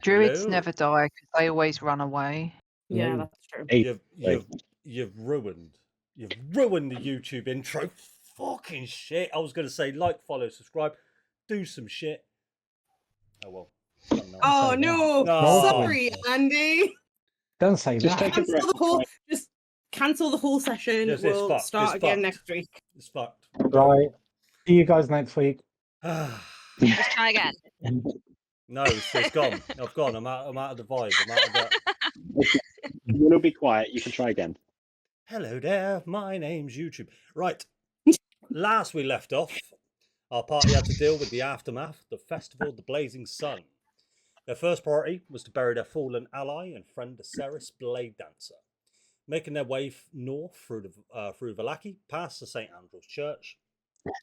Druids Hello? never die because they always run away. Yeah, No. that's true. You've ruined the YouTube intro. Fucking shit. I was gonna say like, follow, subscribe, do some shit. Oh well. Done now. Oh say no! No. Sorry, Andy. Don't say Just that. take a breath. Just cancel the whole session. Yes, it's we'll fucked. start It's again fucked. next week. It's fucked. Right. See you guys next week. Just try again. No, it's gone. I've gone. I'm out of the vibe. I'm out of that. You'll be quiet. You can try again. Hello there, my name's YouTube. Right. Last we left off, our party had to deal with the aftermath of the Festival of the Blazing Sun. Their first priority was to bury their fallen ally and friend, the Ceres Blade Dancer. Making their way north through Vallaki, past the St. Andrew's Church,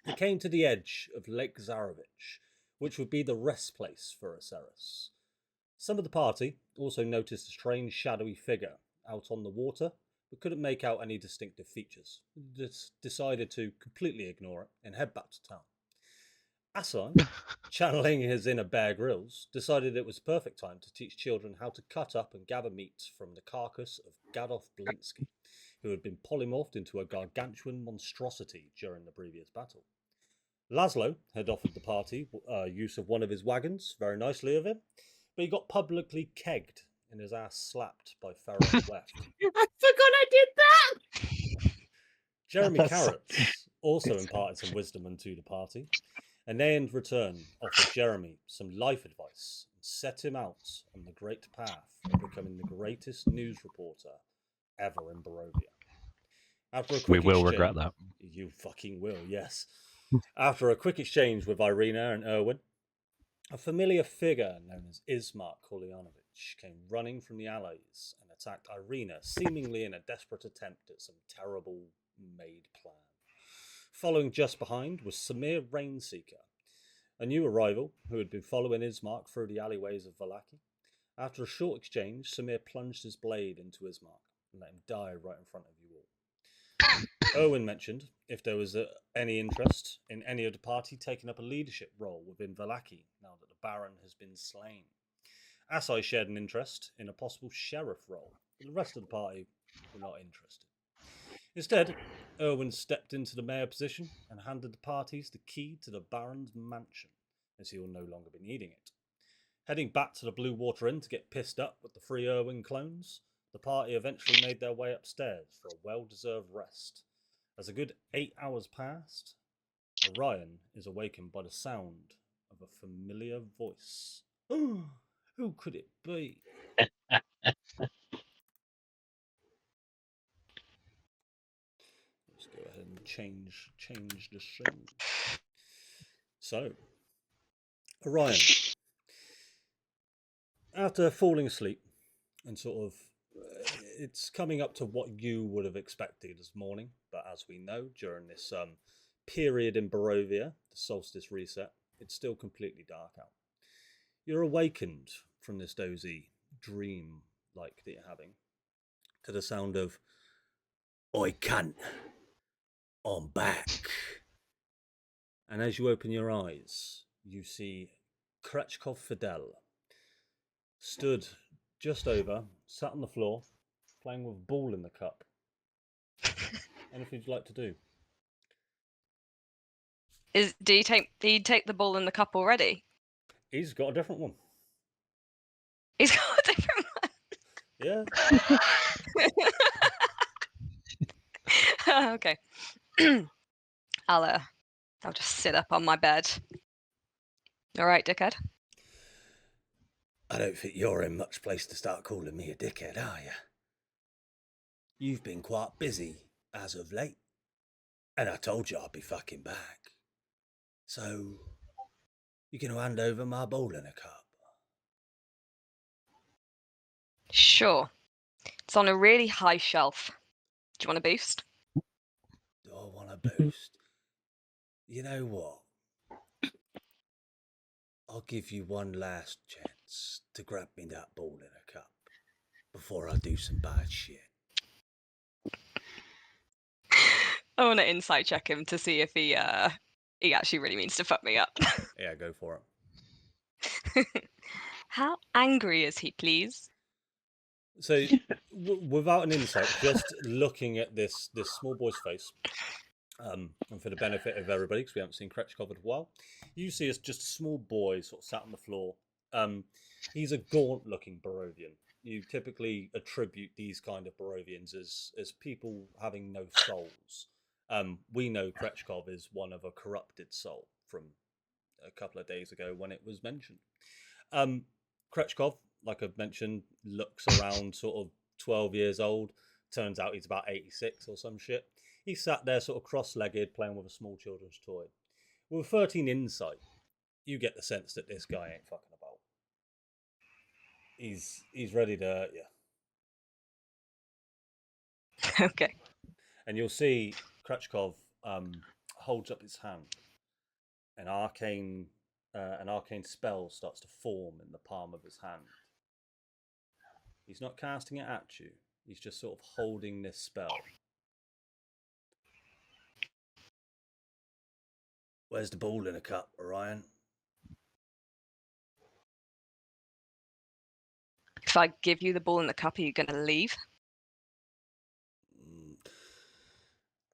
they came to the edge of Lake Zarovich, which would be the rest place for Ceres. Some of the party also noticed a strange shadowy figure out on the water, but couldn't make out any distinctive features. They just decided to completely ignore it and head back to town. Asai, channeling his inner Bear Grylls, decided it was the perfect time to teach children how to cut up and gather meat from the carcass of Gadolf Blinsky, who had been polymorphed into a gargantuan monstrosity during the previous battle. Laszlo had offered the party use of one of his wagons, very nicely of him, but he got publicly kegged and his ass slapped by Pharaoh Weft. I forgot I did that! Jeremy Carrots also imparted some wisdom unto the party, and they in return offered Jeremy some life advice and set him out on the great path of becoming the greatest news reporter ever in Barovia. After a quick regret that. You fucking will, yes. After a quick exchange with Irina and Erwin, a familiar figure known as Ismark Kolyanovich came running from the alleys and attacked Irina, seemingly in a desperate attempt at some terrible made plan. Following just behind was Samir Rainseeker, a new arrival who had been following Ismark through the alleyways of Vallaki. After a short exchange, Samir plunged his blade into Ismark and let him die right in front of you all. Erwin mentioned if there was any interest in any of the party taking up a leadership role within Vallaki now that the Baron has been slain. Asai shared an interest in a possible sheriff role, but the rest of the party were not interested. Instead, Erwin stepped into the mayor position and handed the parties the key to the Baron's mansion, as he will no longer be needing it. Heading back to the Blue Water Inn to get pissed up with the 3 Erwin clones, the party eventually made their way upstairs for a well-deserved rest. As a good 8 hours passed, Orion is awakened by the sound of a familiar voice. Oh, who could it be? Let's go ahead and change the scene. So, Orion, after falling asleep and sort of, it's coming up to what you would have expected this morning, but as we know, during this period in Barovia, the solstice reset, it's still completely dark out. You're awakened from this dozy dream like that you're having to the sound of, "Oi cunt, I'm back." And as you open your eyes, you see Krechkov Fidel stood just over, sat on the floor, playing with a ball in the cup. Anything you'd like to do? Do you take the ball in the cup already? He's got a different one. He's got a different one. Yeah. Okay. I'll just sit up on my bed. All right, dickhead. I don't think you're in much place to start calling me a dickhead, are you? You've been quite busy as of late, and I told you I'd be fucking back. So, you're going to hand over my bowl in a cup? Sure. It's on a really high shelf. Do you want a boost? Do I want a boost? You know what? I'll give you one last chance to grab me that ball in a cup before I do some bad shit. I want to insight check him to see if he actually really means to fuck me up. Yeah, go for How angry is he, please? So, without an insight, just looking at this small boy's face, and for the benefit of everybody, because we haven't seen Kretchkov in a while, you see as just a small boy sort of sat on the floor. He's a gaunt-looking Barovian. You typically attribute these kind of Barovians as people having no souls. We know Kretchkov is one of a corrupted soul from a couple of days ago when it was mentioned. Kretchkov, like I've mentioned, looks around sort of 12 years old. Turns out he's about 86 or some shit. He sat there sort of cross-legged playing with a small children's toy. With 13 insight, you get the sense that this guy ain't fucking about. He's ready to hurt you. Okay. And you'll see Kretchkov holds up his hand. An arcane spell starts to form in the palm of his hand. He's not casting it at you. He's just sort of holding this spell. Where's the ball in a cup, Orion? If I give you the ball in the cup, are you going to leave?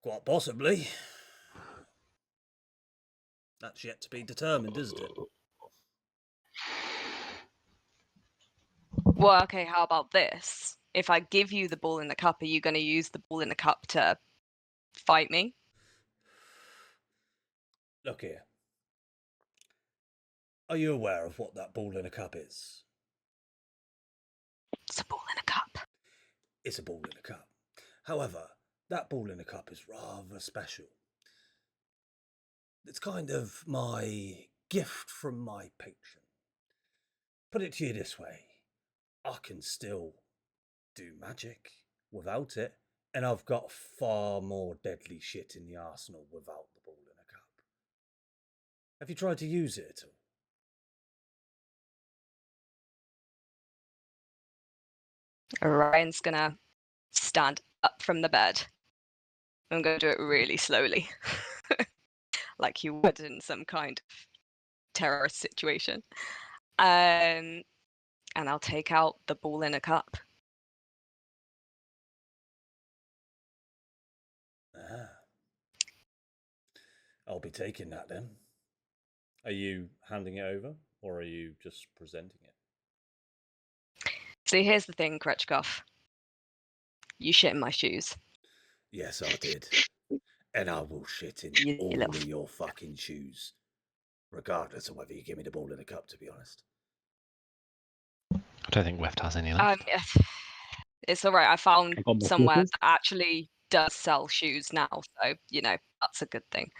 Quite possibly. That's yet to be determined, isn't it? Well, okay, how about this? If I give you the ball in the cup, are you going to use the ball in the cup to fight me? Look here. Are you aware of what that ball in a cup is? It's a ball in a cup. It's a ball in a cup. However, that ball in a cup is rather special. It's kind of my gift from my patron. Put it to you this way. I can still do magic without it, and I've got far more deadly shit in the arsenal without the ball in a cup. Have you tried to use it at all? Ryan's going to stand up from the bed. I'm going to do it really slowly. Like you would in some kind of terrorist situation. And I'll take out the ball in a cup. Ah. I'll be taking that then. Are you handing it over, or are you just presenting it? See, here's the thing, Kretchkov. You shit in my shoes. Yes, I did. And I will shit in You all little of your fucking shoes. Regardless of whether you give me the ball in a cup, to be honest. I don't think Weft has any left. It's all right. I found I've got more somewhere slippers. that actually does sell shoes now, so that's a good thing.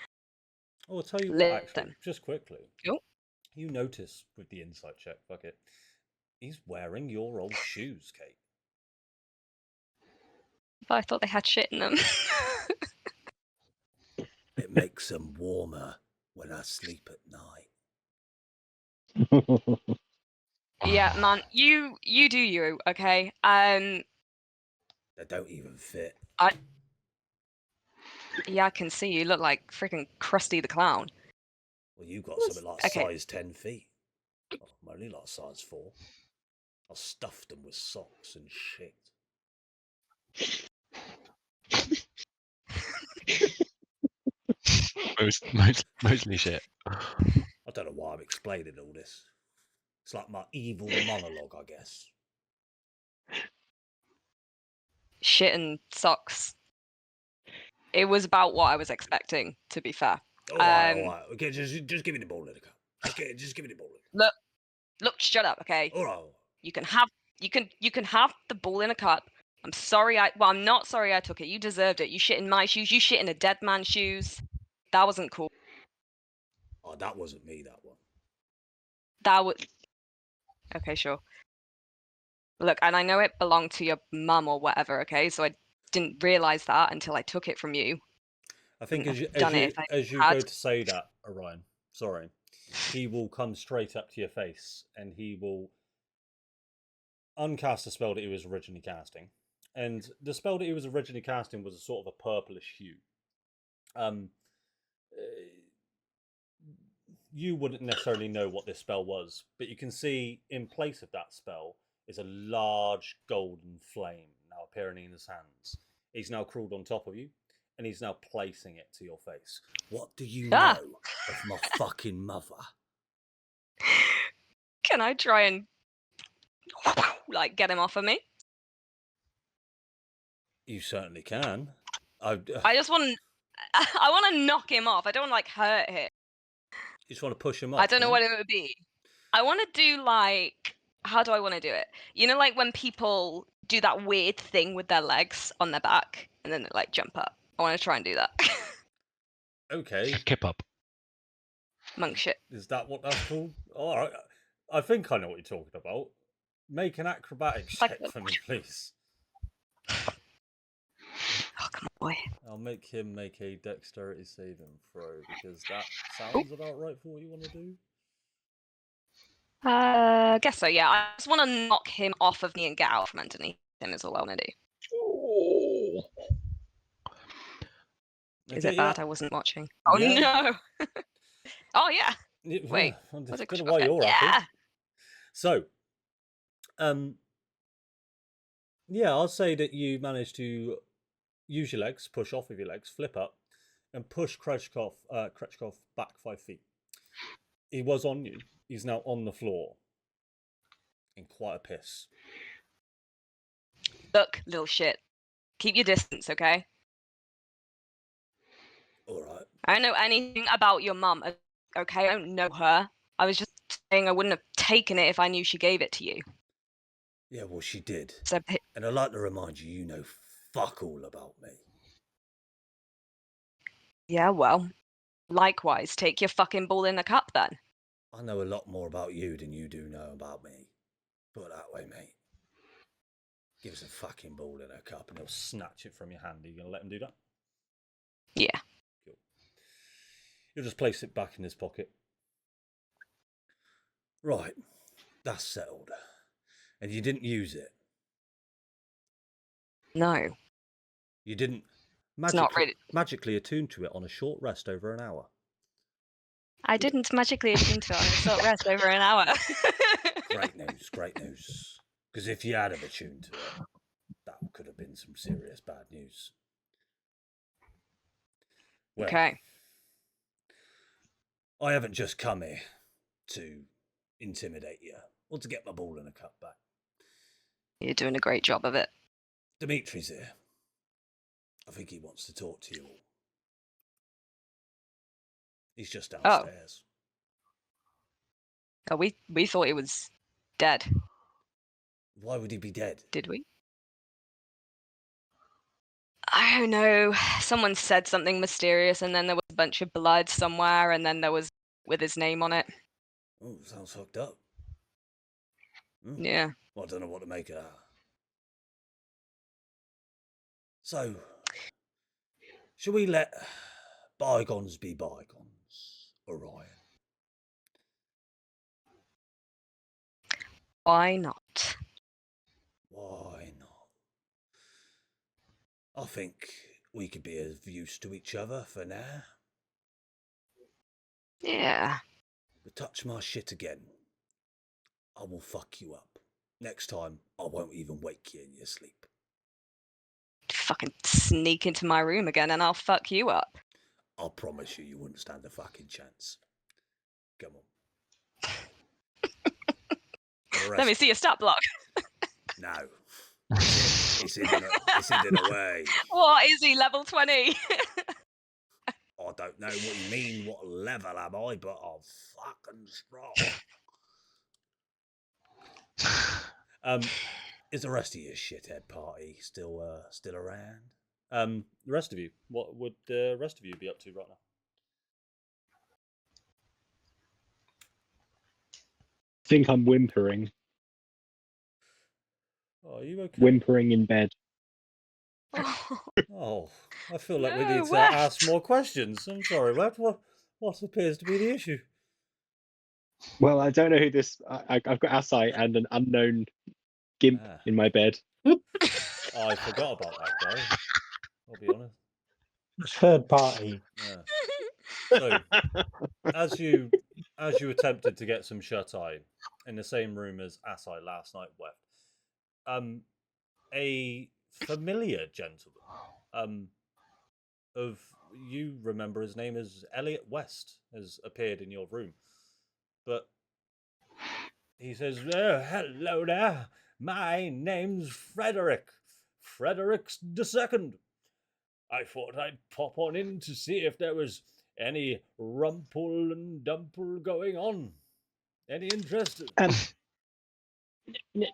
Oh, I'll tell you what, actually, Listen. just quickly. Oh. You notice with the insight check, fuck it, he's wearing your old shoes, Kate. But I thought they had shit in them. It makes them warmer when I sleep at night. Yeah, man, you do you, okay? They don't even fit. Yeah, I can see you look like freaking Krusty the Clown. Well, you got something like Okay. size 10 feet. Oh, I'm only like size 4. I stuffed them with socks and shit. Mostly shit. I don't know why I'm explaining all this. It's like my evil monologue, I guess. Shit and socks. It was about what I was expecting, to be fair. All right. Okay, just give me the ball in the cup. Just give me the ball in the cup. Look, shut up, okay? All right. You can have the ball in a cup. I'm not sorry I took it. You deserved it. You shit in my shoes. You shit in a dead man's shoes. That wasn't cool. Oh, that wasn't me, that one. That was okay, sure. Look, and I know it belonged to your mum or whatever, okay? So I didn't realize that until I took it from you. I think as you had. go to say that, Orion, sorry, he will come straight up to your face and he will uncast the spell that he was originally casting. And the spell that he was originally casting was a sort of a purplish hue. you wouldn't necessarily know what this spell was, but you can see in place of that spell is a large golden flame now appearing in his hands. He's now crawled on top of you, and he's now placing it to your face. What do you Ah. know of my fucking mother? Can I try and like get him off of me? You certainly can. I just want to. I want to knock him off. I don't want to like hurt him. You just want to push him off. I don't know yeah? what it would be. I want to do like. How do I want to do it? You know, like when people do that weird thing with their legs on their back and then they like jump up. I want to try and do that. Okay. Kip up. Monk shit. Is that what that's called? All right. I think I know what you're talking about. Make an acrobatics Like- check for me, please. Oh, come on, boy. I'll make him make a dexterity saving throw because that sounds about right for what you want to do. Guess so, yeah. I just want to knock him off of me and get out from underneath him is all I want to do. Is Okay, it bad? yeah. I wasn't watching. Oh, Yeah. no. Oh, yeah. Wait, I was it don't know Christmas why Day? you're Yeah. happy. So, yeah, I'll say that you managed to use your legs, push off with your legs, flip up, and push Kretchkov back 5 feet. He was on you. He's now on the floor in quite a piss. Look, little shit. Keep your distance, okay? All right. I don't know anything about your mum, okay? I don't know her. I was just saying I wouldn't have taken it if I knew she gave it to you. Yeah, well, she did. So, And I'd like to remind you, you know fuck all about me. yeah, well, likewise, take your fucking ball in the cup then. I know a lot more about you than you do know about me. Put it that way, mate. Give us a fucking ball in a cup and he'll snatch it from your hand. Are you going to let him do that? Yeah. Cool. You'll just place it back in his pocket. Right. That's settled. And you didn't use it. No. You didn't It's not really. magically attune to it on a short rest over an hour. I didn't magically attune to it on a short rest over an hour. Great news, great news. Because if you had have attuned to it, that could have been some serious bad news. Well, Okay. I haven't just come here to intimidate you or to get my ball in a cup back. You're doing a great job of it. Dimitri's here. I think he wants to talk to you all. He's just downstairs. Oh, we thought he was dead, Why would he be dead? did we? I don't know. Someone said something mysterious, and then there was a bunch of blood somewhere, and then there was with his name on it. Oh, sounds fucked up. Yeah. Well, I don't know what to make of that. So, shall we let bygones be bygones, Orion? Why not? Why not? I think we could be of use to each other for now. Yeah. But touch my shit again, I will fuck you up. Next time, I won't even wake you in your sleep. Fucking sneak into my room again, and I'll fuck you up. I promise you, you wouldn't stand a fucking chance. Come on. Let me see your stat block. No. It's hidden away. What is he, level 20? I don't know what you mean, what level am I, but I'm fucking strong. Is the rest of your shithead party still around? The rest of you, what would the rest of you be up to right now? I think I'm whimpering. Oh, are you okay? Whimpering in bed. Oh, I feel like we No, need to Weft. ask more questions. I'm sorry, Weft. What appears to be the issue? Well, I don't know who this. I've got Asai and an unknown gimp Ah. in my bed. I forgot about that guy. I'll be honest. Third party. Yeah. So, as you as you attempted to get some shut-eye in the same room as Asai last night, Weft, a familiar gentleman, of you remember his name as Elliot West, has appeared in your room, but he says, "Oh, hello there. My name's Frederick II. I thought I'd pop on in to see if there was any rumple and dumple going on. Any interest?"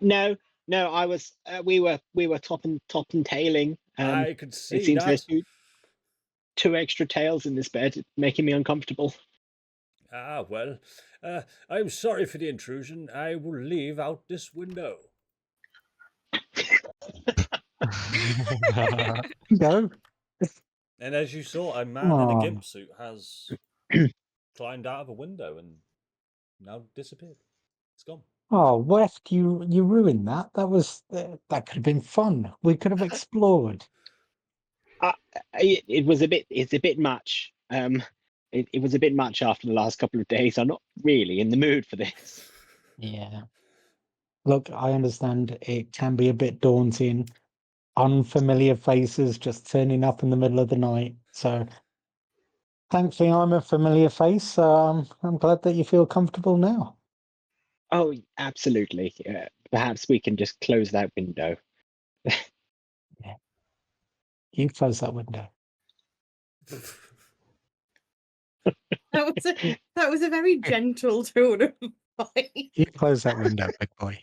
No, no, I was. We were top and tailing. I could It see seems that. there's two extra tails in this bed, making me uncomfortable. Ah, well, I'm sorry for the intrusion. I will leave out this window. Go. And as you saw, a man in a Aw. gimp suit has climbed out of a window and now disappeared. It's gone. Oh, West, you ruined that. That could have been fun. We could have explored. It was a bit. It's a bit much. It was a bit much after the last couple of days. I'm not really in the mood for this. Yeah. Look, I understand it can be a bit daunting. Unfamiliar faces just turning up in the middle of the night. So thankfully I'm a familiar face, so I'm glad that you feel comfortable now. Oh, absolutely. Perhaps we can just close that window. You close that window. That was a very gentle tone of voice. You close that window, big boy.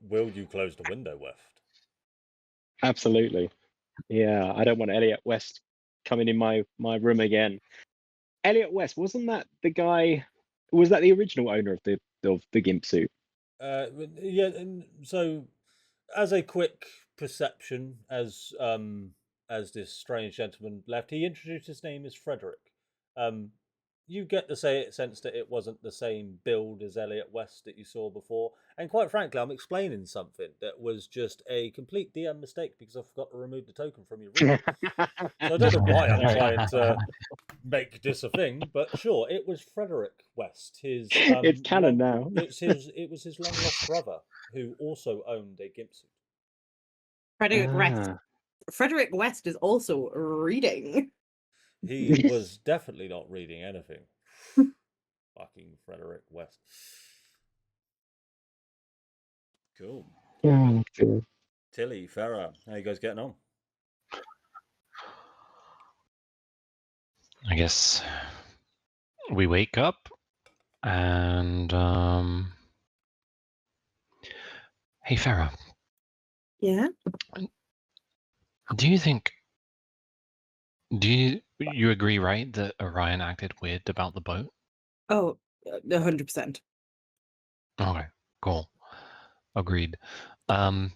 Will you close the window, Weft? Absolutely. Yeah, I don't want Elliot West coming in my room again. Elliot West, wasn't that the guy? Was that the original owner of the gimp suit? Yeah, and so as a quick perception, as this strange gentleman left, he introduced his name as Frederick. You get the sense that it wasn't the same build as Elliot West that you saw before, and quite frankly, I'm explaining something that was just a complete DM mistake because I forgot to remove the token from your room. So I don't know why I'm trying to make this a thing, but sure, it was Frederick West. His It's canon now. It was his long lost brother who also owned a gimp suit. Frederick West is also reading. He was definitely not reading anything. Fucking Frederick West. Cool. Tilli, Farah, how you guys getting on? I guess we wake up and hey Farah, Yeah. do you agree, right, that Orion acted weird about the boat? Oh, 100%. Okay, cool. Agreed. But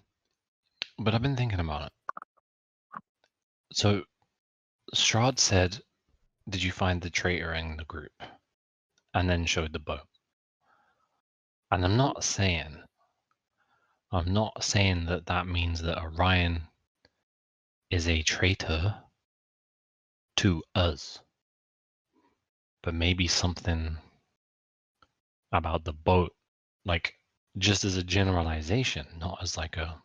I've been thinking about it. So Strahd said, "Did you find the traitor in the group?" And then showed the boat. And I'm not saying that that means that Orion is a traitor to us. But maybe something about the boat, like just as a generalization, not as like a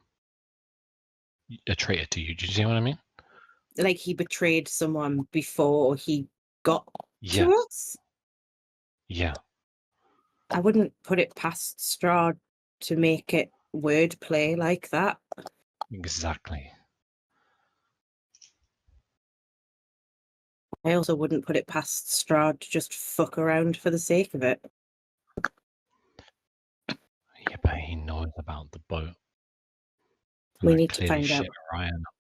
traitor to you. Do you see what I mean? Like he betrayed someone before he got Yeah. to us. Yeah. I wouldn't put it past Strahd to make it wordplay like that. Exactly. I also wouldn't put it past Strahd to just fuck around for the sake of it. Yeah, but he knows about the boat. We that need to clearly find out. shit Orion up.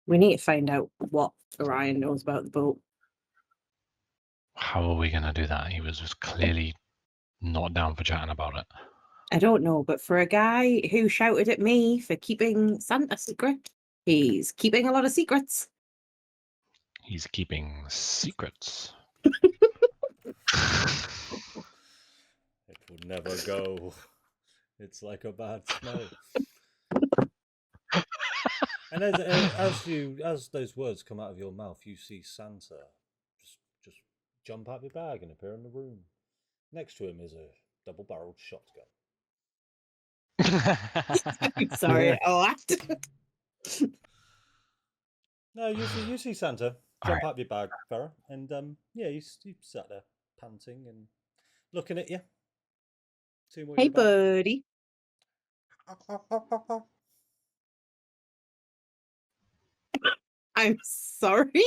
We need to find out what Orion knows about the boat. How are we gonna do that? He was just clearly not down for chatting about it. I don't know, but for a guy who shouted at me for keeping Santa secret, he's keeping a lot of secrets. He's keeping secrets. It would never go. It's like a bad smell. And as those words come out of your mouth, you see Santa just jump out of your bag and appear in the room. Next to him is a double-barreled shotgun. Sorry, what? No, you see Santa All jump right. out of your bag, Farah, and yeah, you sat there panting and looking at you. Seeing what Hey, you're about. buddy. I'm sorry.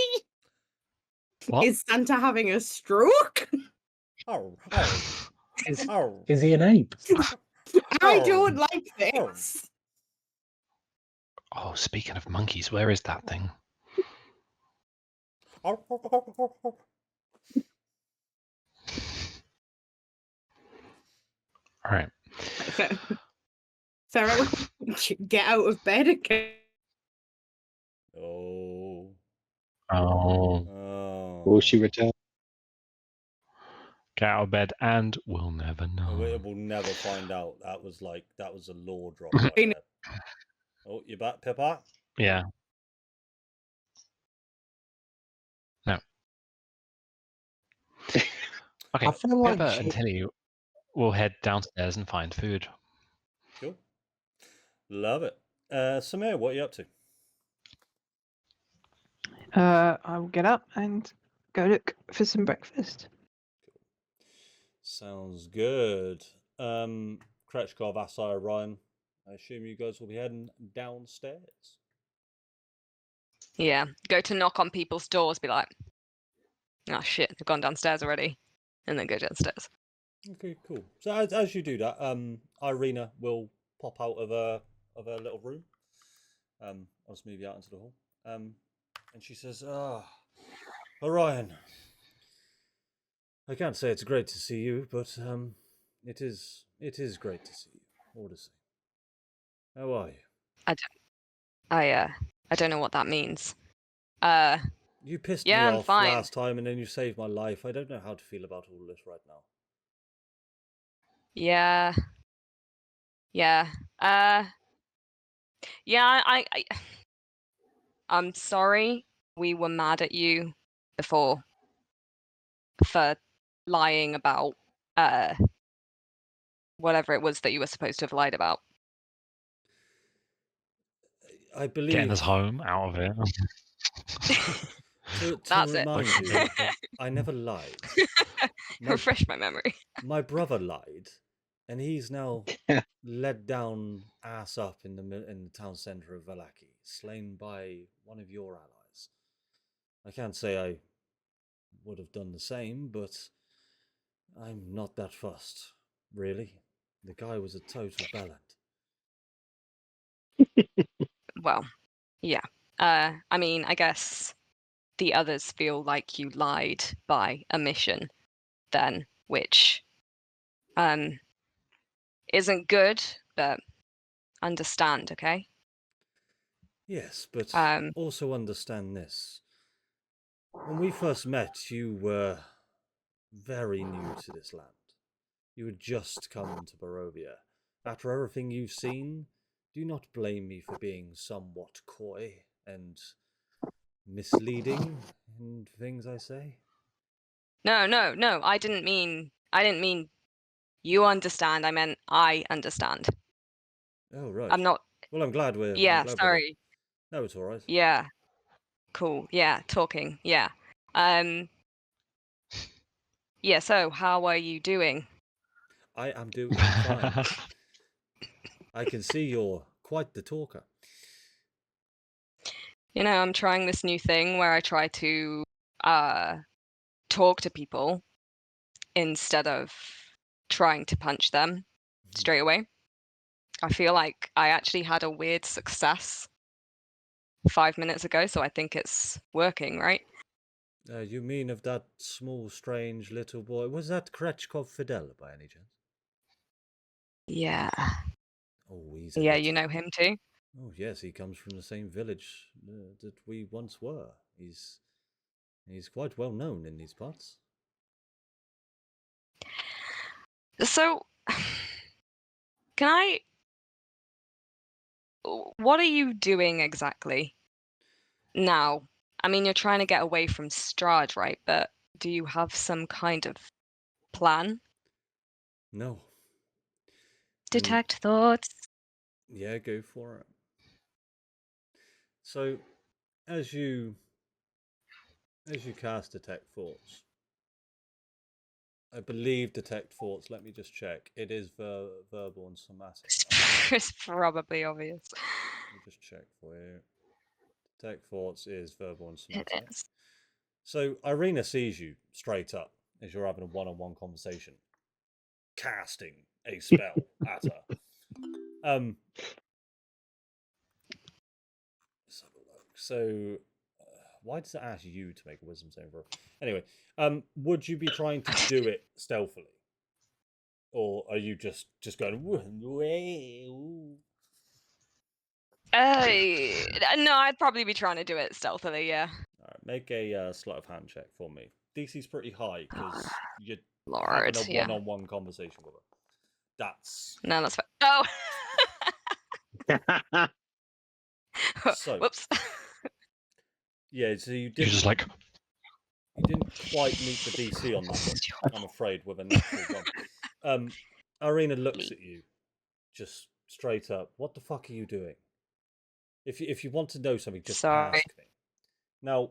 What? Is Santa having a stroke? Oh, Is, oh, is he an ape? I don't like this. Oh, speaking of monkeys, where is that thing? oh. All right. Sarah, get out of bed again. Oh. Oh, Oh. Will she return? get out of bed and we'll never know. We'll never find out. That was a law drop right there. Oh, you back, Pippa? Yeah. No. Okay. I feel like Pippa and Tilly will head downstairs and find food. Cool. Love it. Samir, what are you up to? I will get up and go look for some breakfast. Sounds good. Kretchkov, Asai, Ryan, I assume you guys will be heading downstairs. Yeah, go to knock on people's doors, be like, oh shit, they've gone downstairs already, and then go downstairs. Okay, cool. So as you do that, Irina will pop out of her little room. I'll just move you out into the hall. And she says, Orion, I can't say it's great to see you, but it is great to see you. All the same. How are you? I don't know what that means. You pissed Yeah, me I'm off fine. last time, and then you saved my life. I don't know how to feel about all this right now. Yeah. Yeah. Yeah, I'm sorry we were mad at you before for lying about whatever it was that you were supposed to have lied about. I believe Getting us home out of here. to That's it. remind you, I never lied. Refresh my memory. My brother lied, and he's now led down ass up in the town centre of Valaki, slain by one of your allies. I can't say I would have done the same, but I'm not that fussed, really. The guy was a total bellend. Well, yeah. I mean, I guess the others feel like you lied by omission then, which isn't good, but understand, okay? Yes, but Um, also understand this. When we first met, you were very new to this land. You had just come to Barovia. After everything you've seen, do not blame me for being somewhat coy and misleading in things I say. no, I didn't mean you understand. I meant I understand. Oh, right. I'm not. Well, I'm glad we're. Yeah, I'm glad sorry. No, it's all right. Yeah, cool. Yeah, talking. Yeah. Yeah. So, how are you doing? I am doing fine. I can see you're quite the talker. You know, I'm trying this new thing where I try to talk to people instead of trying to punch them straight away. I feel like I actually had a weird success 5 minutes ago, so I think it's working, right? You mean of that small, strange little boy? Was that Kretchkov Fidel by any chance? Yeah. Oh, he's a Yeah, little... you know him too? Oh, yes, he comes from the same village that we once were. He's quite well known in these parts. So, can I... What are you doing exactly now? I mean, you're trying to get away from Strahd, right? But do you have some kind of plan? No. And- Detect thoughts. Yeah, go for it. So, as you cast Detect Thoughts, I believe Detect Thoughts. Let me just check. It is verbal and somatic. It's probably obvious. Let me just check for you. Detect Thoughts is verbal and It somatic. is. So Irina sees you straight up as you're having a one-on-one conversation, casting a spell at her. Let's have a look. So, why does it ask you to make a wisdom saving throw? Anyway, would you be trying to do it stealthily, or are you just going? No, I'd probably be trying to do it stealthily. Yeah. All right, make a sleight of hand check for me. DC's pretty high because you're Lord, having a yeah. one-on-one conversation with her. That's No, that's fine. Oh. so. Whoops. Yeah, so you You're didn't. just like, You didn't quite meet the DC on that one, I'm afraid, with a natural one. Irina looks at you, just straight up. What the fuck are you doing? If you want to know something, just Sorry. ask me. Now,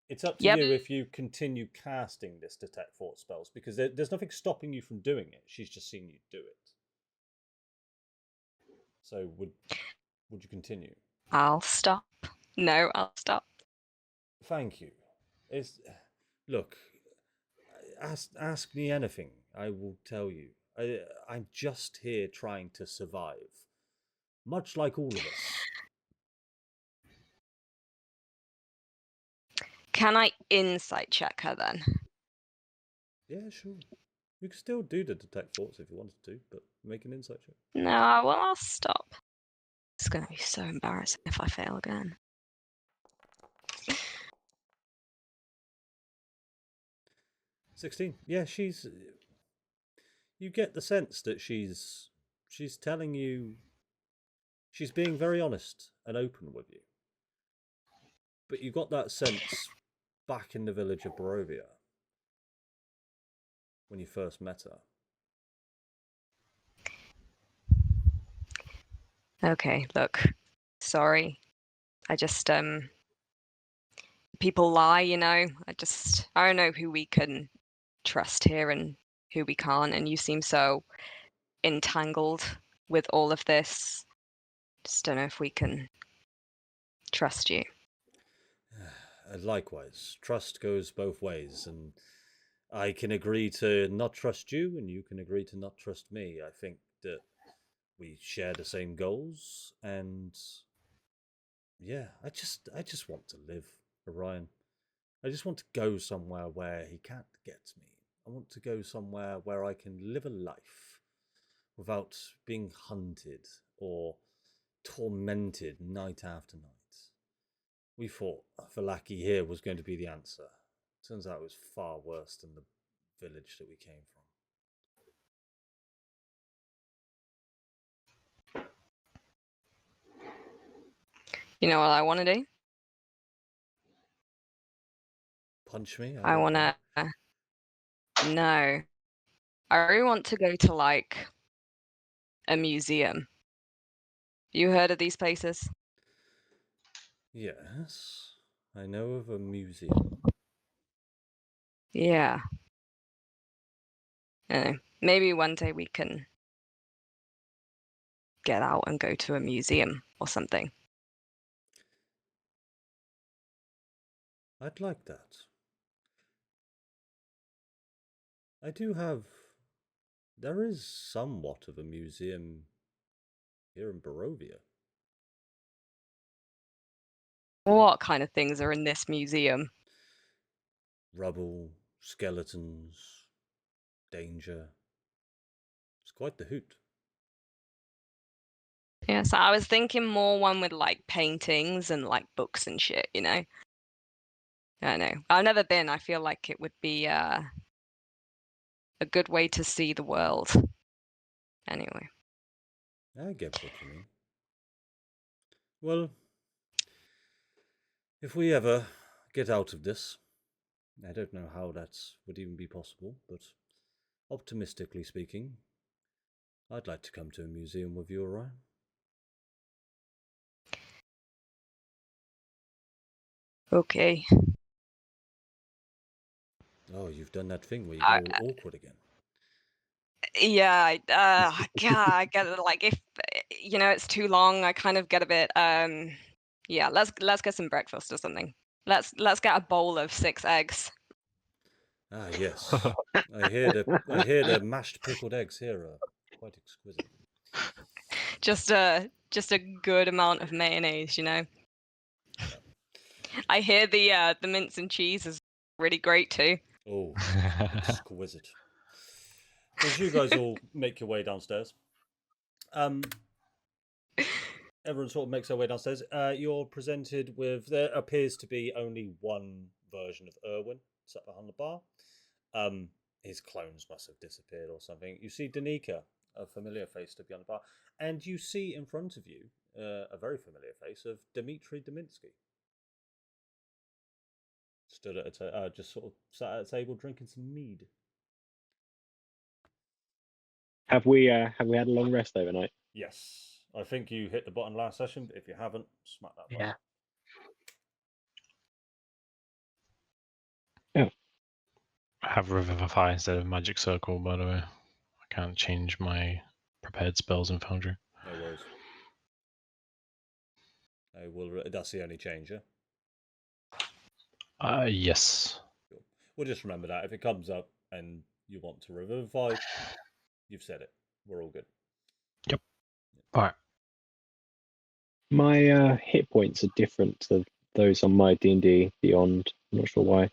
it's up to Yep. you if you continue casting this Detect Thought spells, because there's nothing stopping you from doing it. She's just seen you do it. So would you continue? I'll stop. No, I'll stop. Thank you. Look, ask me anything. I will tell you. I'm just here trying to survive, much like all of us. Can I insight check her then? Yeah, sure. You can still do the Detect Thoughts if you wanted to, but make an insight check. No, well, I'll stop. It's going to be so embarrassing if I fail again. 16. Yeah, you get the sense that she's telling you, she's being very honest and open with you. But you got that sense back in the village of Barovia when you first met her. Okay, look. Sorry. I just, people lie, you know? I don't know who we can trust here and who we can't, and you seem so entangled with all of this. Just don't know if we can trust you. Likewise, trust goes both ways, and I can agree to not trust you, and you can agree to not trust me. I think that we share the same goals, and yeah, I just want to live, Orion. I just want to go somewhere where he can't get me. I want to go somewhere where I can live a life without being hunted or tormented night after night. We thought Valaki here was going to be the answer. Turns out it was far worse than the village that we came from. You know what I want to do? Punch me? I want to. No. I really want to go to, like, a museum. You heard of these places? Yes, I know of a museum. Yeah. Maybe one day we can get out and go to a museum or something. I'd like that. There is somewhat of a museum here in Barovia. What kind of things are in this museum? Rubble, skeletons, danger. It's quite the hoot. Yeah, so I was thinking more one with, like, paintings and, like, books and shit, you know? I don't know. I've never been. I feel like it would be a good way to see the world. Anyway. I get what you mean. Well, if we ever get out of this, I don't know how that would even be possible, but optimistically speaking, I'd like to come to a museum with you, Orion. Okay. Oh, you've done that thing where you get all awkward again. Yeah, I get it. Like, if it's too long, I kind of get a bit. Yeah, let's get some breakfast or something. Let's get a bowl of 6 eggs. Ah, yes. I hear the mashed pickled eggs here are quite exquisite. Just a good amount of mayonnaise, Yeah. I hear the mince and cheese is really great too. Oh, exquisite. As you guys all make your way downstairs, everyone sort of makes their way downstairs. You're presented with, there appears to be only one version of Erwin sat behind the bar. His clones must have disappeared or something. You see Danica, a familiar face, stood behind the bar, and you see in front of you a very familiar face of Dmitri Dominsky. Stood at just sort of sat at a table drinking some mead. Have we had a long rest overnight? Yes, I think you hit the button last session, but if you haven't, smack that button. Yeah. I have Revivify instead of Magic Circle, by the way. I can't change my prepared spells in Foundry. No worries. I will. That's the only change, yeah? Yes. Cool. We'll just remember that. If it comes up and you want to revivify, you've said it. We're all good. Yep. All right. My hit points are different to those on my D&D Beyond. I'm not sure why.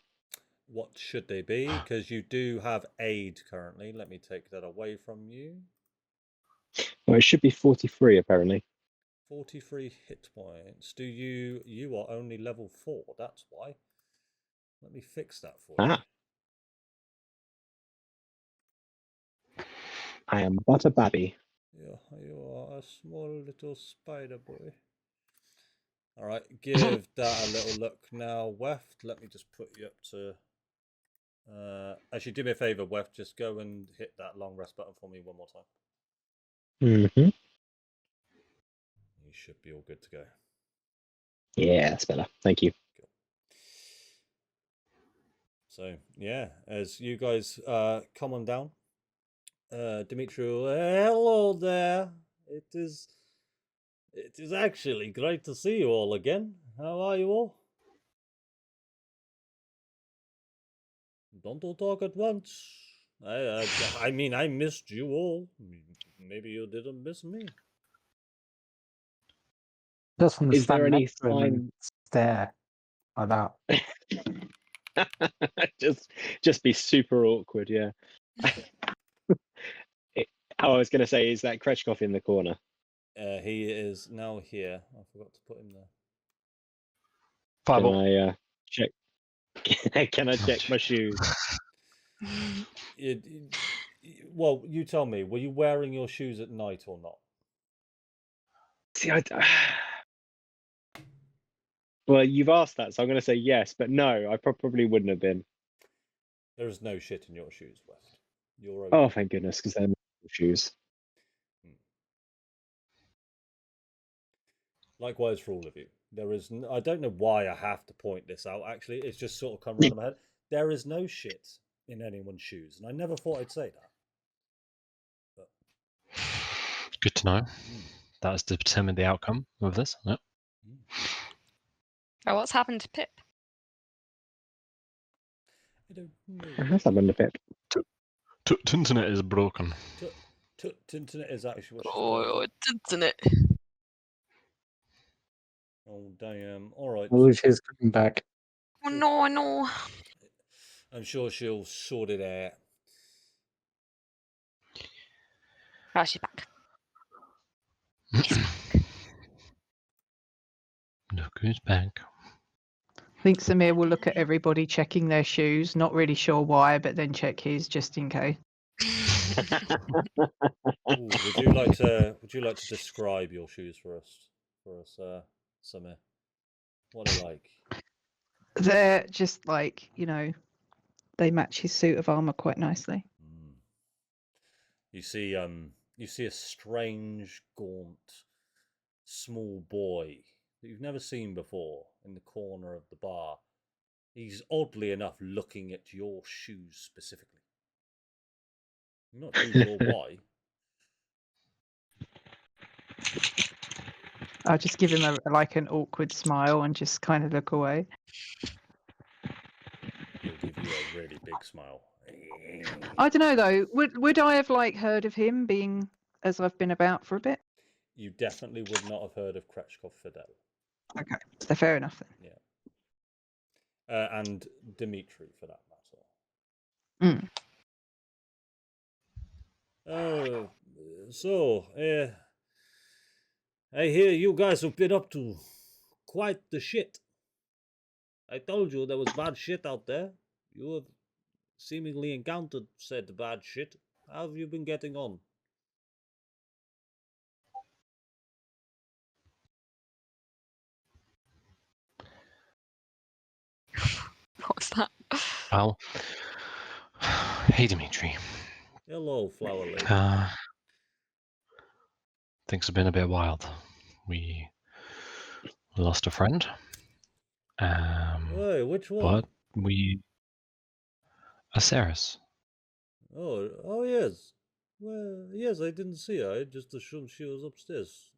What should they be? Because you do have aid currently. Let me take that away from you. Well, it should be 43 apparently. 43 hit points. You are only level 4. That's why. Let me fix that for you. I am but a babby. You are a small little spider boy. All right, give that a little look now, Weft. Let me just put you up to. Actually, do me a favor, Weft. Just go and hit that long rest button for me one more time. Mm-hmm. You should be all good to go. Yeah, that's better. Thank you. Cool. So yeah, as you guys come on down, Dimitri, hello there. It is actually great to see you all again. How are you all? Don't all talk at once. I mean, I missed you all. Maybe you didn't miss me. Just want to Is there stand any next to him and stare like that. just be super awkward, yeah. I was going to say, is that Kretschkov in the corner? He is now here. I forgot to put him there. Fireball. Can I check? Can I check my shoes? Well, you tell me. Were you wearing your shoes at night or not? See, well, you've asked that, so I'm going to say yes, but no, I probably wouldn't have been. There is no shit in your shoes, West. You're okay. Oh, thank goodness, because they're shoes. Likewise for all of you. There is. I don't know why I have to point this out. Actually, it's just sort of come around my head. There is no shit in anyone's shoes, and I never thought I'd say that. But... Good to know. That has determined the outcome of this. Yep. Oh, what's happened to Pip? I don't know. What has happened to Pip? Tinternet is broken. Tinternet is actually what she's Oh, Tinternet. Oh, damn. All right. Oh, she's coming back. Oh, no. I'm sure she'll sort it out. Oh, she's back. Look who's back. I think Samir will look at everybody checking their shoes, not really sure why, but then check his just in case. Ooh, would you like to describe your shoes for us, Samir? What are they like? They're just like, they match his suit of armor quite nicely. Mm. You see a strange, gaunt, small boy that you've never seen before in the corner of the bar. He's oddly enough looking at your shoes specifically. I'm not too sure why. I'll just give him an awkward smile and just kind of look away. He'll give you a really big smile. I don't know though. Would I have heard of him being as I've been about for a bit? You definitely would not have heard of Kretschkov Fidel. Okay, so fair enough then. Yeah. And Dimitri, for that matter. So, I hear you guys have been up to quite the shit. I told you there was bad shit out there. You have seemingly encountered said bad shit. How have you been getting on? What was that? Well, hey, Dimitri. Hello, flower lady. Things have been a bit wild. We lost a friend. Hey, which one? But we... Aceris. Oh yes. Well, yes, I didn't see her. I just assumed she was upstairs.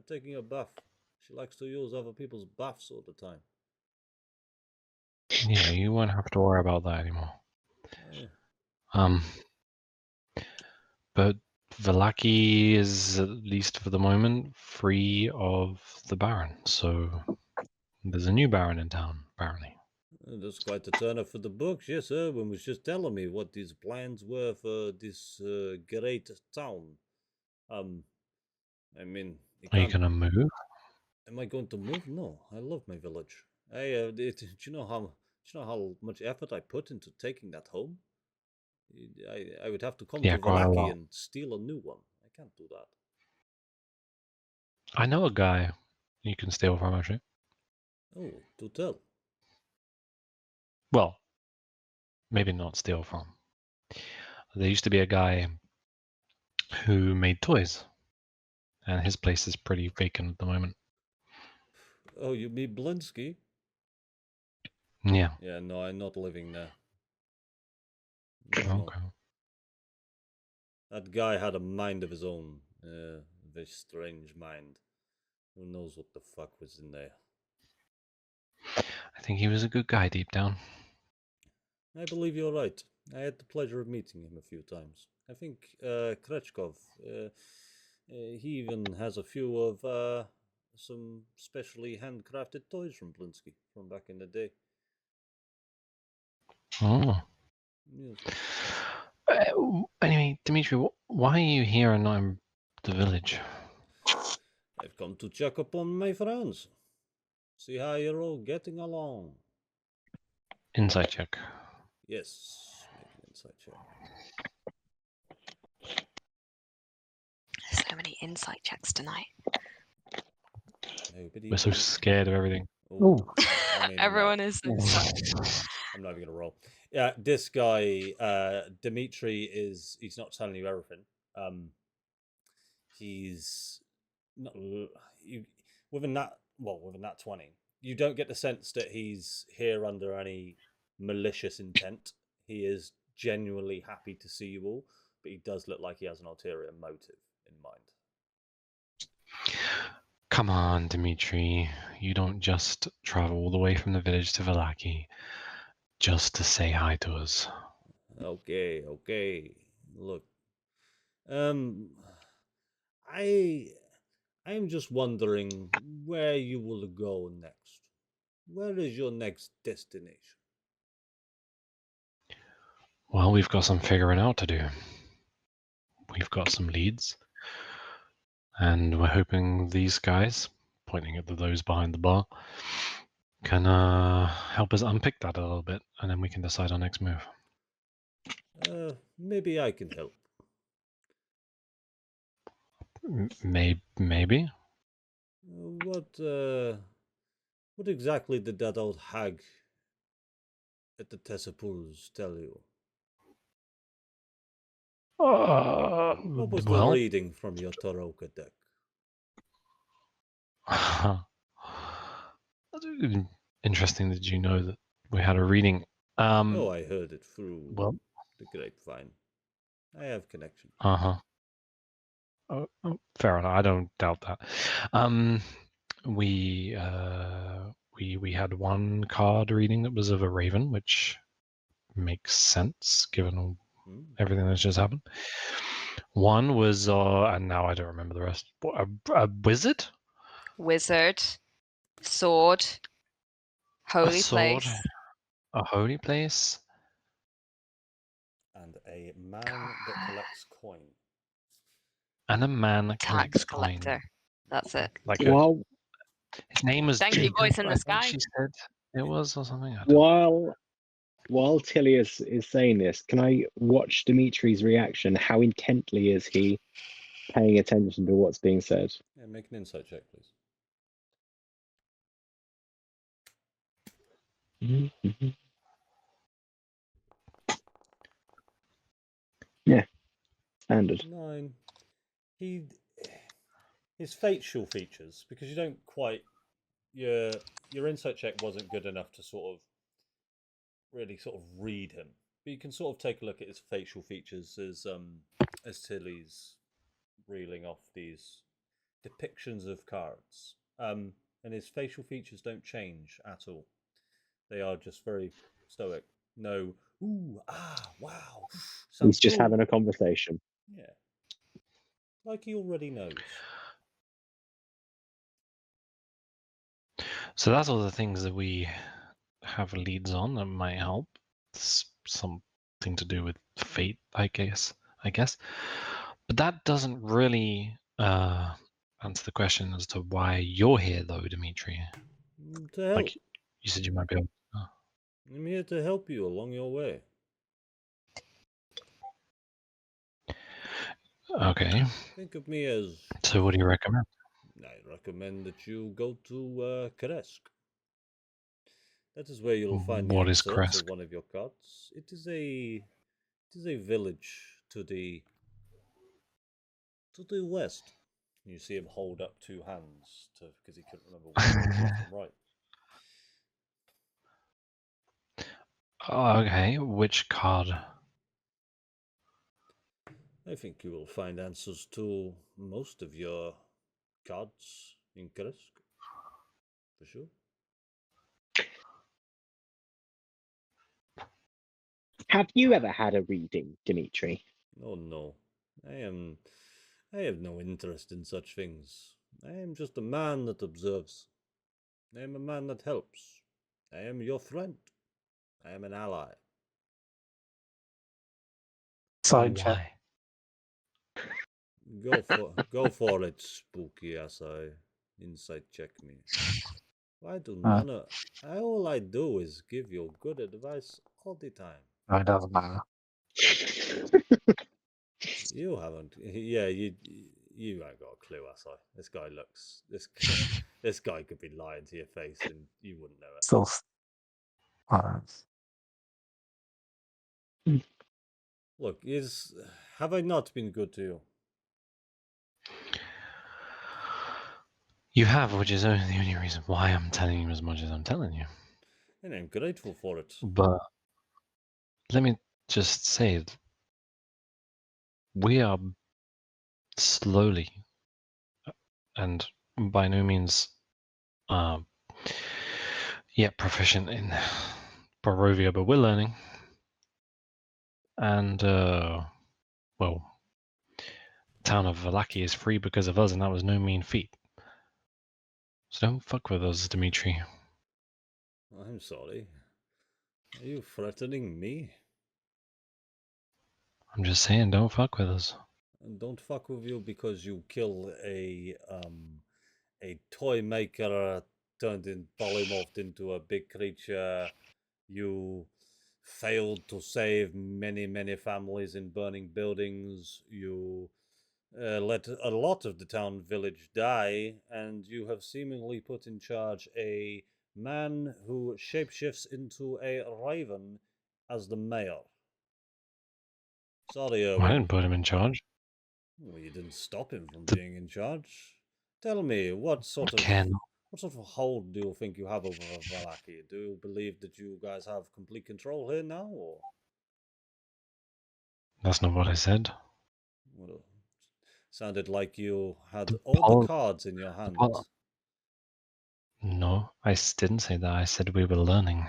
Taking a bath. She likes to use other people's baths all the time. Yeah, you won't have to worry about that anymore. Yeah. But Velaki is, at least for the moment, free of the Baron. So there's a new Baron in town, apparently. That's quite a turn up for the books. Yes, Erwin was just telling me what his plans were for this great town. I mean, Are you gonna move? Am I going to move? No, I love my village. Do you know how much effort I put into taking that home? I would have to come to quite a Velaki lot. and steal a new one. I can't do that. I know a guy you can steal from, actually. Oh, do tell. Well, maybe not steal from. There used to be a guy who made toys, and his place is pretty vacant at the moment. Oh, you mean Blinsky? Yeah. Yeah, no, I'm not living there. Okay. No. That guy had a mind of his own. A very strange mind. Who knows what the fuck was in there? I think he was a good guy deep down. I believe you're right. I had the pleasure of meeting him a few times. I think Kretschkov, he even has a few of some specially handcrafted toys from Blinsky from back in the day. Oh. Yes. Anyway, Dimitri, why are you here and not in the village? I've come to check upon my friends. See how you're all getting along. Insight check. Yes, make an insight check. So many insight checks tonight. We're so scared of everything. Oh, Everyone is. I'm not even gonna roll. Yeah, this guy, Dimitri, he's not telling you everything. He's not within that 20. You don't get the sense that he's here under any malicious intent. He is genuinely happy to see you all, but he does look like he has an ulterior motive in mind. Come on, Dimitri. You don't just travel all the way from the village to Velaki just to say hi to us. Okay. Look, I'm just wondering where you will go next. Where is your next destination? Well, we've got some figuring out to do. We've got some leads, and we're hoping these guys, pointing at those behind the bar, can help us unpick that a little bit, and then we can decide our next move. Maybe I can help. Maybe. What exactly did that old hag at the Tessipools tell you? What was the Well, reading from your Taroka deck? interesting that you know that we had a reading. Oh, I heard it through Well, the grapevine. I have connection. uh-huh. Oh, fair enough. I don't doubt that. We had one card reading that was of a raven, which makes sense given everything that's just happened. One was, and now I don't remember the rest. A wizard? Wizard, sword, holy A sword, place. a holy place, And a man that collects coin. and a man that Tax collects collector. coin. That's it. Like While his name was Thank you, Jacob. voice in the I think sky. she said it was, or something. I don't know. while Tilli is saying this, can I watch Dimitri's reaction? How intently is he paying attention to what's being said? Yeah, make an insight check, please. Yeah, standard. 9. His facial features, because you don't quite your insight check wasn't good enough to really read him, but you can sort of take a look at his facial features as Tilly's reeling off these depictions of cards, and his facial features don't change at all. They are just very stoic. No, ooh, ah, wow. He's just cool. having a conversation. Yeah, like he already knows. So that's all the things that we have leads on that might help. It's something to do with fate, I guess. But that doesn't really answer the question as to why you're here, though, Dimitri. To help. Like you said, you might be able. I'm here to help you along your way. Okay. Think of me as. So, what do you recommend? I recommend that you go to Kresk. That is where you'll find What the is answer Kresk? to one of your cards. It is a village to the west. You see him hold up 2 hands because he couldn't remember which way was left and right. Okay, which card? I think you will find answers to most of your cards in Kresk, for sure. Have you ever had a reading, Dimitri? Oh no, I have no interest in such things. I am just a man that observes. I am a man that helps. I am your friend. I am an ally. Side check. Why? Go for it, spooky ass eye. Insight check me. Why do none of all I do is give you good advice all the time. No, it doesn't matter. You haven't. Yeah, you ain't got a clue, ass eye. This guy looks. This guy could be lying to your face and you wouldn't know it. Still. Look, have I not been good to you? You have, which is only the only reason why I'm telling you as much as I'm telling you. And I'm grateful for it. But let me just say, we are slowly, and by no means yet proficient in Barovia, but we're learning. And, well, town of Valaki is free because of us, and that was no mean feat. So don't fuck with us, Dimitri. I'm sorry. Are you threatening me? I'm just saying, don't fuck with us. And don't fuck with you because you kill a toy maker turned in polymorphed into a big creature. You failed to save many families in burning buildings. You let a lot of the town village die, and you have seemingly put in charge a Man who shapeshifts into a raven as the mayor. Sorry, I Erwin. didn't put him in charge. Well, you didn't stop him from being in charge. Tell me, what sort of Ken, hold do you think you have over Valaki? Do you believe that you guys have complete control here now, or that's not what I said. well, sounded like you had The all pol- the cards in your the hand? pol- No, didn't say that. I said we were learning.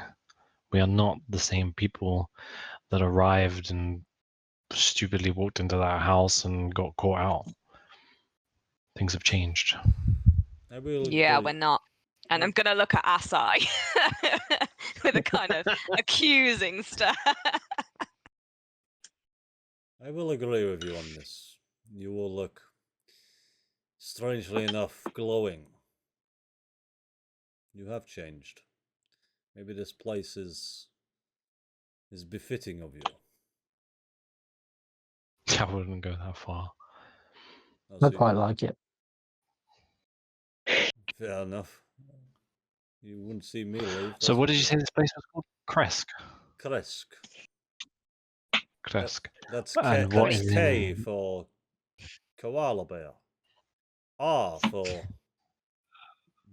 We are not the same people that arrived and stupidly walked into that house and got caught out. Things have changed. I will Yeah, agree. we're not. And I'm gonna look at Asai with a kind of accusing stare. I will agree with you on this. You will look, strangely enough, glowing. You have changed. Maybe this place is befitting of you. I wouldn't go that far. I quite like it. Fair enough. You wouldn't see me leave. So that's what for did you sure. say this place was called? Kresk. Kresk. Kresk. That's And K, what that's is K in... for koala bear. R for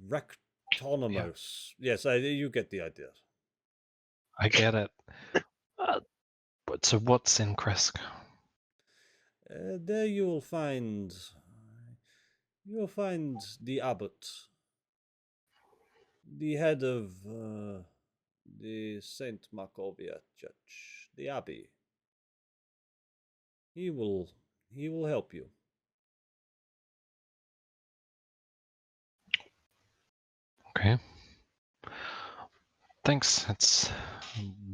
rectonomos. Yes, you get the idea. I get it. But so what's in Kresk? There you'll find the abbot, the head of the Saint Macovia Church, the abbey. He will help you. Okay. Thanks. That's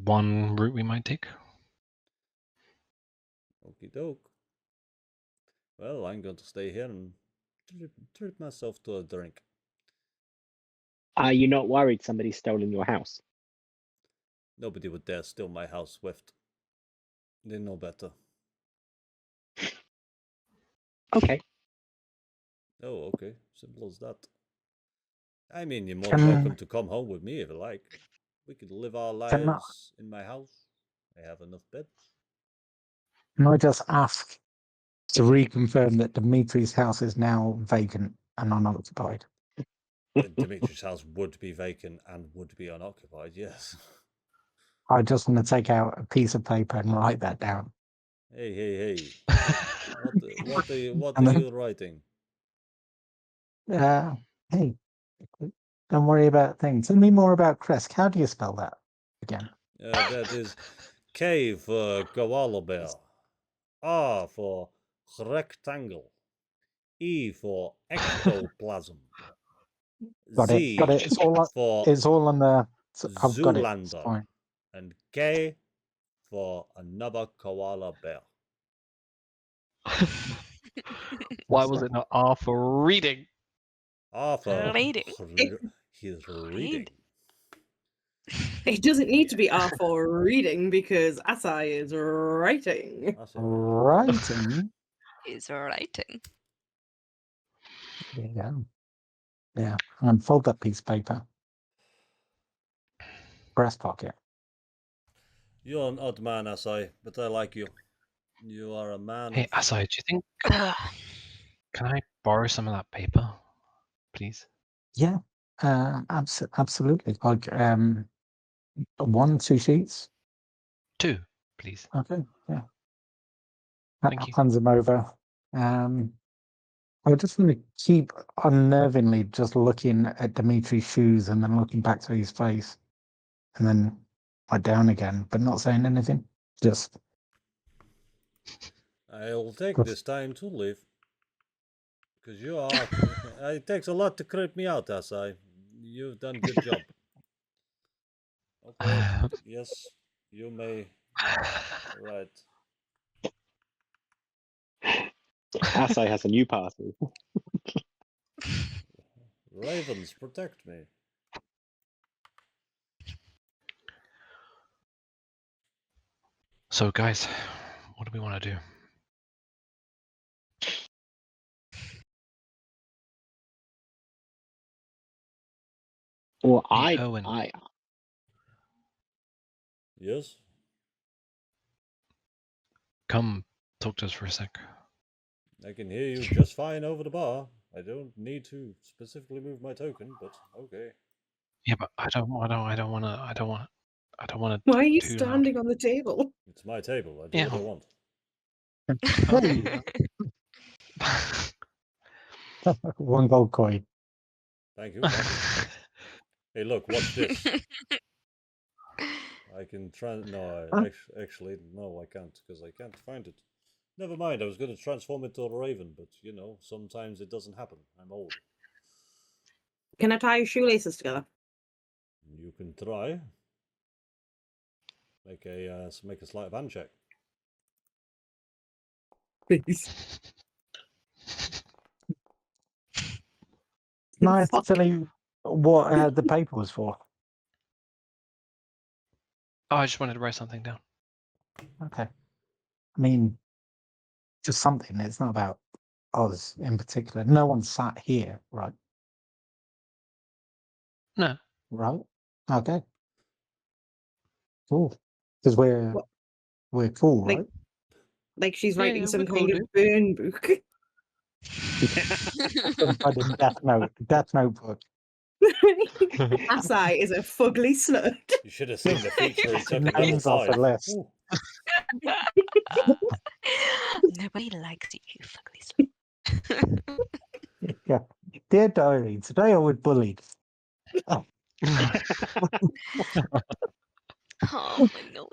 one route we might take. Okie doke. Well, I'm going to stay here and treat myself to a drink. Are you not worried somebody's stolen your house? Nobody would dare steal my house, Swift. They know better. Okay. Oh, okay. Simple as that. I mean, you're more Can- welcome to come home with me if you like. We could live our lives in my house. I have enough beds. Can I just ask to reconfirm that Dimitri's house is now vacant and unoccupied? Dimitri's house would be vacant and would be unoccupied, yes. I just want to take out a piece of paper and write that down. Hey. What are And then- you writing? Hey, don't worry about things. Tell me more about Kresk. How do you spell that again? That is K for koala bear. R for rectangle. E for ectoplasm. Got it. Got it. It's all for It's all on the. I've got it. It's Zoolander. fine. And K for another koala bear. Why was it not R for reading? R for Reading. he's reading. It doesn't need to be R for reading because Asai is writing. That's it. Writing. Is writing. There you go. Yeah. And fold that piece of paper. Breast pocket. You're an odd man, Asai, but I like you. You are a man. Hey, Asai, do you think... Can I borrow some of that paper, please? Yeah. Absolutely. Like 1, 2 sheets. 2, please. Okay. Yeah. Thank you. Hands them over. I just want to keep unnervingly just looking at Dimitri's shoes and then looking back to his face, and then down again, but not saying anything. Just. I'll take this time to leave. Because you are. It takes a lot to creep me out, Asai. You've done a good job. Okay. Yes, you may. Right. Asai has a new party. Ravens, protect me. So, guys, what do we want to do? Or Hey, I, Owen. I, Yes? Come talk to us for a sec. I can hear you just fine over the bar. I don't need to specifically move my token, but okay. Yeah, but I don't want to Why are you too loud. standing on the table? It's my table. I do Yeah. what I want. Hey, one gold coin. Thank you. Thank you. Hey, look, watch this. I can try. No, Huh? actually, no, I can't because I can't find it. Never mind. I was going to transform into a raven, but you know, sometimes it doesn't happen. I'm old. Can I tie your shoelaces together? You can try. Make a sleight of hand check. Please. Nice to Fuck. tell you what the paper was for. Oh, I just wanted to write something down. Okay. I mean, just something. It's not about us in particular. No one sat here, right? No. Right? Okay. Cool. Because we're cool, Like- right? Like she's Yeah, writing yeah, some we're kind cool, of dude. burn book. Some kind of Death Notebook. Asai is a fugly slut. You should have seen the feature he took at level Names off a 5. list. Ooh. Nobody likes you fugly slut. Yeah. Dear Diary, today I was bullied. Oh, my nose.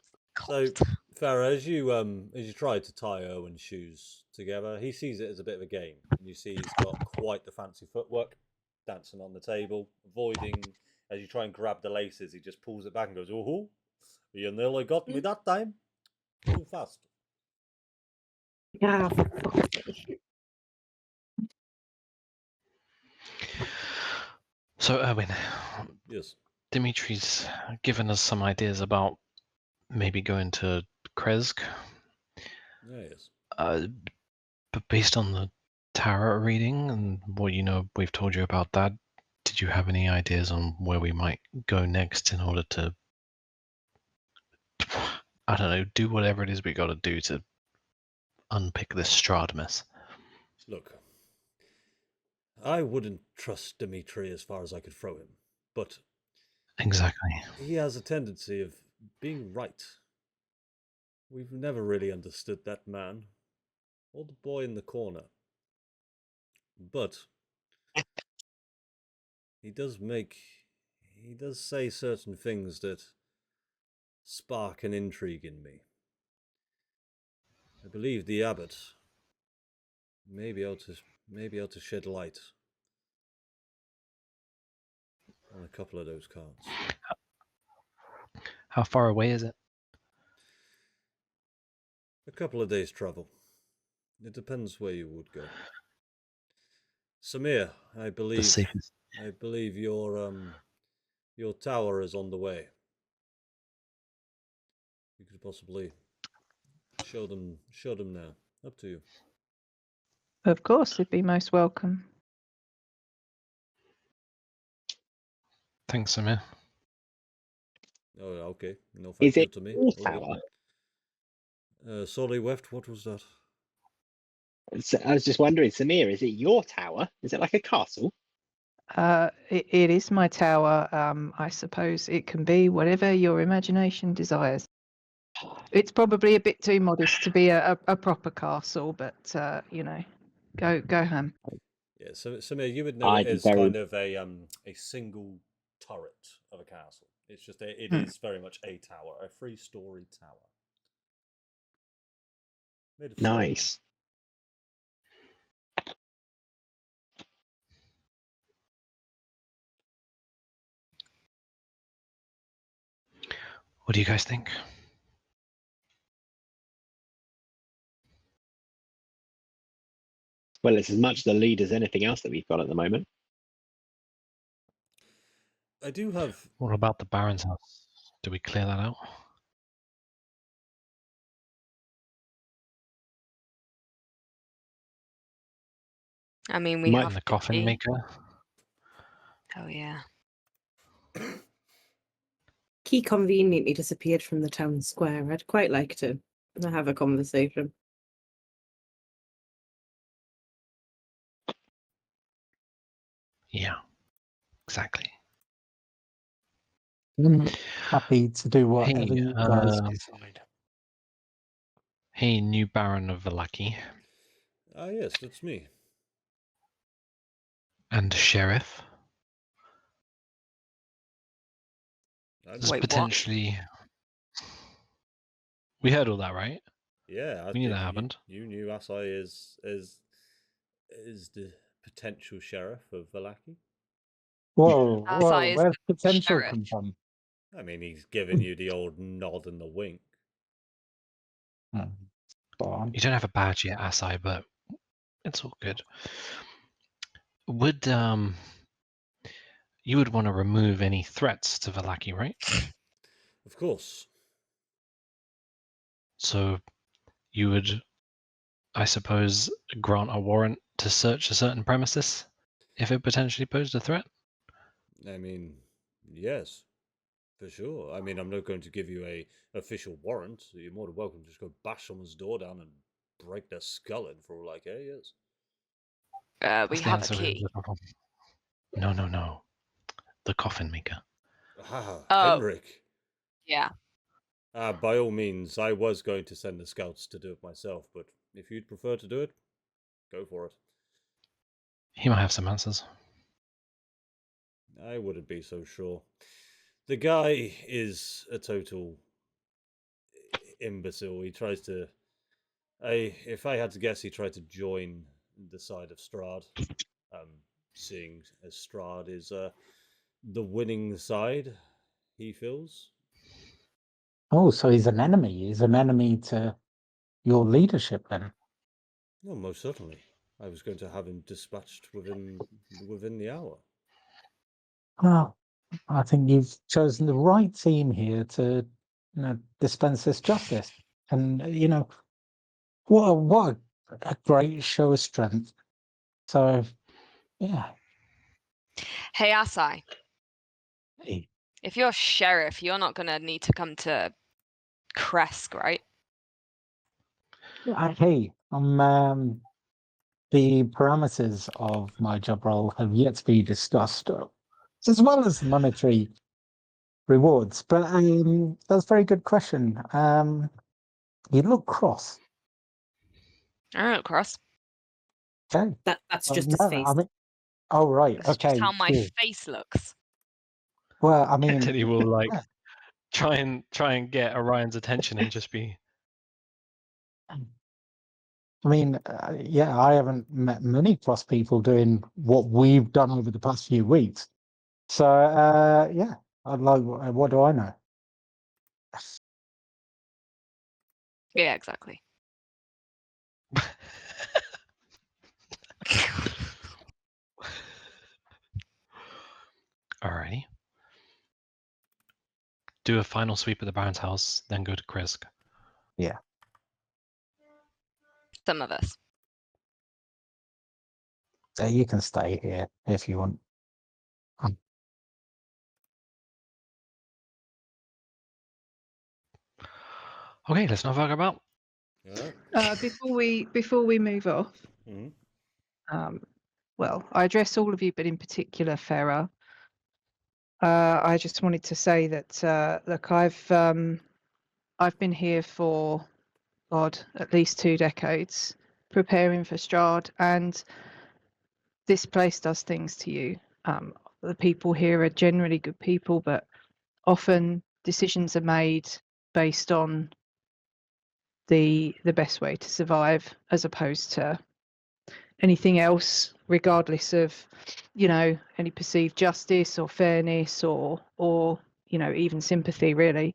So, Cold. Farah, as you try to tie Owen's shoes together, he sees it as a bit of a game, and you see he's got quite the fancy footwork, dancing on the table, avoiding. As you try and grab the laces, he just pulls it back and goes, "Oh, you nearly got me that time. Too fast." Yeah, for fuck's sake. So, Erwin, Yes. Dimitri's given us some ideas about maybe going to Kresk. Yeah, yes. But based on the tarot reading and what we've told you about that, did you have any ideas on where we might go next in order to, I don't know, do whatever it is we got to do to unpick this Strahd mess? Look, I wouldn't trust Dimitri as far as I could throw him, but Exactly. he has a tendency of being right. We've never really understood that man, or the boy in the corner. But he does say certain things that spark an intrigue in me. I believe the abbot may be able to shed light on a couple of those cards. How far away is it? A couple of days' travel. It depends where you would go. Samir, I The believe safest. your tower is on the way. You could possibly show them now. Up to you. Of course, they'd be most welcome. Thanks, Samir. Oh, okay. No, is thank you it to me. your All tower? good. Sorry, Weft, what was that? I was just wondering, Samir, is it your tower? Is it like a castle? It is my tower. I suppose it can be whatever your imagination desires. It's probably a bit too modest to be a proper castle, but go ham. Yeah, so Samir, you would know it I'd as very kind of a single turret of a castle. It's just it Hmm. is very much a tower, a 3-story tower. Made of stone. nice. What do you guys think? Well, it's as much the lead as anything else that we've got at the moment. I do have What about the Baron's house? Do we clear that out? I mean, we Might- have And the to coffin be. maker? Oh, yeah. Key conveniently disappeared from the town square. I'd quite like to have a conversation. Yeah, exactly. I'm happy to do whatever Hey, you guys decide. hey, new Baron of Vallaki Ah, yes, that's me. and Sheriff. There's Wait, what? potentially. We heard all that, right? Yeah, We knew that happened. You knew Asai is the potential sheriff of Vallaki. Whoa, Asai is where's the potential sheriff. come from? I mean, he's giving you the old nod and the wink. Go on. You don't have a badge yet, Asai, but it's all good. Would you would want to remove any threats to Vallaki, right? Of course. So you would, I suppose, grant a warrant to search a certain premises if it potentially posed a threat? I mean, yes, for sure. I mean, I'm not going to give you a official warrant. You're more than welcome to just go bash someone's door down and break their skull in for all I care. Yes. We That's the have a answer we were key. looking for. No. The coffin maker. Ah, Oh. Henrik. Yeah. By all means, I was going to send the scouts to do it myself, but if you'd prefer to do it, go for it. He might have some answers. I wouldn't be so sure. The guy is a total imbecile. He tries to. If I had to guess, he tried to join the side of Strahd. Seeing as Strahd is the winning side, he feels. Oh, so he's an enemy. He's an enemy to your leadership then. No, most certainly. I was going to have him dispatched within the hour. Well, I think you've chosen the right team here to, dispense this justice. And what a great show of strength. So, yeah. Hey, Asai. Hey, If you're sheriff, you're not gonna need to come to Kresk, right? hey, the parameters of my job role have yet to be discussed, as well as monetary rewards. But that's a very good question. You look cross. I don't know, Cross. Okay. That's just his No, face. I mean, oh right, That's just okay. how my Cool. face looks. Well, I mean, Tilly will like yeah. try and get Orion's attention and just be. I mean, yeah, I haven't met many cross people doing what we've done over the past few weeks. So, yeah, I'd like. What do I know? Yeah, exactly. Alrighty. Do a final sweep of the Baron's house, then go to Kresk. Some of us. You can stay here if you want. Okay, let's not fuck about. All right. Before we move off, Mhm. well, I address all of you, but in particular, Farah. I just wanted to say that look, I've been here for at least 2 decades, preparing for Strahd, and this place does things to you. The people here are generally good people, but often decisions are made based on the best way to survive, as opposed to anything else, regardless of any perceived justice or fairness or even sympathy, really.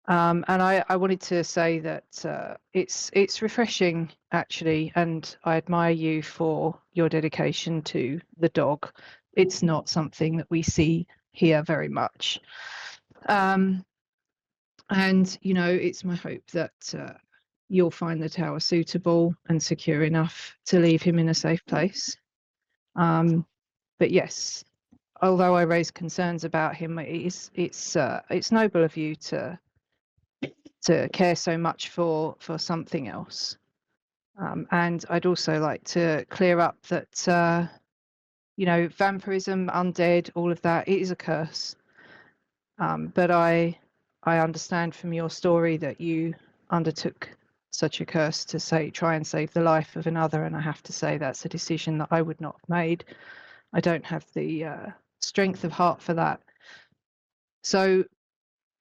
And I wanted to say that it's refreshing, actually, and I admire you for your dedication to the dog. It's not something that we see here very much. And it's my hope that you'll find the tower suitable and secure enough to leave him in a safe place. But yes, although I raise concerns about him, it's noble of you to care so much for something else. And I'd also like to clear up that vampirism, undead, all of that, it is a curse. But I understand from your story that you undertook such a curse to try and save the life of another, and I have to say that's a decision that I would not have made. I don't have the strength of heart for that. So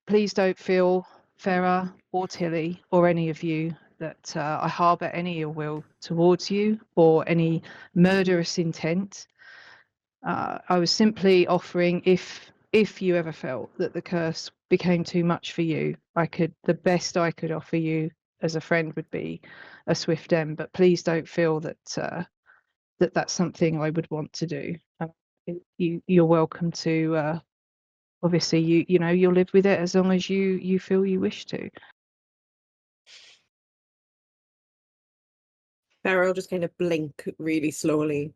please don't feel, Farah or Tilly or any of you, that I harbour any ill will towards you or any murderous intent. I was simply offering, if you ever felt that the curse became too much for you, the best I could offer you as a friend would be a swift end. But please don't feel that that's something I would want to do. You're welcome to. Obviously, you'll live with it as long as you feel you wish to. Farah will just kind of blink really slowly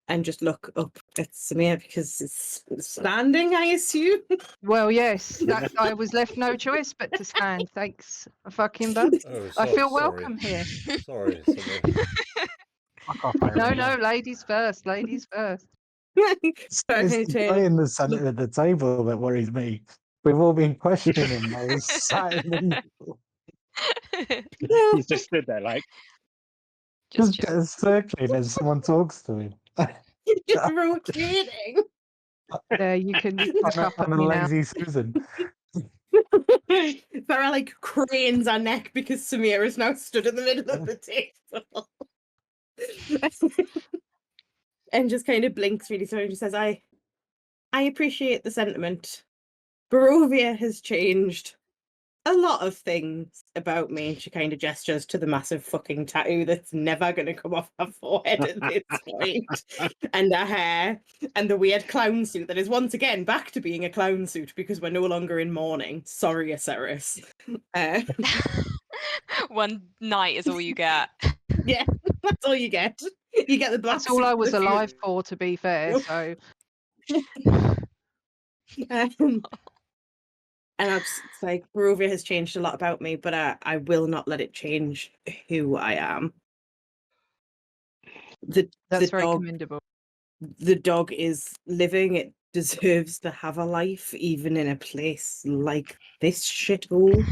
and just look up at Samir because it's standing, I assume. Well, yes, that I was left no choice but to stand. Thanks, fucking bud. Oh, I feel sorry. welcome here. Sorry, Samir. Fuck off, No, Irina. ladies first. Ladies first. So I'm It's gonna the turn guy and in the centre of the table that worries me. We've all been questioning him while he's sat in the middle. He's just stood there like, Just Just chill. circling as someone talks to him. just rotating. There, you can look up at on a me now. lazy Susan. Farah like cranes her neck because Samir is now stood in the middle of the table. And just kind of blinks really slowly and just says, I appreciate the sentiment. Barovia has changed a lot of things about me. And she kind of gestures to the massive fucking tattoo that's never going to come off her forehead at this point. And her hair and the weird clown suit that is once again back to being a clown suit because we're no longer in mourning. Sorry, Aceris. One night is all you get. Yeah, that's all you get. You get the black That's all suit I for was the alive funeral. for, to be fair. So And I'm just like, Barovia has changed a lot about me, but I will not let it change who I am. The that's very dog, commendable. the dog is living. It deserves to have a life, even in a place like this shithole.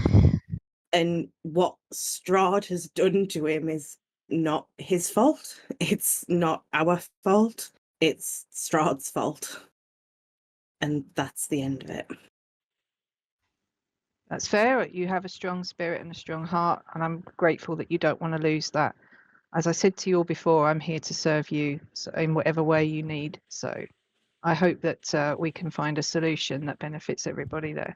And what Strahd has done to him is not his fault. It's not our fault. It's Strahd's fault. And that's the end of it. That's fair. You have a strong spirit and a strong heart, and I'm grateful that you don't want to lose that. As I said to you all before, I'm here to serve you in whatever way you need. So I hope that we can find a solution that benefits everybody there.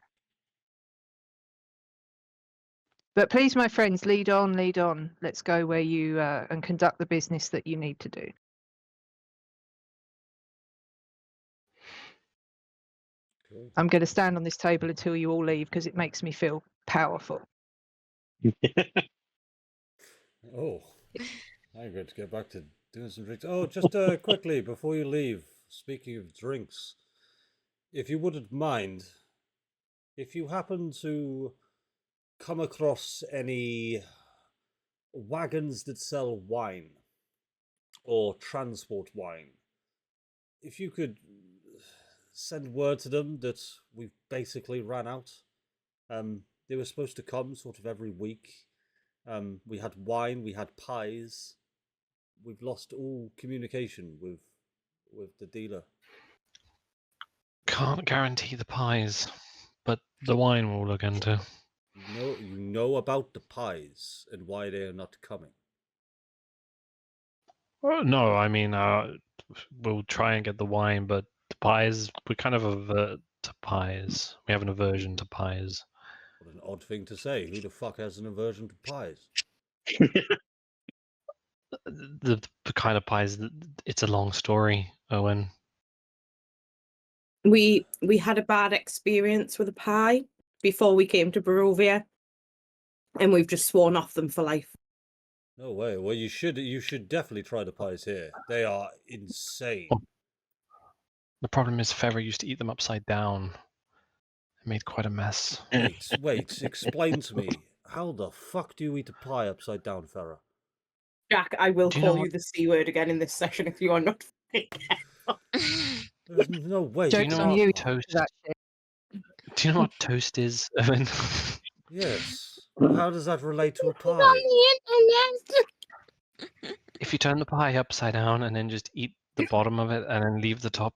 But please, my friends, lead on, lead on. Let's go where you and conduct the business that you need to do. Cool. I'm going to stand on this table until you all leave because it makes me feel powerful. Oh, I'm going to get back to doing some drinks. Oh, just quickly before you leave, speaking of drinks, if you wouldn't mind, if you happen to come across any wagons that sell wine or transport wine, if you could send word to them that we've basically ran out. They were supposed to come sort of every week. We had wine, we had pies. We've lost all communication with the dealer. Can't guarantee the pies, but the wine we'll look into. You know about the pies and why they are not coming. Well, no, I mean, we'll try and get the wine, but the pies, we kind of avert to pies. We have an aversion to pies. What an odd thing to say. Who the fuck has an aversion to pies? The kind of pies, it's a long story, Owen. We had a bad experience with a pie before we came to Barovia, and we've just sworn off them for life. No way. Well, you should definitely try the pies here. They are insane. The problem is Farah used to eat them upside down. It made quite a mess. Wait, explain to me. How the fuck do you eat a pie upside down, Farah? Jack, I will Do you know call you what- the C word again in this session if you are not careful. There's no way. Do you Joke's know on what you. toast? That shit. Do you know what toast is, Evan? Yes. How does that relate to a pie? If you turn the pie upside down and then just eat the bottom of it and then leave the top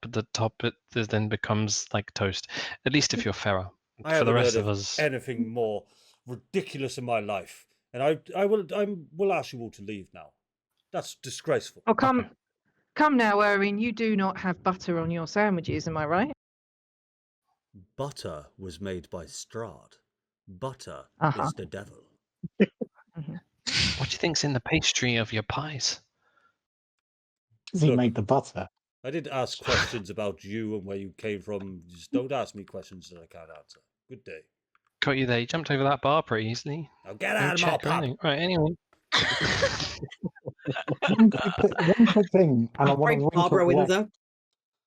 it then becomes like toast. At least if you're Farah. I For haven't the rest heard of us, anything more ridiculous in my life, and I will ask you all to leave now. That's disgraceful. Oh, come now, Erwin. You do not have butter on your sandwiches, am I right? Butter was made by Strahd. Butter Uh-huh. is the devil. what do you think's in the pastry of your pies? Does he Look. make the butter? I did ask questions about you and where you came from. Just don't ask me questions that I can't answer. Good day. Got you there. You jumped over that bar pretty easily. Now get No out of my check or pub. anything. Right, anyway. One quick thing, and I want Sorry, to wink Barbara at West. Windsor.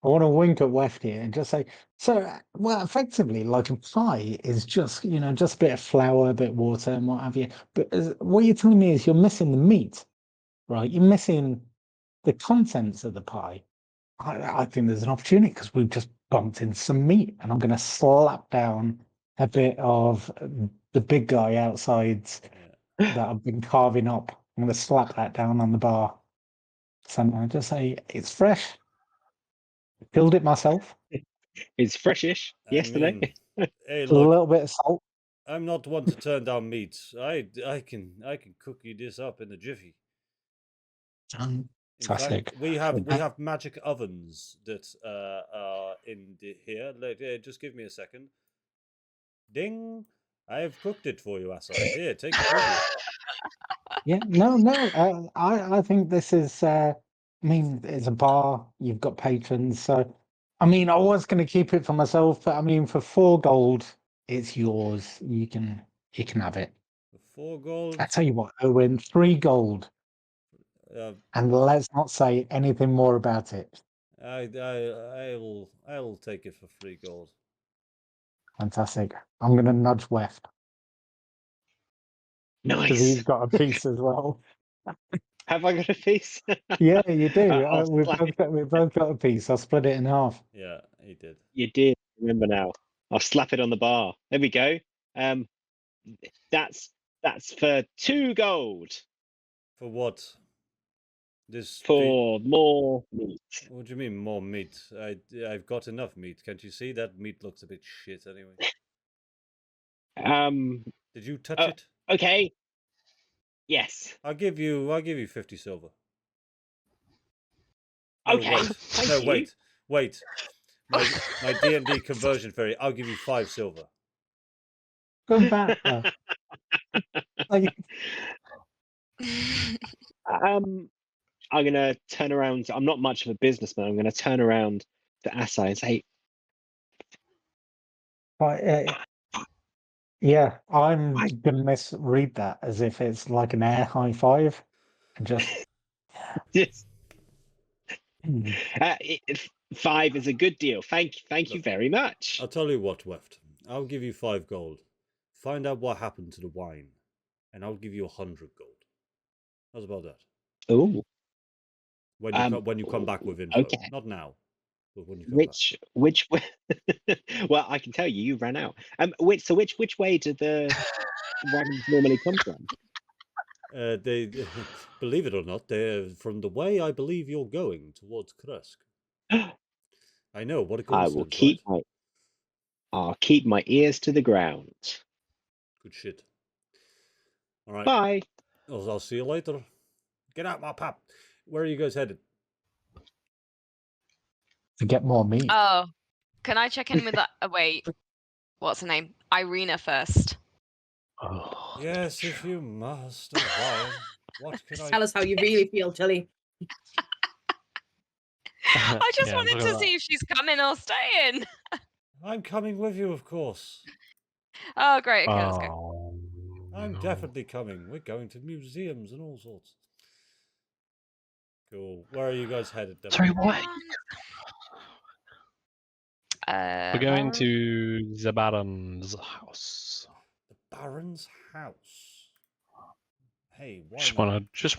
I want to wink at West here and just say, so, well, effectively, like a pie is just, just a bit of flour, a bit of water, and what have you. But what you're telling me is you're missing the meat, right? You're missing the contents of the pie. I think there's an opportunity because we've just bumped in some meat, and I'm going to slap down a bit of the big guy outside that I've been carving up. I'm going to slap that down on the bar. So I just say it's fresh. Killed it myself. It's freshish. I Yesterday. mean, hey, A look, little bit of salt. I'm not one to turn down meat. I can cook you this up in a jiffy. In Fantastic. fact, we have magic ovens that are in here. Just give me a second. Ding! I have cooked it for you, Asa. Here, take it with you. Yeah, no. I think this is. I mean, it's a bar. You've got patrons, so I mean, I was going to keep it for myself, but I mean, for 4 gold, it's yours. You can have it. For 4 gold. I tell you what, Owen, 3 gold, and let's not say anything more about it. I'll take it for 3 gold. Fantastic. I'm going to nudge West because he's Nice. got a piece as well. Have I got a piece? Yeah, you do. I'll We've slap both got a piece. I'll split it in half. Yeah, he did. You did. Remember now. I'll slap it on the bar. There we go. That's for 2 gold For what? This for more meat. What do you mean more meat? I've got enough meat. Can't you see that meat looks a bit shit anyway? Did you touch it? Okay. Yes. I'll give you 50 silver. Okay. Wait. My D&D conversion fairy. I'll give you 5 silver. Go back. I'm gonna turn around. I'm not much of a businessman. I'm gonna turn around to Asai and say, yeah, I'm gonna misread that as if it's like an air high five, and just. yes. 5 is a good deal. Thank you very much. I'll tell you what, Weft. I'll give you 5 gold. Find out what happened to the wine, and I'll give you 100 gold. How's about that? Oh. When you come back with info, okay. Not now, but when you come which way? Well, I can tell you, you ran out. Which way do the wagons normally come from? They, believe it or not, they're from the way I believe you're going towards Kursk. I know, what a coincidence, I'll keep my ears to the ground. Good shit. All right. Bye. I'll see you later. Get out my pub. Where are you guys headed? To get more meat. Oh, can I check in with that? Wait, what's her name? Irina first. Oh, Yes, if you must. What can I Tell us how you really feel, Tilly. I just Yeah, wanted look at to see if she's coming or staying. I'm coming with you, of course. Oh, great. Okay, let's go. Oh, I'm no. definitely coming. We're going to museums and all sorts. Cool. Where are you guys headed then? Sorry, what? We're going Baron? to the Baron's house. The Baron's house. Hey, why Just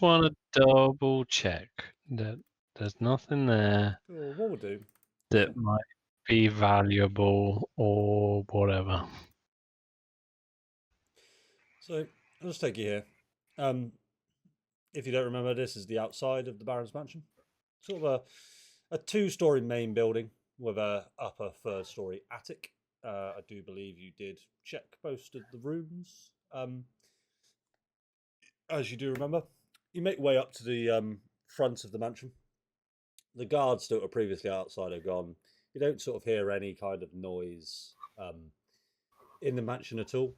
not? wanna double check that there's nothing there Well, what we'll do. that might be valuable or whatever. So I'll just take you here. If you don't remember, this is the outside of the Baron's mansion. Sort of a two-story main building with a upper third-story attic. I do believe you did check most of the rooms. As you do remember, you make way up to the front of the mansion. The guards that were previously outside are gone. You don't sort of hear any kind of noise in the mansion at all.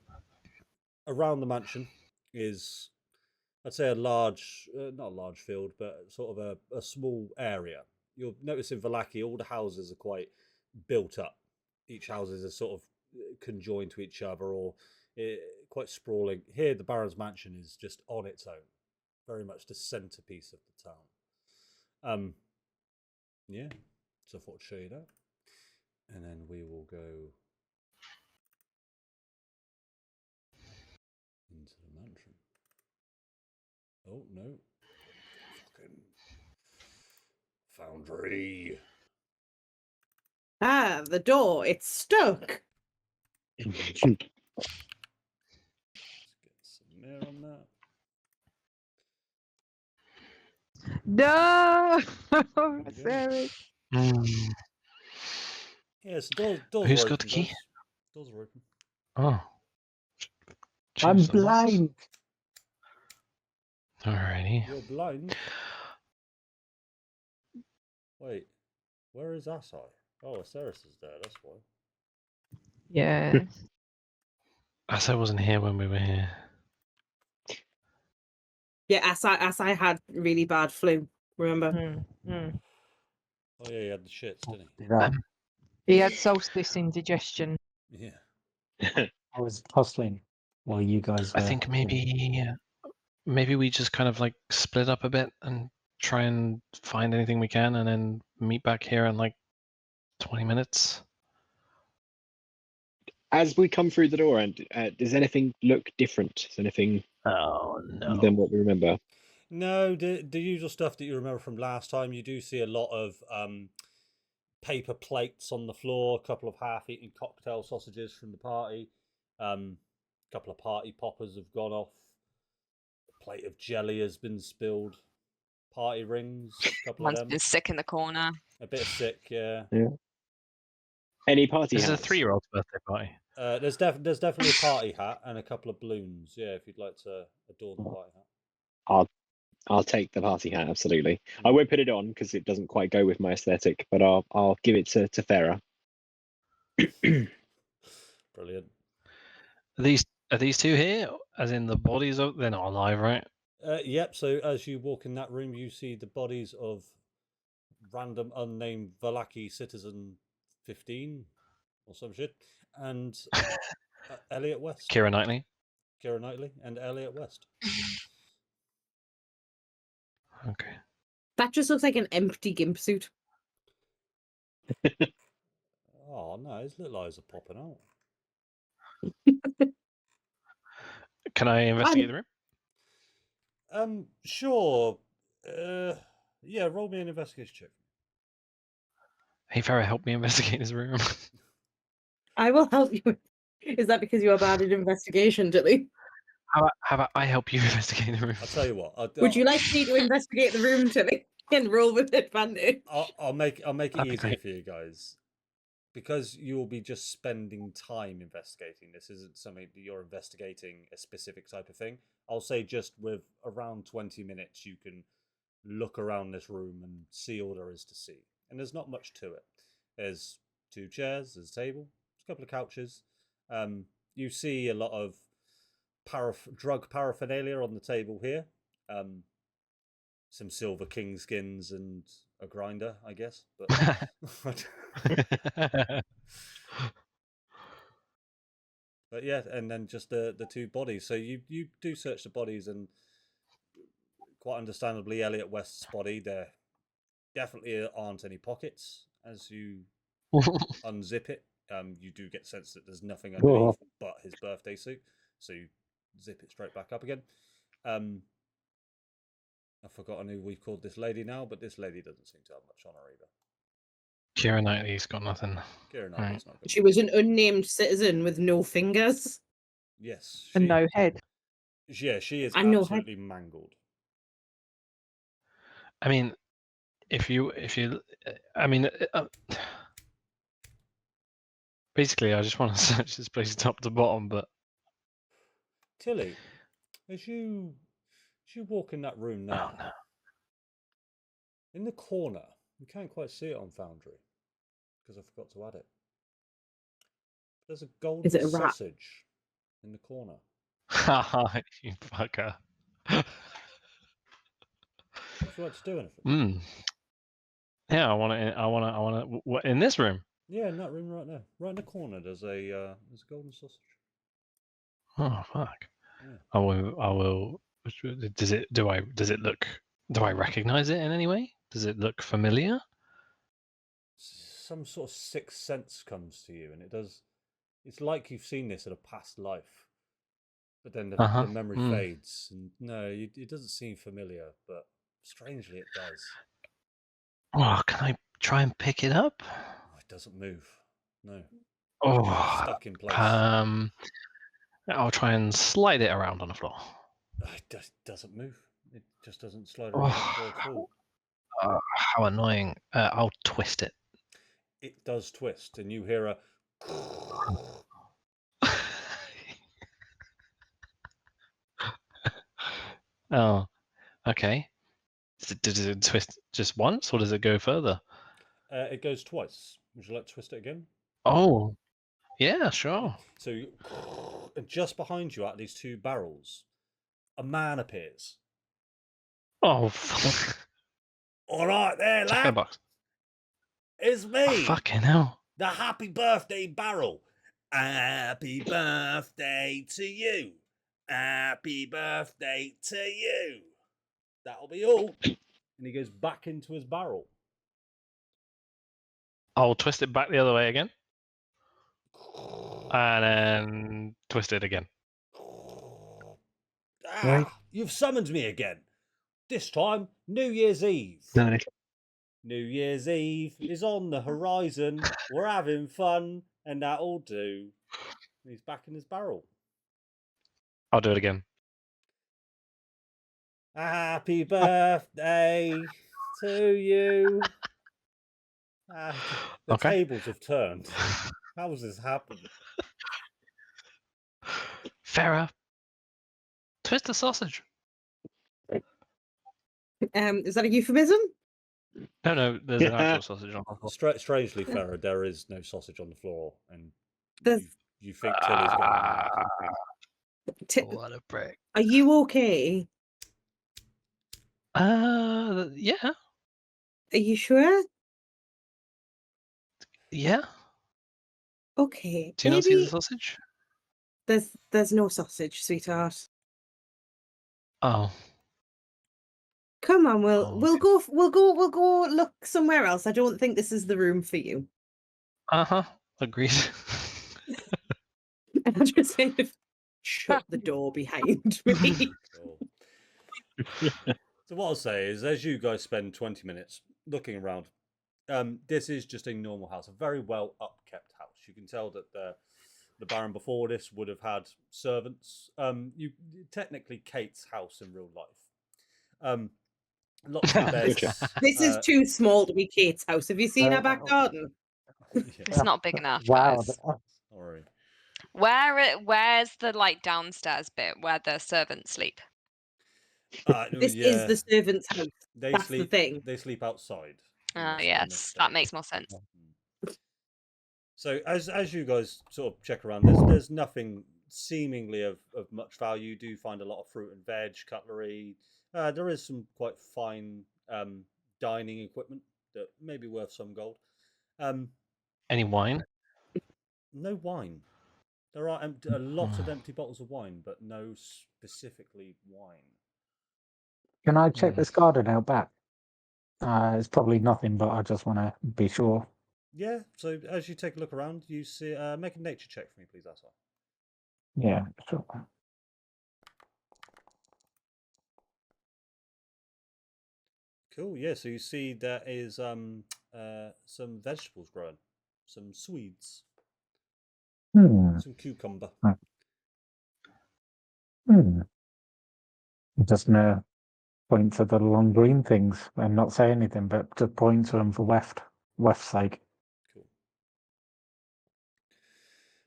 Around the mansion is, I'd say, a large, not a large field, but sort of a small area. You'll notice in Vallaki, all the houses are quite built up. Each houses are sort of conjoined to each other or quite sprawling. Here, the Baron's mansion is just on its own, very much the centerpiece of the town. Yeah, so I thought I'd show you that. And then we will go into the mansion. Oh, no. Fucking foundry. Ah, the door. It's stuck. Let's get some air on that. No, There we go. Sarah. Mm. Yes, doors Who's are got open, the key? guys. Doors are open. Oh. I'm Change the locks. blind. Alrighty. You're blind? Wait, where is Asai? Oh, Aceris is there, that's why. Yes. As I wasn't here when we were here. Yeah, as I had really bad flu. Remember? Oh yeah, he had the shits, didn't Did I? He had solstice indigestion. he? Yeah. I was hustling while you guys were. I think maybe we just kind of like split up a bit and try and find anything we can and then meet back here in like 20 minutes. As we come through the door, and does anything look different? Is anything Oh than what we remember? No, the usual stuff that you remember from last time. You do see a lot of paper plates on the floor, a couple of half-eaten cocktail sausages from the party, a couple of party poppers have gone off, a plate of jelly has been spilled, party rings, a couple One's of them, been sick in the corner. a bit of sick, yeah. Any party This is a hats? 3-year-old's birthday party. There's definitely a party hat and a couple of balloons, yeah, if you'd like to adorn the party hat. I'll take the party hat, absolutely. I won't put it on because it doesn't quite go with my aesthetic, but I'll give it to Farah. Brilliant. Are these two here? As in the bodies of they're not alive, right? Yep, so as you walk in that room, you see the bodies of random unnamed Vallaki citizen 15 or some shit, and Elliot West. Keira Knightley. Keira Knightley and Elliot West. Okay. That just looks like an empty gimp suit. Oh no, his little eyes are popping out. Can I investigate the room? Sure. Yeah, roll me an investigation check. Hey Farah, help me investigate this room. I will help you. Is that because you are bad at investigation, Tilly? How about I help you investigate the room? I'll tell you what. Would you like me to investigate the room, Tilly, and roll with advantage? I'll make it That'd be easier great. for you guys. Because you will be just spending time investigating. This isn't something that you're investigating a specific type of thing. I'll say just with around 20 minutes, you can look around this room and see all there is to see. And there's not much to it. There's 2 chairs, there's a table, there's a couple of couches. You see a lot of drug paraphernalia on the table here. Some silver king skins and a grinder, I guess. But but yeah, and then just the 2 bodies. So you do search the bodies, and quite understandably, Elliot West's body, there definitely aren't any pockets, as you unzip it, you do get sense that there's nothing Oh. underneath but his birthday suit. So you zip it straight back up again. I've forgotten who we've called this lady now, but this lady doesn't seem to have much on her either. Kira Knightley's got nothing. Kira Knightley's not good. She was an unnamed citizen with no fingers. Yes. And no head. Yeah, she is And no head. absolutely mangled. I mean, if you, I mean, basically, I just want to search this place top to bottom, but Tilly, as you walk in that room now, oh no. in the corner, you can't quite see it on Foundry because I forgot to add it. There's a golden Is it a rat? sausage in the corner. Haha, you fucker. Would you like to do anything? Yeah, I want to. What in this room? Yeah, in that room right now, right in the corner. There's a golden sausage. Oh fuck! Yeah. I will. Does it look? Do I recognize it in any way? Does it look familiar? Some sort of sixth sense comes to you, and it does. It's like you've seen this in a past life, but then the memory fades, and no, it doesn't seem familiar, but strangely it does. Oh, can I try and pick it up? Oh, it doesn't move. No. Oh, It's stuck in place. I'll try and slide it around on the floor. It doesn't move. It just doesn't slide around the floor at all. How annoying! I'll twist it. It does twist, and you hear a. Oh, okay. Does it twist just once, or does it go further? It goes twice. Would you like to twist it again? Oh, yeah, sure. So, and just behind you, at these two barrels, a man appears. Oh, All right, there, lad. box. It's me. Oh, fucking hell. The happy birthday barrel. Happy birthday to you. Happy birthday to you. That'll be all. And he goes back into his barrel. I'll twist it back the other way again. And then twist it again. You've summoned me again. This time, New Year's Eve. No. New Year's Eve is on the horizon. We're having fun, and that'll do. And he's back in his barrel. I'll do it again. Happy birthday to you. The tables have turned. How has this happened? Farah, twist the sausage. Is that a euphemism? No, there's an actual sausage on the floor. Strangely, Farah, there is no sausage on the floor, and There's- you think Tilly's got What a prick. Are you okay? Yeah. Are you sure? Yeah. Okay. Do you not see the sausage? There's no sausage, sweetheart. Oh. Come on, we'll okay. we'll go look somewhere else. I don't think this is the room for you. Agreed. And I just kind of shut the door behind me. So what I'll say is, as you guys spend 20 minutes looking around, this is just a normal house, a very well upkept house. You can tell that the Baron before this would have had servants. Technically Kate's house in real life. Lots of beds. This is too small to be Kate's house. Have you seen our back garden? It's not big enough. Wow. Guys. Sorry. Where's the like downstairs bit where the servants sleep? This is the servant's house. That's the thing. They sleep outside. Yes, that makes more sense. So as you guys sort of check around, there's nothing seemingly of much value. You do find a lot of fruit and veg, cutlery. There is some quite fine dining equipment that may be worth some gold. Any wine? No wine. There are a lot of empty bottles of wine, but no specifically wine. Can I check this garden out back? It's probably nothing, but I just want to be sure. Yeah. So as you take a look around, you see. Make a nature check for me, please, Asa. Yeah, sure. Cool. Yeah. So you see there is some vegetables growing, some Swedes, some cucumber. Just no point to the long green things and not say anything, but just point to them for Weft's sake. Cool.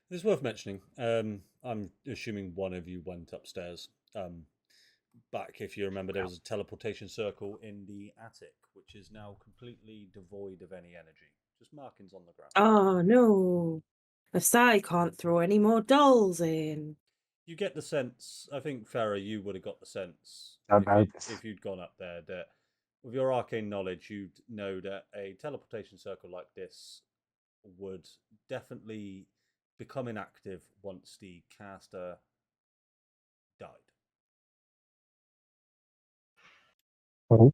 It's worth mentioning. I'm assuming one of you went upstairs. Back, if you remember, there was a teleportation circle in the attic, which is now completely devoid of any energy. Just markings on the ground. Oh no. Asai can't throw any more dolls in. You get the sense, I think, Farah, you would have got the sense if you'd gone up there that with your arcane knowledge, you'd know that a teleportation circle like this would definitely become inactive once the caster died. Oh.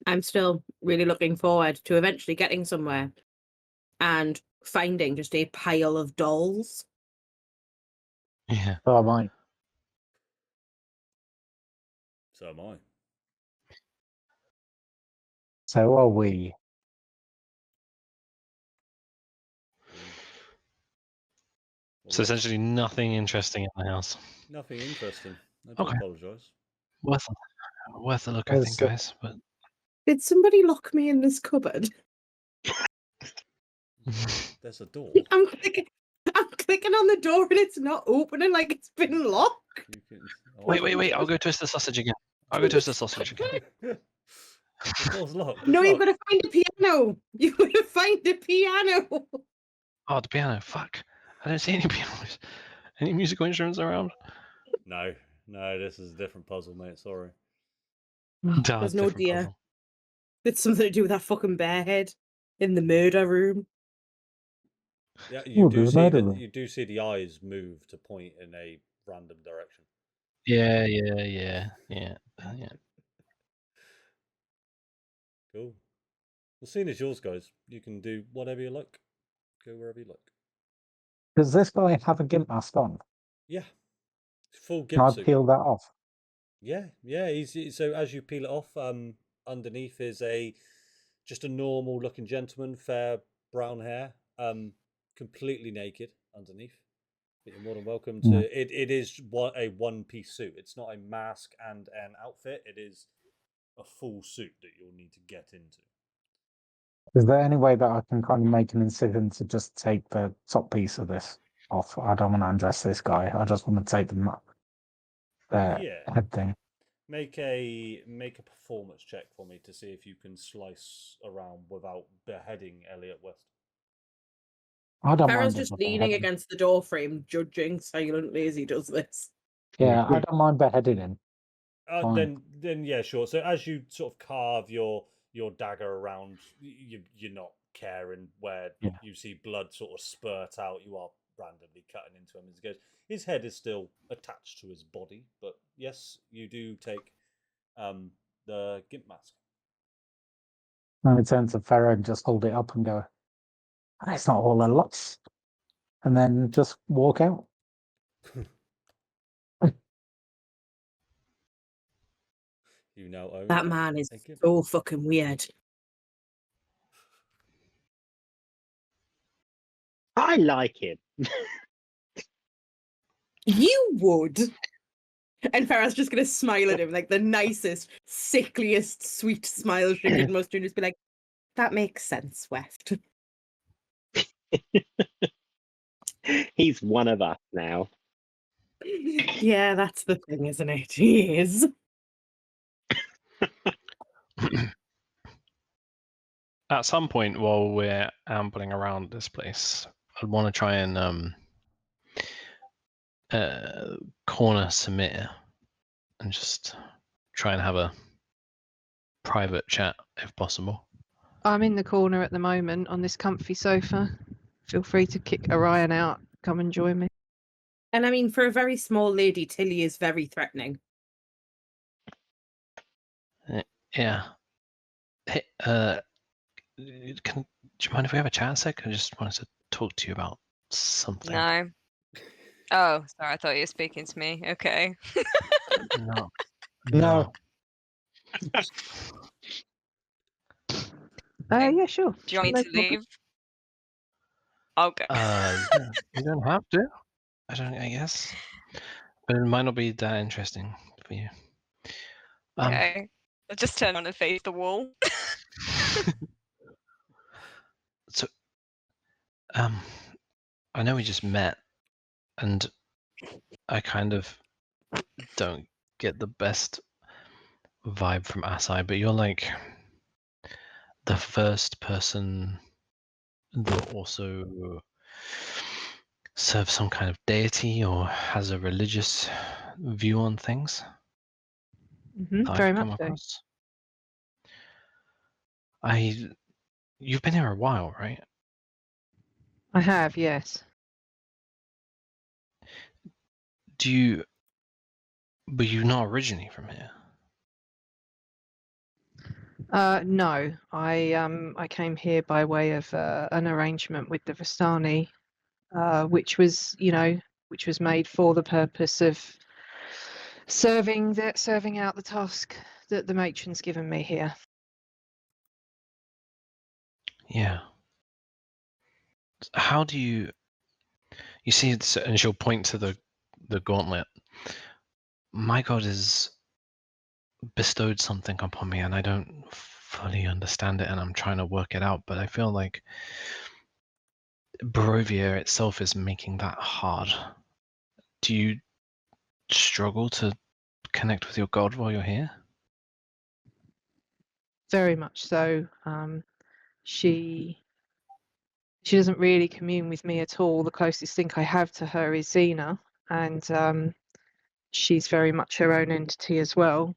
I'm still really looking forward to eventually getting somewhere and finding just a pile of dolls. Yeah. Oh, my. So am I. So are we. So essentially nothing interesting in the house. Nothing interesting. I do Okay. apologise. Worth a look, I think, guys. But Did somebody lock me in this cupboard? There's a door. I'm clicking on the door and it's not opening, like it's been locked. You can. Wait! I'll go twist the sausage again. The door's locked. No, It's you've got locked. to find a piano. You've got to find a piano. Oh, the piano. Fuck! I don't see any pianos. Any musical instruments around? No, this is a different puzzle, mate. Sorry. There's no deer. It's something to do with that fucking bear head in the murder room. Yeah, you Ooh, do there's see another that. room. You do see the eyes move to point in a random direction. Yeah. Cool. The scene is yours, guys. You can do whatever you like. Go wherever you like. Does this guy have a gimp mask on? Yeah. Full Can I gimp suit. peel that off? Yeah. So as you peel it off, underneath is just a normal looking gentleman, fair brown hair, completely naked underneath. But you're more than welcome to. It is a one-piece suit. It's not a mask and an outfit. It is a full suit that you'll need to get into. Is there any way that I can kind of make an incision to just take the top piece of this off? I don't want to undress this guy. I just want to take the head thing. Make a performance check for me to see if you can slice around without beheading Elliot West. I don't Farrah's mind just beheading. leaning against the door frame, judging silently as he does this. Yeah, I don't mind beheading him. Then yeah, sure. So as you sort of carve your dagger around, you're not caring where you see blood sort of spurt out. You are randomly cutting into him as he goes. His head is still attached to his body, but yes, you do take the gimp mask. I turn to Farrah and just hold it up and go, "It's not all a lot," and then just walk out. You now own that man is so fucking weird. I like him. You would. And Farrah's just going to smile at him like the nicest, sickliest, sweet smile she could muster and just be like, that makes sense, Weft. He's one of us now. Yeah, that's the thing, isn't it? He is. At some point while we're ambling around this place, I'd want to try and corner Samir and just try and have a private chat if possible. I'm in the corner at the moment on this comfy sofa. Feel free to kick Orion out. Come and join me. And I mean, for a very small lady, Tilly is very threatening. Yeah. Hey, do you mind if we have a chat a sec? I just wanted to talk to you about something. No. Oh, sorry. I thought you were speaking to me. Okay. No. No. Yeah, sure. Do you want me No to problem. leave? I'll go. You don't have to. I guess. But it might not be that interesting for you. Okay. I'll just turn on and face the wall. So, I know we just met, and I kind of don't get the best vibe from Asai, but you're like the first person that also serves some kind of deity or has a religious view on things that Very I've much come so. across. You've been here a while, right? I have, yes. But you're not originally from here. No, I came here by way of an arrangement with the Vistani, which was made for the purpose of serving out the task that the matron's given me here. Yeah. How do you see? And she'll point to the gauntlet. My god has bestowed something upon me, and I don't fully understand it, and I'm trying to work it out. But I feel like Barovia itself is making that hard. Do you struggle to connect with your god while you're here? Very much so. She doesn't really commune with me at all. The closest thing I have to her is Xena, and she's very much her own entity as well.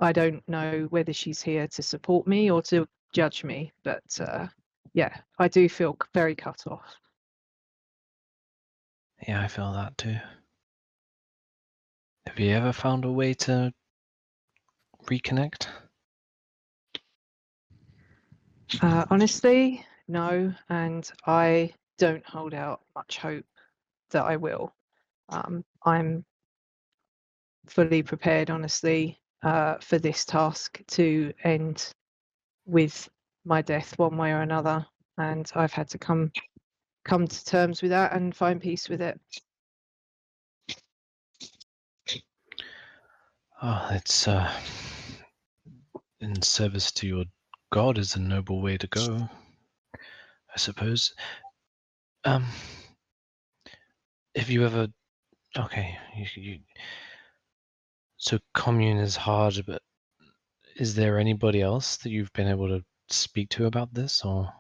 I don't know whether she's here to support me or to judge me, but yeah, I do feel very cut off. Yeah, I feel that too. Have you ever found a way to reconnect? Honestly, no, and I don't hold out much hope that I will. I'm fully prepared, honestly, for this task to end with my death one way or another, and I've had to come to terms with that and find peace with it. Oh, it's in service to your god is a noble way to go, I suppose. If you ever, okay, so commune is hard, but is there anybody else that you've been able to speak to about this, or?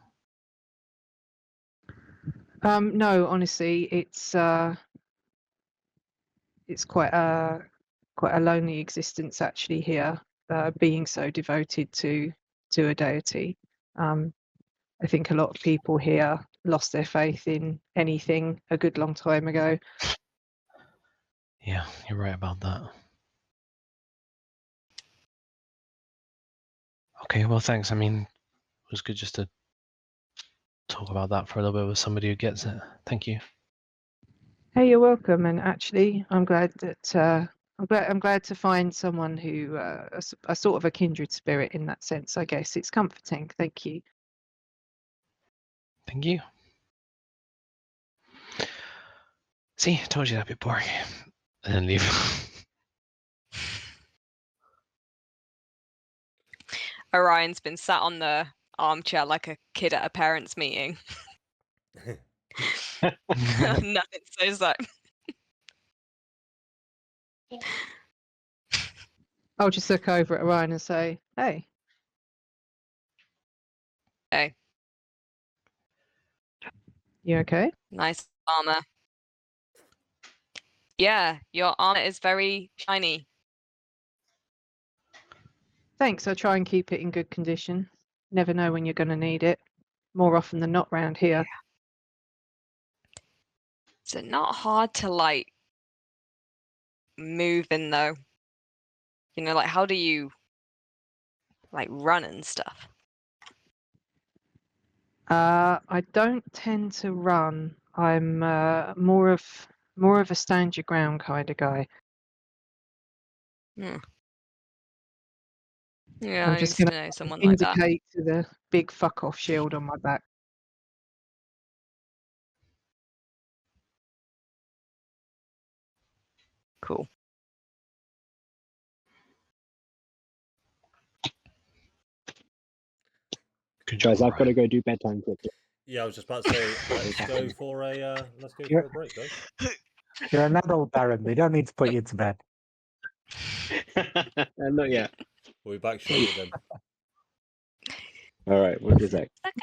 No, honestly, it's quite a lonely existence actually here, being so devoted to a deity. I think a lot of people here lost their faith in anything a good long time ago. Yeah, you're right about that. Okay, well, thanks. I mean, it was good just to talk about that for a little bit with somebody who gets it. Thank you. Hey, you're welcome. And actually, I'm glad that I'm glad to find someone who a sort of a kindred spirit in that sense. I guess it's comforting. Thank you. Thank you. See, I told you that'd be boring. And then leave. Orion's been sat on the armchair like a kid at a parents' meeting. Nothing. So it's like, I'll just look over at Ryan and say, "Hey, hey, you okay?" nice armor. Yeah, your armor is very shiny. Thanks. I try and keep it in good condition. Never know when you're going to need it. More often than not round here. Is it not hard to like move in though? You know, like how do you like run and stuff? I don't tend to run. I'm more of a stand your ground kind of guy. Yeah, I'm I just used going to know to someone like that. indicate to the big fuck off shield on my back. Cool. Good Guys, job, I've got to Ryan. go do bedtime quickly. Yeah, I was just about to say, let's go for a break, guys. You're an adult, Darren. They don't need to put you to bed. Not yet. We'll be back shortly then. All right, we'll be back. Second.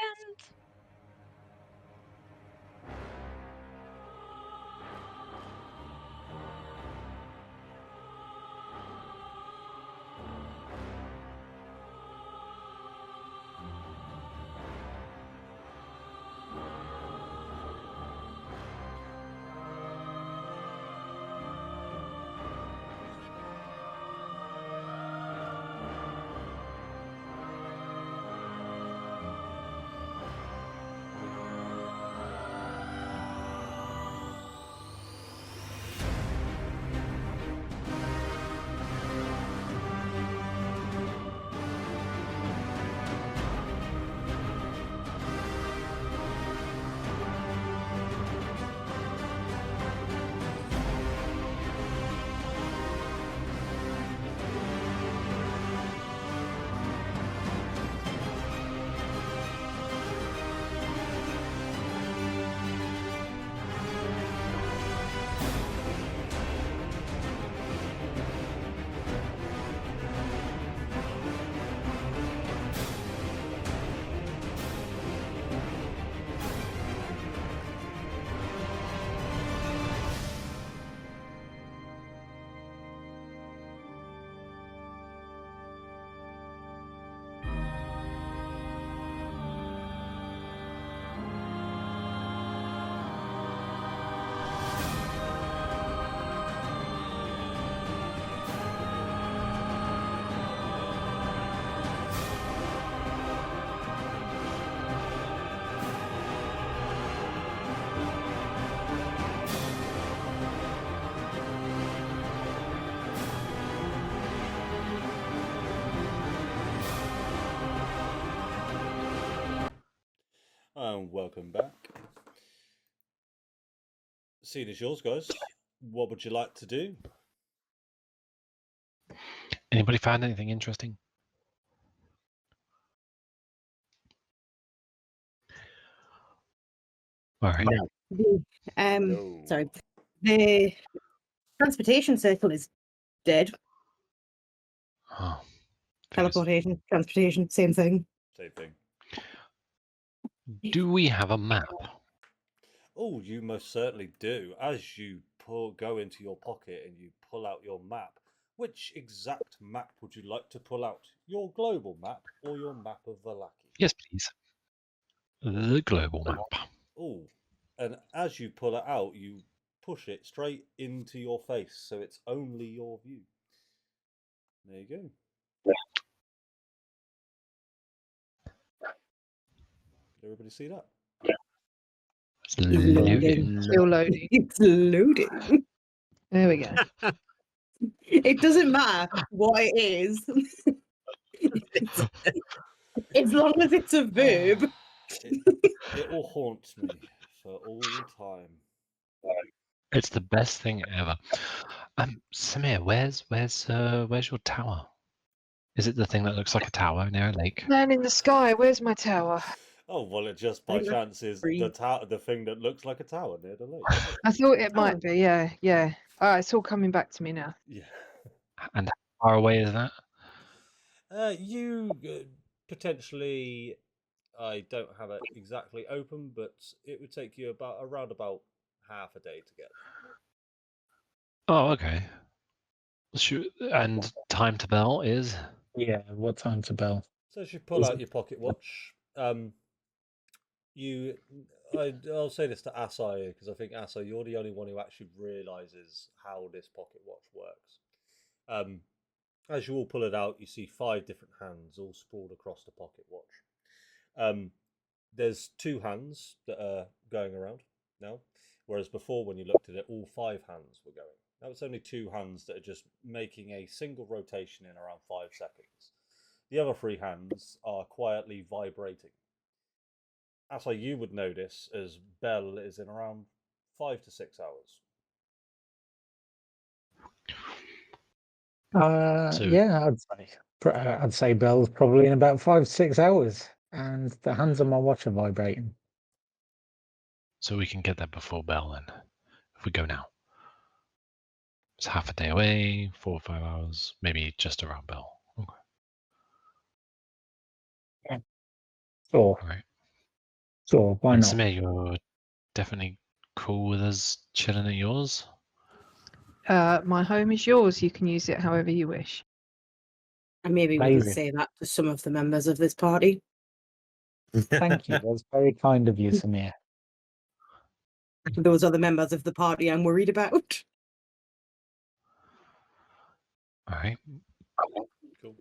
And welcome back. Scene is yours, guys. What would you like to do? Anybody found anything interesting? All right. No. No. Sorry. The transportation circle is dead. Oh, figures. Teleportation, transportation, same thing. Same thing. Do we have a map? Oh, you most certainly do. As you go into your pocket and you pull out your map, which exact map would you like to pull out? Your global map or your map of Vallaki? Yes, please. The global map. Oh, and as you pull it out, you push it straight into your face, so it's only your view. There you go. Did everybody see that? It's loading. Still loading. It's loading. There we go. It doesn't matter what it is. As long as it's a verb. It will haunt me for all time. It's the best thing ever. Samir, where's your tower? Is it the thing that looks like a tower near a lake? Man in the sky, where's my tower? Oh well, it just by I love chance is free. the thing that looks like a tower near the lake. I thought it might Oh. be, yeah. It's all coming back to me now. Yeah. And how far away is that? You potentially, I don't have it exactly open, but it would take you around about half a day to get there. Oh, okay. And time to bell is? Yeah, what time to bell? So as you pull out your pocket watch, I'll say this to Asai because I think Asai, you're the only one who actually realizes how this pocket watch works. As you all pull it out, you see 5 different hands all sprawled across the pocket watch. There's 2 hands that are going around now, whereas before when you looked at it, all 5 hands were going. Now it's only 2 hands that are just making a single rotation in around 5 seconds. The other 3 hands are quietly vibrating. That's how you would notice, as Bell is in around 5 to 6 hours. So- Yeah, I'd say Bell's probably in about 5-6 hours, and the hands on my watch are vibrating. So we can get that before Bell then, if we go now. It's half a day away, 4 or 5 hours, maybe just around Bell. Okay. Sure, All right. sure, why And not? Samir, you're definitely cool with us chilling at yours? My home is yours. You can use it however you wish. And maybe we can Amazing. say that to some of the members of this party. Thank you. That's very kind of you, Samir. Those are the members of the party I'm worried about. All right. Cool.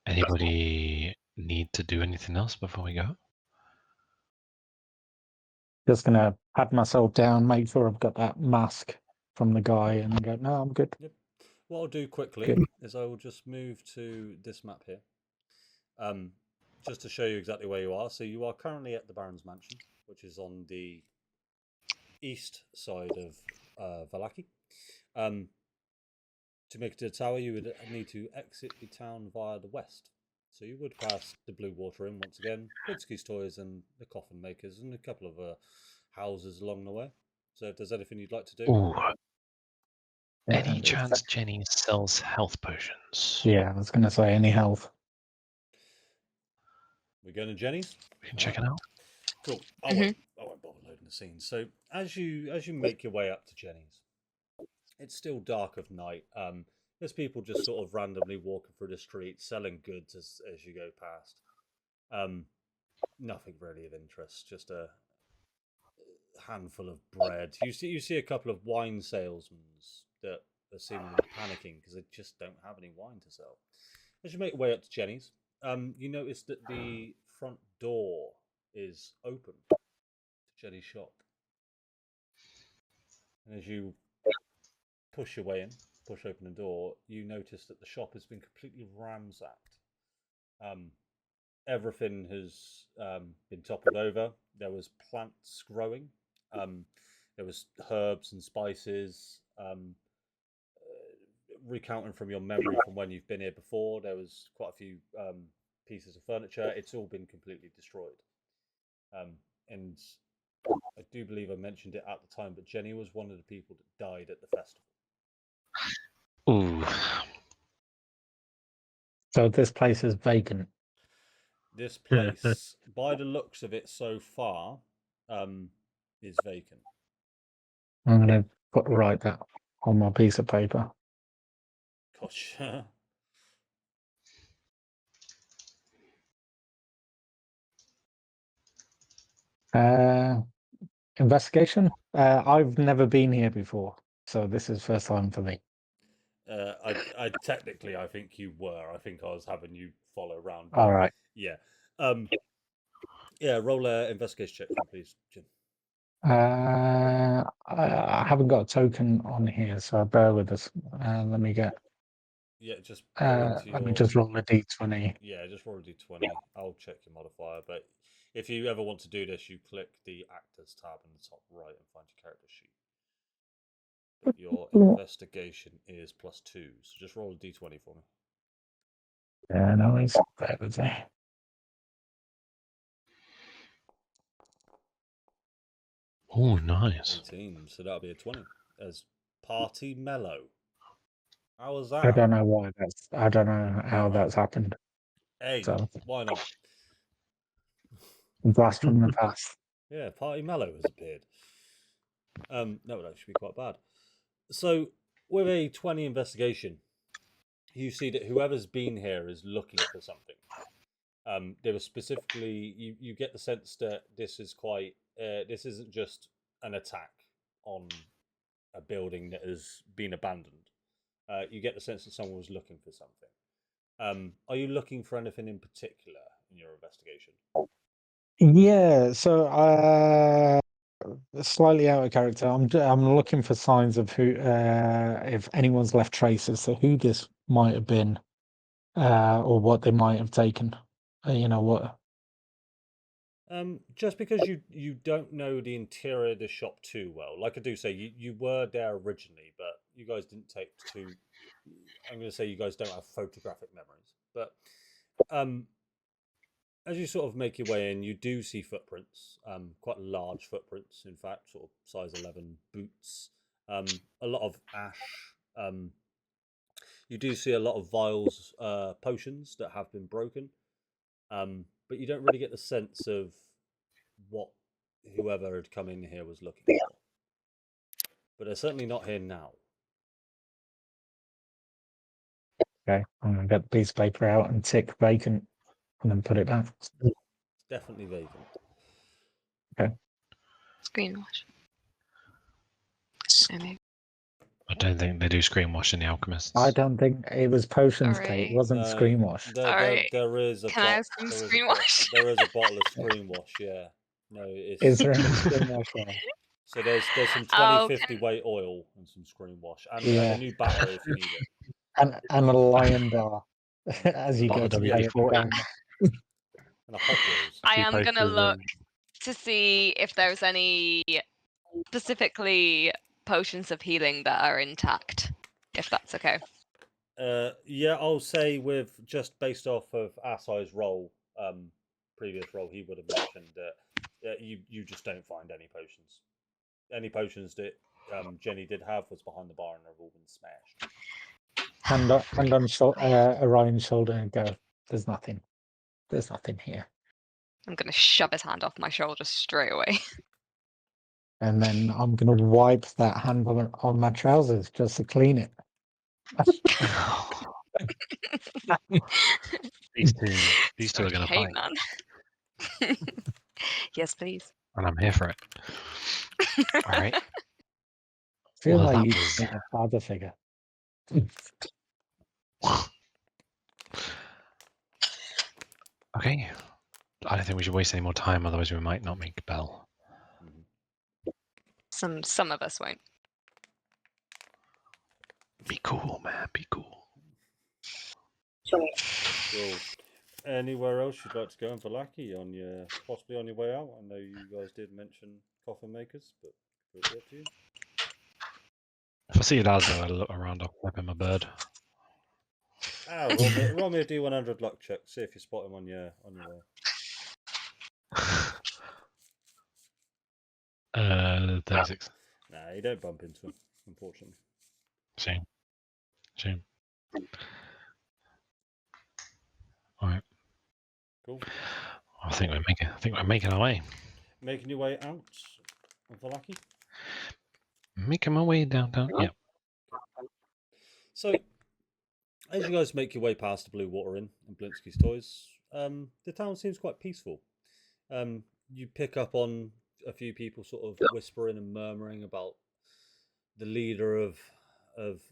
Anybody need to do anything else before we go? Just gonna pat myself down, make sure I've got that mask from the guy, and go, no, I'm good. Yep. What I'll do quickly Good. is I will just move to this map here, just to show you exactly where you are. So you are currently at the Baron's Mansion, which is on the east side of Valaki. To make it to the tower, you would need to exit the town via the west. So you would pass the Blue Water Inn once again, Blitzky's Toys and the Coffin Makers, and a couple of houses along the way. So if there's anything you'd like to do, Ooh. Yeah, Any it's- chance Jenny sells health potions? Yeah, I was gonna say any health. we're going to Jenny's. We can check it out. Cool. I won't bother loading the scene. So as you make your way up to Jenny's, it's still dark of night. There's people just sort of randomly walking through the streets, selling goods as you go past. Nothing really of interest. Just a handful of bread. You see a couple of wine salesmen that are seemingly panicking because they just don't have any wine to sell. As you make your way up to Jenny's, you notice that the front door is open to Jenny's shop. And as you push your way in, push open the door, you notice that the shop has been completely ransacked. Everything has been toppled over. There was plants growing. There was herbs and spices. Recounting from your memory from when you've been here before, there was quite a few pieces of furniture. It's all been completely destroyed. And I do believe I mentioned it at the time, but Jenny was one of the people that died at the festival. Ooh. So this place is vacant. This place, by the looks of it so far, is vacant. I'm gonna write that on my piece of paper. Gosh. Investigation. I've never been here before, so this is first time for me. I technically, I think you were. I think I was having you follow around. All right. Yeah. Yeah. Roll a investigation check, for me, please, Jim. I haven't got a token on here, so bear with us. Let me get. Yeah, just go into Let me your. just roll a d20. Yeah, just roll a d20. I'll check your modifier, but if you ever want to do this, you click the Actors tab in the top right and find your character sheet. But your investigation is +2, so just roll a d20 for me. Yeah, no, it's bear with me. Oh, nice. 18, so that'll be a 20 as Party Mellow. How was that? I don't know why that's. I don't know how that's happened. Hey, So why not? blast from the past. Yeah, Party Mellow has appeared. That would actually be quite bad. So, with a 20 investigation, you see that whoever's been here is looking for something. There was specifically, you get the sense that this is quite, this isn't just an attack on a building that has been abandoned. you get the sense that someone was looking for something. Are you looking for anything in particular in your investigation? Yeah, so slightly out of character. I'm looking for signs of who, if anyone's left traces, so who this might have been, or what they might have taken. You know what? Just because you don't know the interior of the shop too well, like I do say, you were there originally, but you guys didn't take too. I'm going to say you guys don't have photographic memories, but as you sort of make your way in, you do see footprints, quite large footprints, in fact, sort of size 11 boots, a lot of ash. You do see a lot of vials, potions that have been broken, but you don't really get the sense of what whoever had come in here was looking for. But they're certainly not here now. Okay, I'm gonna get the piece of paper out and tick vacant, and then put it back. It's definitely vacant. Screenwash. Maybe. I don't think they do screen wash in the Alchemists. I don't think it was potions, Kate. It Sorry. wasn't No, screen wash. Sorry. there is a Can I have some screenwash? there is a bottle of screen wash. Yeah, no, it's Is there any screen wash there? so there's some 20, Oh, 50 weight oil and some screen wash and Yeah. a new battery if you need it. And a lion bar as you go Bottle to of pay it WD-40. down. And a Hot Wheels. I Two am gonna posters look of- to see if there's any specifically potions of healing that are intact, if that's okay. Yeah, I'll say with just based off of Asai's role, previous role, he would have mentioned that you just don't find any potions. Any potions that Jenny did have was behind the bar and have all been smashed. Hand on Orion's shoulder and go, there's nothing. There's nothing here. I'm gonna shove his hand off my shoulder straight away. And then I'm going to wipe that hand on my trousers just to clean it. These two are going to Hey, fight, man. Yes, please. and I'm here for it. All right. I feel Well, like that you was- need a father figure. Okay. I don't think we should waste any more time, otherwise we might not make Bell. Some of us won't. Be cool, man. Be cool. Cool. Anywhere else you'd like to go in Valaki on your possibly on your way out? I know you guys did mention coffin makers, but it's up to you. If I see Lazo, I'll look around. I'll flip him a bird. Roll me a D100 luck check. See if you spot him on your way. 36. Nah, you don't bump into him, unfortunately. Shame. All right. Cool. I think we're making our way. Making your way out of Valaki. Making my way downtown. Yep. So, as you guys make your way past the Blue Water Inn and Blinsky's Toys, the town seems quite peaceful. You pick up on a few people sort of whispering and murmuring about the leader of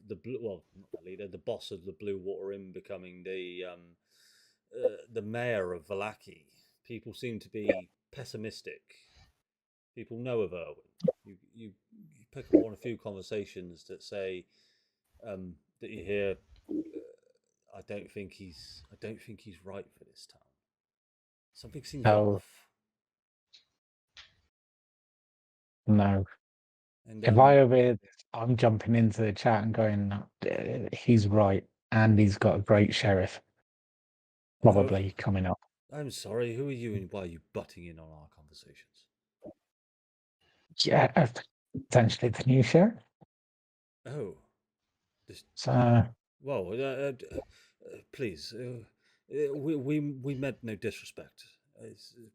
the blue, well, not the leader, the boss of the Blue Water Inn becoming the mayor of Valaki. People seem to be pessimistic. People know of Erwin. You pick up on a few conversations that say that you hear. I don't think he's right for this town. Something seems No. off. No. And If I overhear this, I'm jumping into the chat and going, he's right. And he's got a great sheriff probably coming up. I'm sorry. Who are you, and why are you butting in on our conversations? Yeah, potentially the new sheriff. Oh, this. So, Well, please. We meant no disrespect.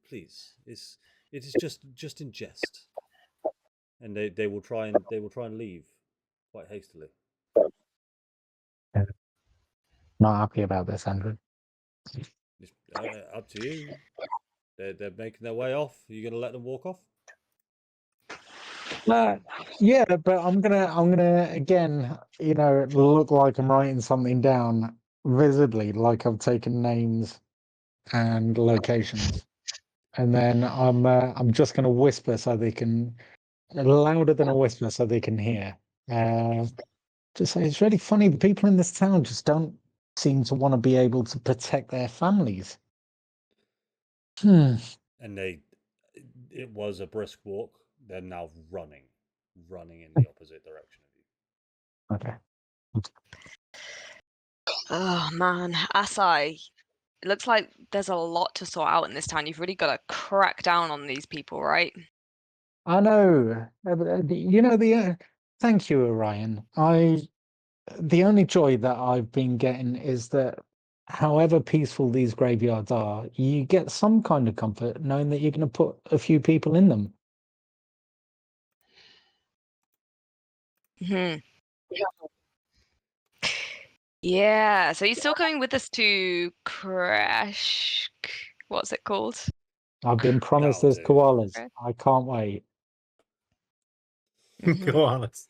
Please, it is just in jest. And they will try and leave quite hastily. not happy about this, Andrew. It's, up to you. They're making their way off. Are you going to let them walk off? Yeah, but I'm gonna again, look like I'm writing something down visibly, like I've taken names and locations, and then I'm just gonna whisper so they can louder than a whisper so they can hear. Just say it's really funny. The people in this town just don't seem to want to be able to protect their families. And it was a brisk walk. They're now running in the opposite direction of you. Okay. Oh man, Asai, it looks like there's a lot to sort out in this town. You've really got to crack down on these people, right? I know. Thank you, Orion. The only joy that I've been getting is that however peaceful these graveyards are, you get some kind of comfort knowing that you're going to put a few people in them. Hmm. Yeah, so you're still coming with us to Crash. What's it called? I've been promised That'll there's do. koalas. Okay. I can't wait. Mhm. Koalas.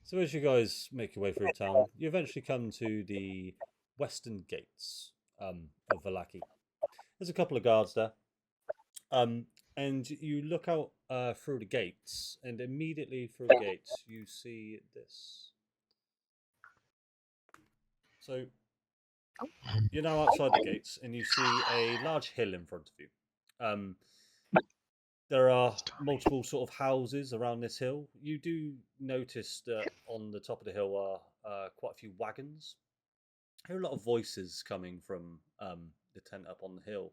So as you guys make your way through town, you eventually come to the western gates of Vallaki. There's a couple of guards there. And you look out through the gates, and immediately through the gates you see this. So you're now outside the gates, and you see a large hill in front of you. There are multiple sort of houses around this hill. You do notice that on the top of the hill are quite a few wagons. I hear a lot of voices coming from the tent up on the hill.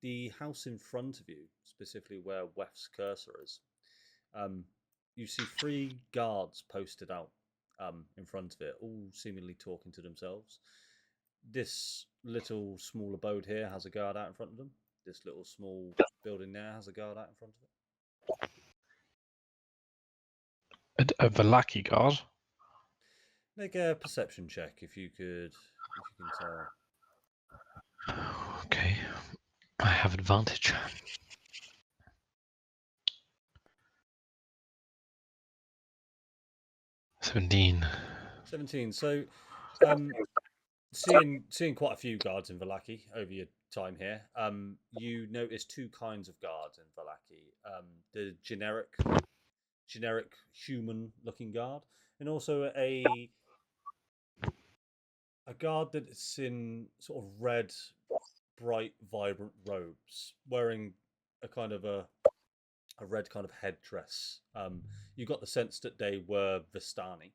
The house in front of you, specifically where Wef's cursor is, you see 3 guards posted out in front of it, all seemingly talking to themselves. This little small abode here has a guard out in front of them. This little small building there has a guard out in front of it. A Vallaki guard? Make a perception check if you can tell. Okay. I have advantage. 17. 17. So, seeing quite a few guards in Vallaki over your time here, you notice 2 kinds of guards in Vallaki. The generic human-looking guard, and also a guard that's in sort of red, bright, vibrant robes, wearing a kind of a red kind of headdress. You got the sense that they were Vistani.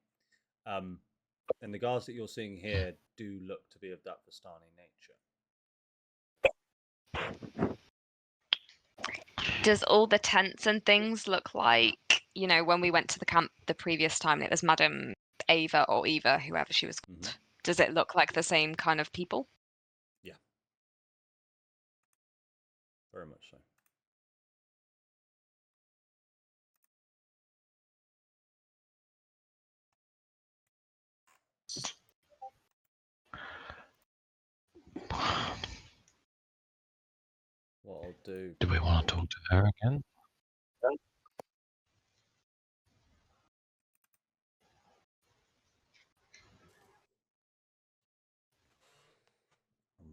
And the guards that you're seeing here do look to be of that Vistani nature. Does all the tents and things look like, when we went to the camp the previous time, it was Madam Ava or Eva, whoever she was called. Mhm. Does it look like the same kind of people? Yeah. Very much so. What I'll do. Do we want to talk to her again? I'll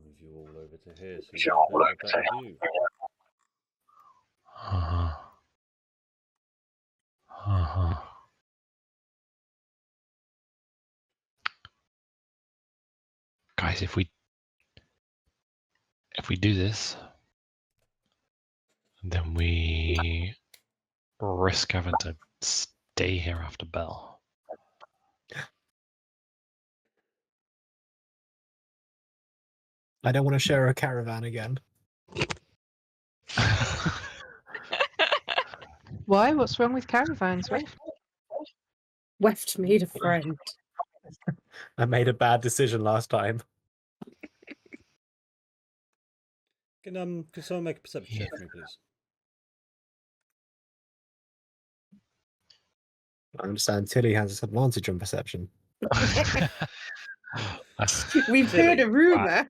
move you all over to here so you get a bit of a better view. Guys, if we do this, then we risk having to stay here after bell. I don't want to share a caravan again. Why? What's wrong with caravans, Wef? Weft made a friend. I made a bad decision last time. Can someone make a perception check for me, please? I understand Tilly has this advantage on perception. We've heard a rumor.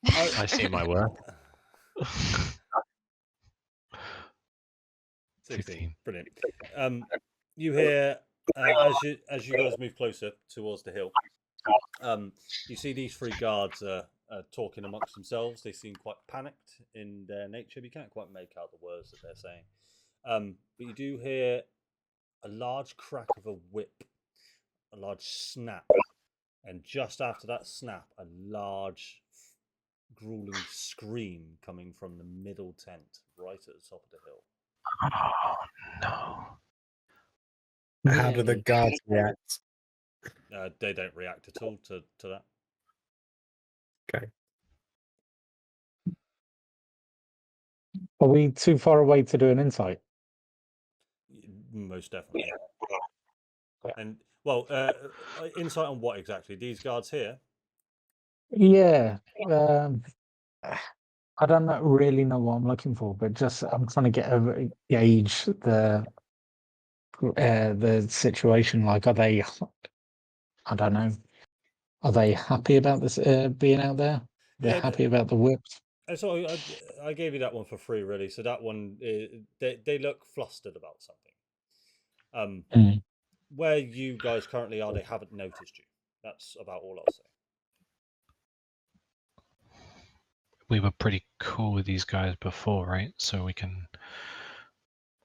I see my work. 16. Brilliant. You hear as you guys move closer towards the hill, you see these three guards talking amongst themselves. They seem quite panicked in their nature. But you can't quite make out the words that they're saying. But you do hear a large crack of a whip, a large snap, and just after that snap, a large grueling scream coming from the middle tent, right at the top of the hill. Oh no! How do the Really? guards react? They don't react at all to that. Okay. Are we too far away to do an insight? Most definitely. Yeah. And well, insight on what exactly? These guards here. Yeah. I don't really know what I'm looking for, but just I'm trying to gauge the situation. Like, are they? I don't know. Are they happy about this being out there? They're Yeah, happy about the whips. so I gave you that one for free, really. So that one, they look flustered about something. Mm. Where you guys currently are, they haven't noticed you. That's about all I'll say. We were pretty cool with these guys before, right? So we can.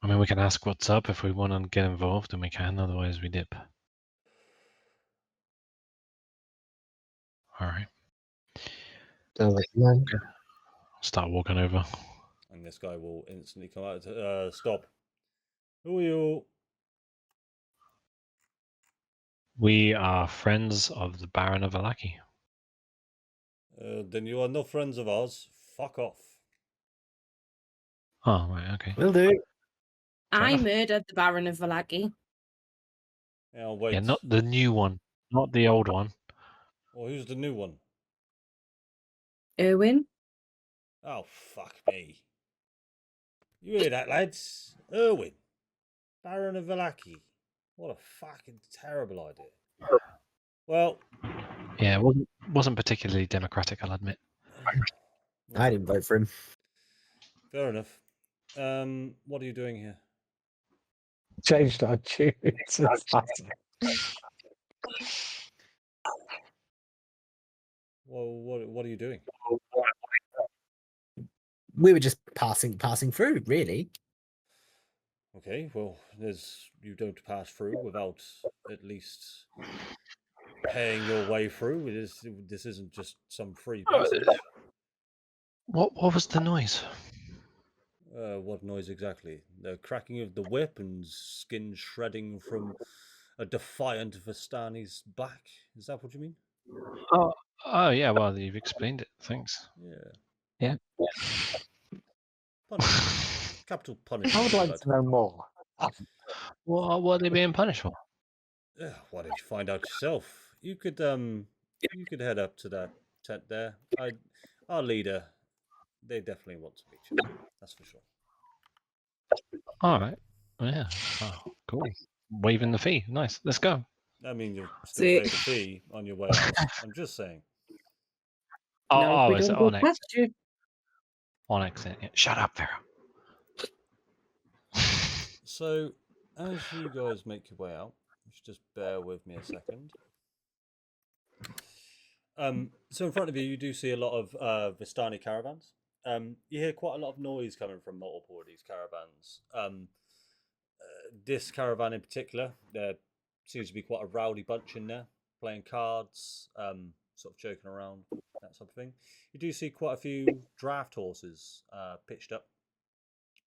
I mean, we can ask what's up if we want to get involved, and we can. Otherwise, we dip. All right. Sounds like a plan. Start walking over. And this guy will instantly come out. Stop. Who are you? We are friends of the Baron of Alaki. Then you are no friends of ours. Fuck off. Oh, right, okay. Will do. I enough. murdered the Baron of Valaki. Yeah, wait. Yeah, not the new one, not the old one. Well, who's the new one? Erwin? Oh, fuck me. You hear that, lads? Erwin. Baron of Valaki. What a fucking terrible idea. Well... Yeah, it wasn't particularly democratic, I'll admit. I didn't vote for him. Fair enough. What are you doing here? Changed our tune. Well, what are you doing? We were just passing through, really. Okay, well, you don't pass through without at least paying your way through. This isn't just some free passage. What was the noise? What noise exactly? The cracking of the whip and skin shredding from a defiant Vistani's back? Is that what you mean? Oh yeah, well you've explained it. Thanks. Yeah. Yeah. Punishment. Capital punishment. I would like to know more. What are they being punished for? Why don't you find out yourself? You could head up to that tent there. Our leader, they definitely want to meet you. That's for sure. All right. Yeah. Oh, cool. Waiving the fee. Nice. Let's go. I mean, you'll still pay the fee on your way out. I'm just saying. Oh, we is it don't go on exit? past you. On exit. Yeah. Shut up, Vera. So, as you guys make your way out, just bear with me a second. So in front of you, you do see a lot of Vistani caravans. You hear quite a lot of noise coming from multiple of these caravans. This caravan in particular, there seems to be quite a rowdy bunch in there, playing cards, sort of joking around, that sort of thing. You do see quite a few draft horses pitched up,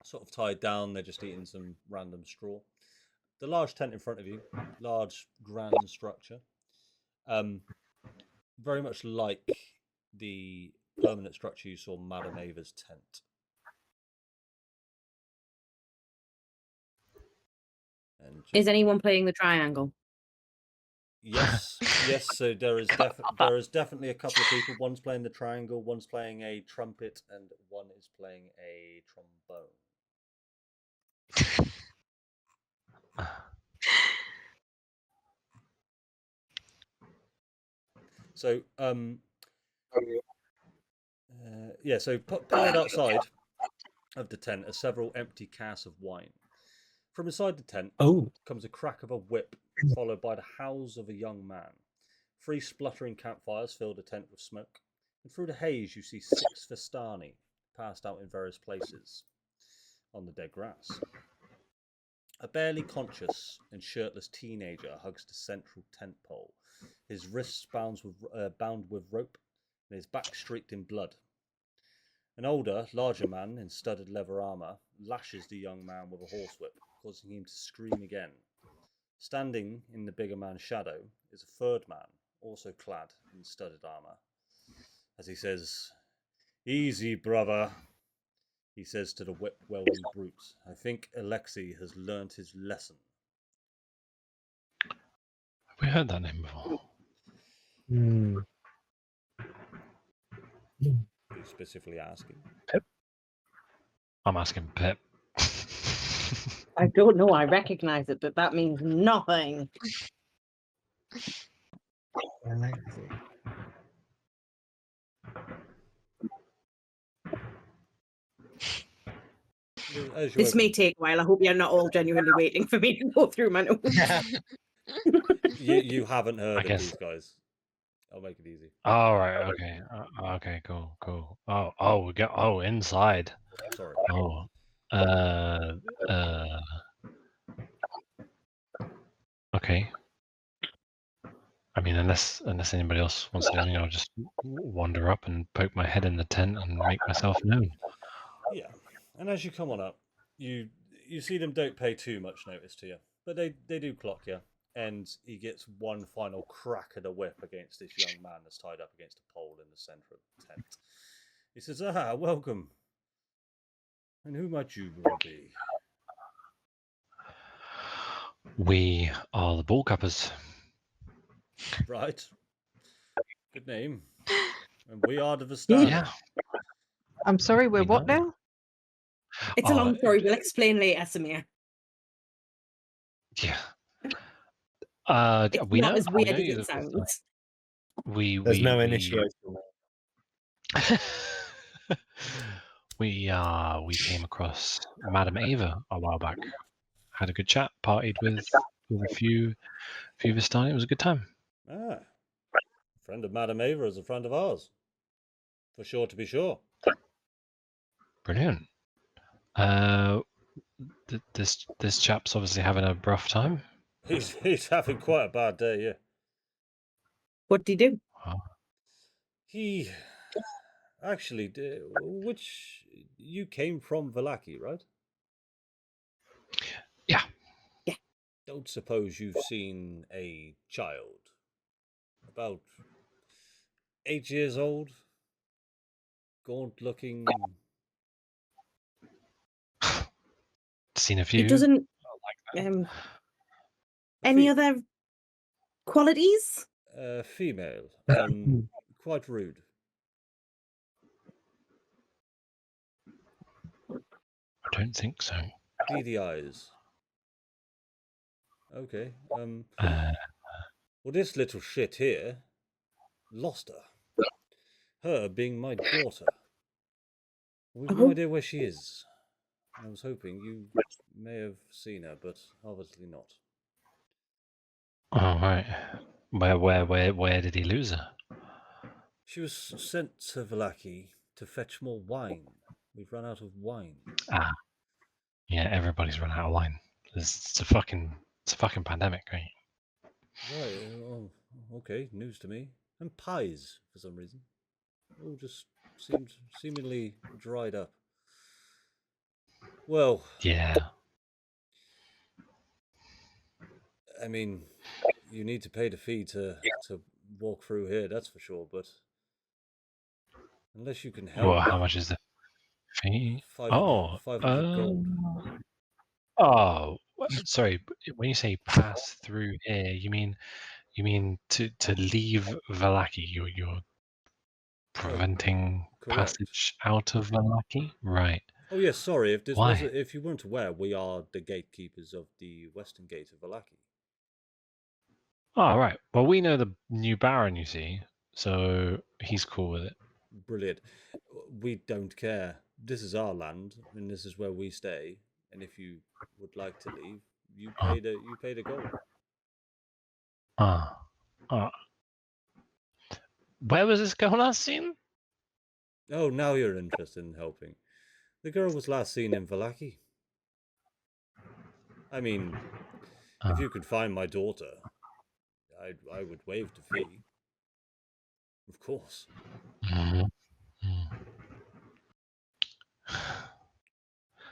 sort of tied down. They're just eating some random straw. The large tent in front of you, large grand structure, very much like the permanent structure you saw Madame Ava's tent. And Is anyone playing the triangle? yes. So there is definitely a couple of people. One's playing the triangle, one's playing a trumpet, and one is playing a trombone. So so pillared outside of the tent are several empty casks of wine. From inside the tent Oh, comes a crack of a whip, followed by the howls of a young man. 3 spluttering campfires fill the tent with smoke, and through the haze you see 6 Vistani passed out in various places on the dead grass. A barely conscious and shirtless teenager hugs the central tent pole, his wrists bound with rope and his back streaked in blood. An older, larger man in studded leather armour lashes the young man with a horsewhip, causing him to scream again. Standing in the bigger man's shadow is a third man, also clad in studded armour. As he says, "Easy, brother," he says to the whip-wielding brute. "I think Alexei has learnt his lesson." Have we heard that name before? Hmm. You're specifically asking. I'm asking Pip. I don't know. I recognize it, but that means nothing. Alexei. As you This may open, take a while. I hope you're not all genuinely waiting for me to go through my notes. you haven't heard I of guess- these guys. I'll make it easy. Oh, right. Okay. Okay. Cool. We got. Oh, inside. Sorry. Oh. Okay. I mean, unless anybody else wants to do anything, I'll just wander up and poke my head in the tent and make myself known. Yeah, and as you come on up, you see them don't pay too much notice to you, but they do clock you, and he gets one final crack of the whip against this young man that's tied up against a pole in the centre of the tent. He says, "Ah, welcome. And who might you be?" We are the ball cuppers. Right. Good name. And we are the Vistani. Yeah. I'm sorry, we're We what know. now? It's a Oh, long story. We'll explain later, Samir. Yeah. It's We not know. as We weird know as you it the first sounds. time. there's no initiation. We came across Madame Ava a while back. Had a good chat. Partied with a few Vistani. It was a good time. Ah. Friend of Madame Ava is a friend of ours. For sure to be sure. Brilliant. This chap's obviously having a rough time. He's having quite a bad day, yeah. What do you do? He actually, which you came from Vallaki, right? Yeah. Yeah. Don't suppose you've seen a child about 8 years old, gaunt-looking. Seen a few. He doesn't. Like that. Any other qualities? Female, quite rude. I don't think so. Beady eyes. Okay. Well, this little shit here lost her. Her being my daughter. We've no idea where she is. I was hoping you may have seen her, but obviously not. Oh right. Where did he lose her? She was sent to Vallaki to fetch more wine. We've run out of wine. Ah. Yeah, everybody's run out of wine. It's a fucking pandemic, right? Right. Oh, okay. News to me. And pies for some reason. All just seemed seemingly dried up. Well, Yeah. I mean, you need to pay the fee to walk through here, that's for sure. But unless you can help, Well, how much is the fee? 500 gold. Oh, sorry. When you say pass through here, you mean to leave Vallaki? You're preventing correct. passage out of Vallaki, right? Oh yes, sorry. If this Why? was if you weren't aware, we are the gatekeepers of the western gate of Vallaki. Oh, right. Well, we know the new Baron, you see, so he's cool with it. Brilliant. We don't care. This is our land, and this is where we stay. and if you would like to leave, you paid a gold. Where was this girl last seen? Oh, now you're interested in helping. The girl was last seen in Vallaki. I mean, if you could find my daughter, I would waive the fee. Of course.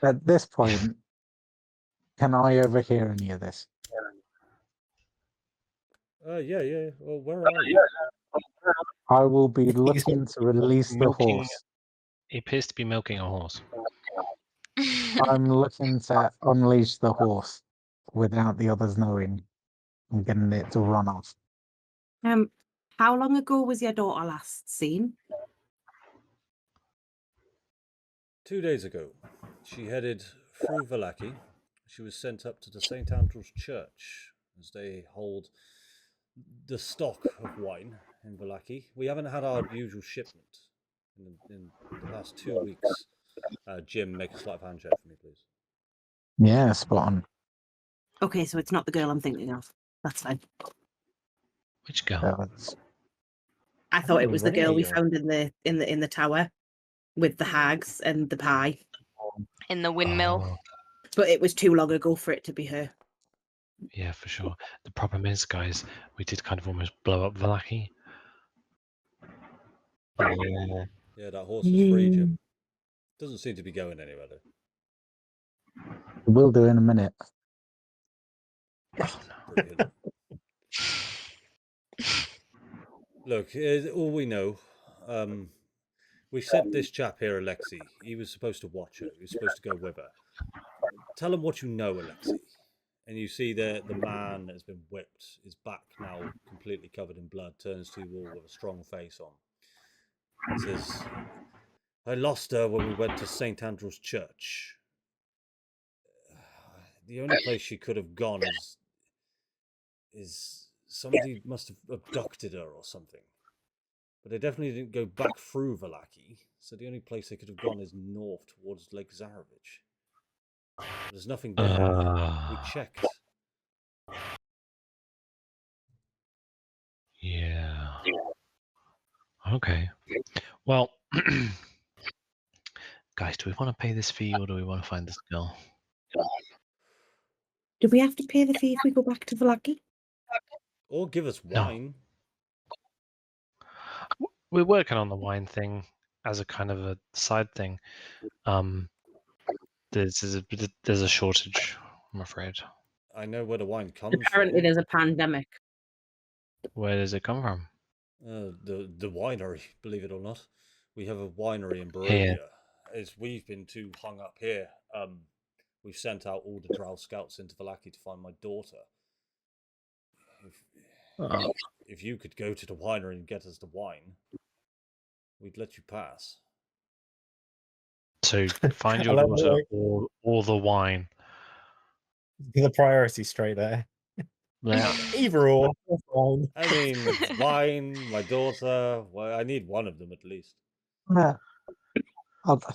At this point, can I overhear any of this? Yeah. Well, where are you? I will be looking to release the Milking. horse. He appears to be milking a horse. I'm looking to unleash the horse without the others knowing and getting it to run off. How long ago was your daughter last seen? 2 days ago, she headed through Vallaki. She was sent up to the St. Andrew's Church, as they hold the stock of wine in Vallaki. We haven't had our usual shipment in the last 2 weeks. Jim, make a sleight of hand check for me, please. Yeah, spot on. Okay, so it's not the girl I'm thinking of. That's fine. Which girl? That's- I thought it was the girl we Rare. found in the tower with the hags and the pie, In the windmill. Oh, but it was too long ago for it to be her. yeah, for sure. The problem is, guys, we did kind of almost blow up Vallaki. Yeah. Yeah, that horse was free, Jim. Doesn't seem to be going anywhere, though. We'll do in a minute. Brilliant. Look, all we know, we sent this chap here, Alexei. He was supposed to watch her. He was supposed to go with her. Tell him what you know, Alexei. And you see the man that's been whipped, his back now completely covered in blood, turns to you all with a strong face on. He says, I lost her when we went to St. Andrew's Church. The only place she could have gone is somebody must have abducted her or something. But they definitely didn't go back through Vallaki, so the only place they could have gone is north towards Lake Zarovich. But there's nothing there. We checked. Yeah. Okay. Well, guys, do we want to pay this fee or do we want to find this girl? Do we have to pay the fee if we go back to Vallaki? Or give us No. wine. We're working on the wine thing as a kind of a side thing. There's a shortage, I'm afraid. I know where the wine comes Apparently, from. there's a pandemic. Where does it come from? The winery, believe it or not. We have a winery in Here. Barovia. As we've been too hung up here, we've sent out all the Drow scouts into Vallaki to find my daughter. If you could go to the winery and get us the wine, we'd let you pass. So find I your love daughter the or the wine. The priority straight there. Yeah. Either or. That's fine. I mean, wine, my daughter. Well, I need one of them at least. Yeah.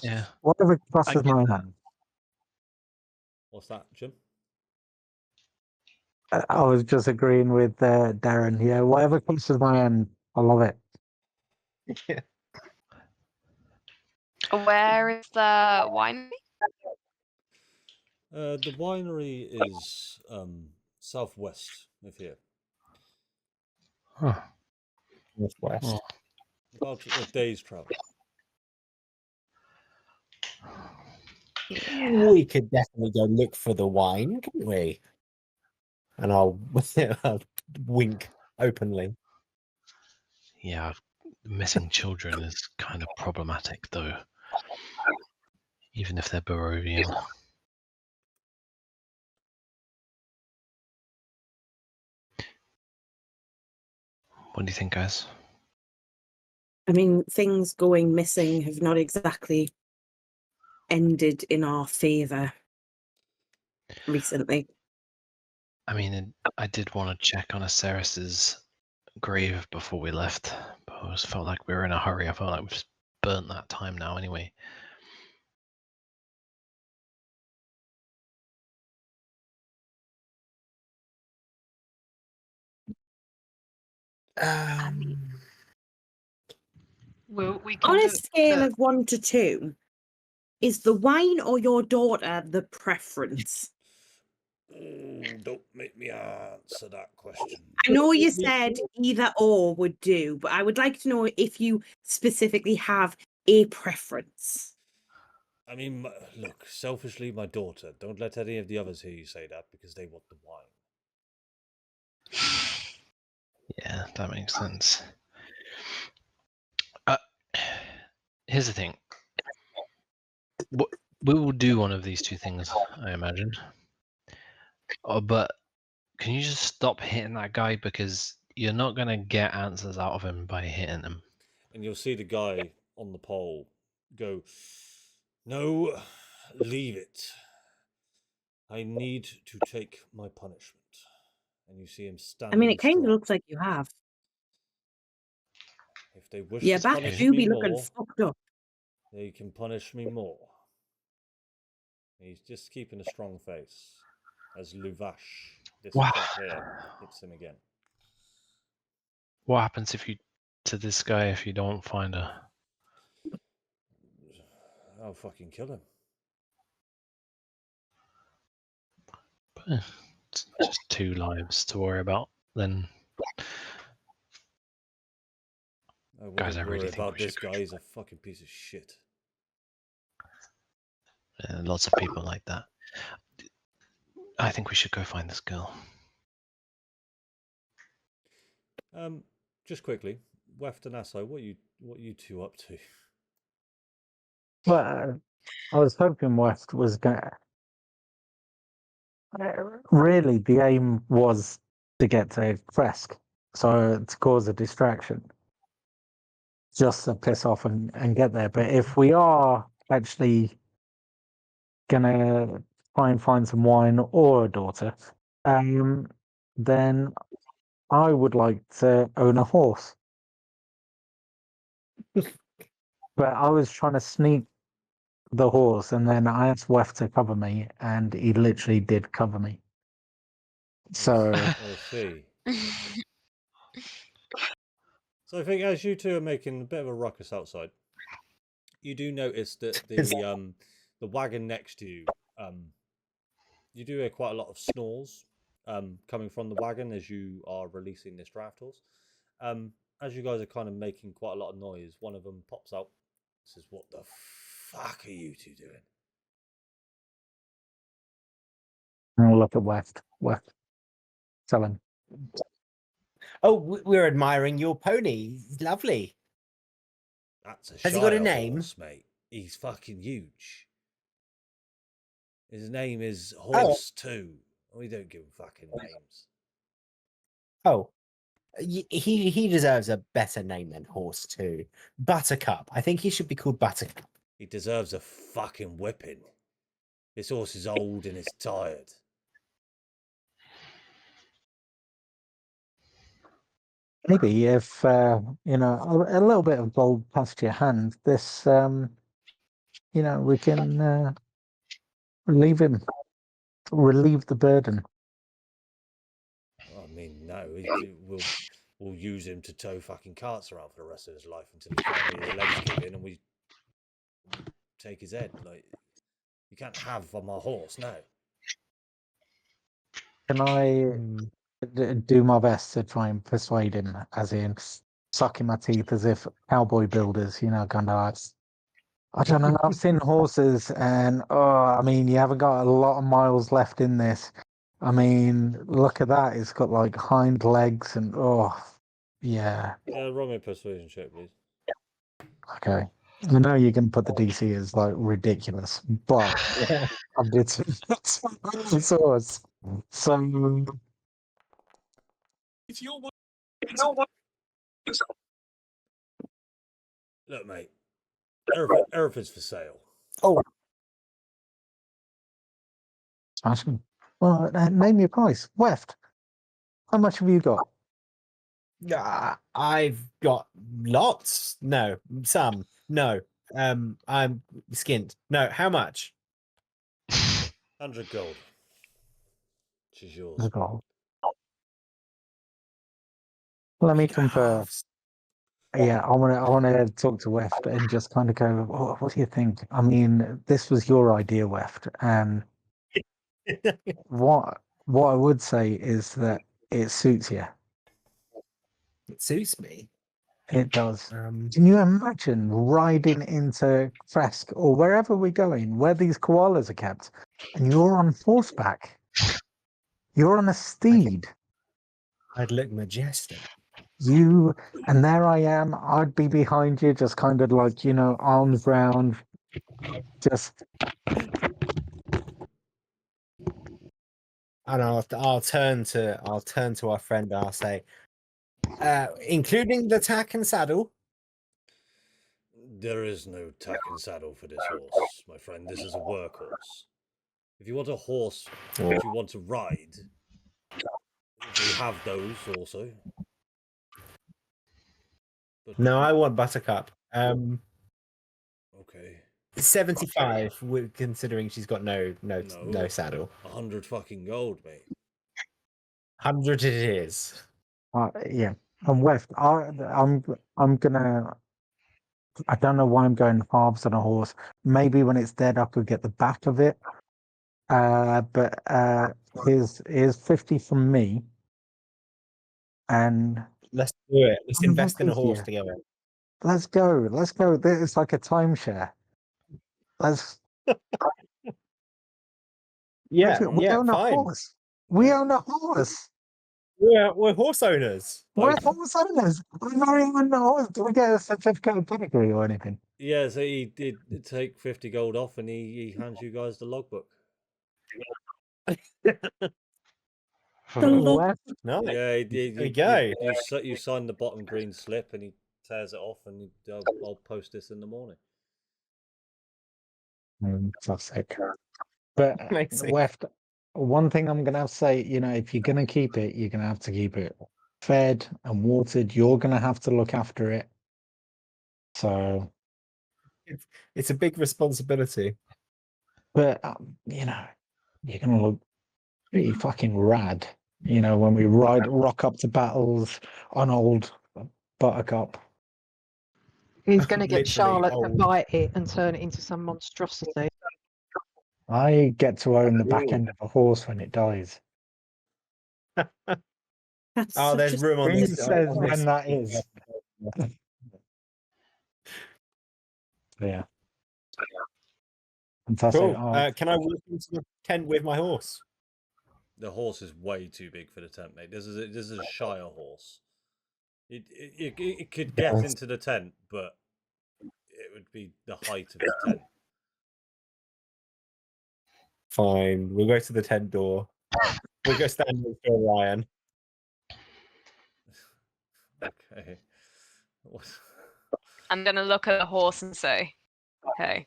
Yeah. Whatever I crosses get my that. hand. What's that, Jim? I was just agreeing with Darren. Yeah, whatever crosses my hand, I love it. Yeah. Where is the winery? The winery is southwest of here, Huh. Northwest. Oh. about a day's travel. We could definitely go look for the wine, couldn't we? And I'll wink openly. Yeah, missing children is kind of problematic, though. Even if they're Barovian. What do you think, guys? I mean, things going missing have not exactly ended in our favour recently. I mean, I did want to check on Aceris's grave before we left, but I just felt like we were in a hurry. I felt like we've just burnt that time now anyway. Well, we can On a look scale at- of 1 to 2, is the wine or your daughter the preference? Ooh, don't make me answer that question. I know you said either or would do, but I would like to know if you specifically have a preference. I mean, look, selfishly, my daughter. Don't let any of the others hear you say that because they want the wine. Yeah, that makes sense. Here's the thing. We will do one of these two things, I imagine. But can you just stop hitting that guy, because you're not gonna get answers out of him by hitting him. And you'll see the guy on the pole go, "No, leave it. I need to take my punishment." And you see him I standing mean, it kind of strong. looks like you have. If they wish Yeah, to back punish do me be looking more, fucked up. they can punish me more. He's just keeping a strong face as Luvash, this Wow. crop here, hits him again. What happens to this guy if you don't find her? I'll fucking kill him. It's just 2 lives to worry about. Then I Guys, wouldn't I really worry think about we should this go guy. He's a fucking piece of shit. lots of people like that. I think we should go find this girl. Just quickly, Weft and Asso, what you two up to? Well, I was hoping West was going. Really, the aim was to get to Kresk, so to cause a distraction, just to piss off and get there. But if we are actually gonna try and find some wine or a daughter, then I would like to own a horse. But I was trying to sneak the horse, and then I asked Wef to cover me, and he literally did cover me. So I see. So I think as you two are making a bit of a ruckus outside, you do notice that the wagon next to you, you do hear quite a lot of snores coming from the wagon as you are releasing this draft horse. As you guys are kind of making quite a lot of noise, one of them pops out, says, "What the fuck are you two doing?" I'll look at West. West, tell him. Oh, we're admiring your pony. He's lovely. That's a Has he got a Shire name? horse, mate. He's fucking huge. His name is Oh. Horse 2. We don't give him fucking names. Oh, he deserves a better name than Horse 2. Buttercup. I think he should be called Buttercup. He deserves a fucking whipping. This horse is old and is tired. Maybe if you know, a little bit of gold past your hand, this you know, we can relieve the burden. I mean, no, we'll use him to tow fucking carts around for the rest of his life until he finally his legs give in and we take his head. Like, you can't have on my horse, no. Can I do my best to try and persuade him, as in sucking my teeth as if cowboy builders, you know, kind of like, I don't know, I've seen horses and, I mean, you haven't got a lot of miles left in this. I mean, look at that. It's got like hind legs and, yeah, Yeah, roll me a persuasion check, please. okay. I know you can put the DC as like ridiculous, but I did source. So Look, mate, everything's for sale. Oh, smashing. Well, name your price. Weft. How much have you got? I've got lots. No, some. No. I'm skint. No, how much? 100 gold. Which is yours. I've got Let me We go confer. halves. Yeah, I want to talk to Weft and just kind of go. What do you think? I mean, this was your idea, Weft, and what I would say is that it suits you. It suits me. It does. Um, Can you imagine riding into Fresk or wherever we're going, where these koalas are kept, and you're on horseback? You're on a steed. I'd look majestic. You and there I am. I'd be behind you, just kind of like, arms round, just And I'll turn to our friend and I'll say, including the tack and saddle. There is no tack and saddle for this horse, my friend. This is a workhorse. If you want a horse which you want to ride, we have those also. But No, I want Buttercup. okay. 75, considering she's got no No. saddle. 100 fucking gold, mate. 100 it is. yeah. And West, I'm gonna. I don't know why I'm going halves on a horse. Maybe when it's dead, I could get the back of it. But here's 50 from me, and Let's do it. Let's I'm invest in a happy horse here. together. Let's go. It's like a timeshare. Let's. Yeah, We own a fine. horse. We own a horse. We're horse owners. We're horse owners. We've already owned the horse. Do we get a certificate of pedigree or anything? Yeah, so he did take 50 gold off and he hands you guys the logbook. The log- West, No, Yeah, there we go. you sign the bottom green slip and he tears it off and I'll post this in the morning. fuck's sake. But Amazing. West, one thing I'm gonna have to say, if you're gonna keep it, you're gonna have to keep it fed and watered. You're gonna have to look after it. So, It's a big responsibility. but you're gonna look pretty fucking rad. When we rock up to battles on old Buttercup. He's going to get Literally Charlotte to old. bite it and turn it into some monstrosity. I get to own the back end of a horse when it dies. That's Oh, such there's a room on Who this. says on when this- that is? Yeah. Fantastic. Cool. Oh, Can I walk into the tent with my horse? The horse is way too big for the tent, mate. This is a Shire horse. It could get Yes. into the tent, but it would be the height of the tent. Fine. We'll go to the tent door. We'll go stand next to Ryan. Okay. What? I'm gonna look at the horse and say, "Okay,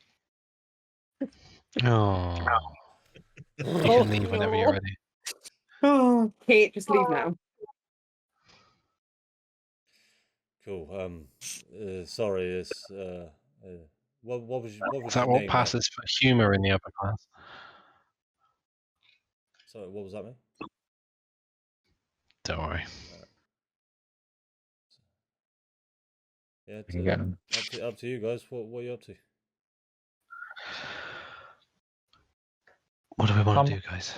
Oh, you can leave whenever you're ready. Oh, Kate, just leave now. Cool. Sorry. It's what was Is your that what name? passes for humour in the upper class? Sorry, what was that, mate? Don't worry. Yeah, you get 'em. up to you guys. What are you up to? What do we want to Um, do, guys?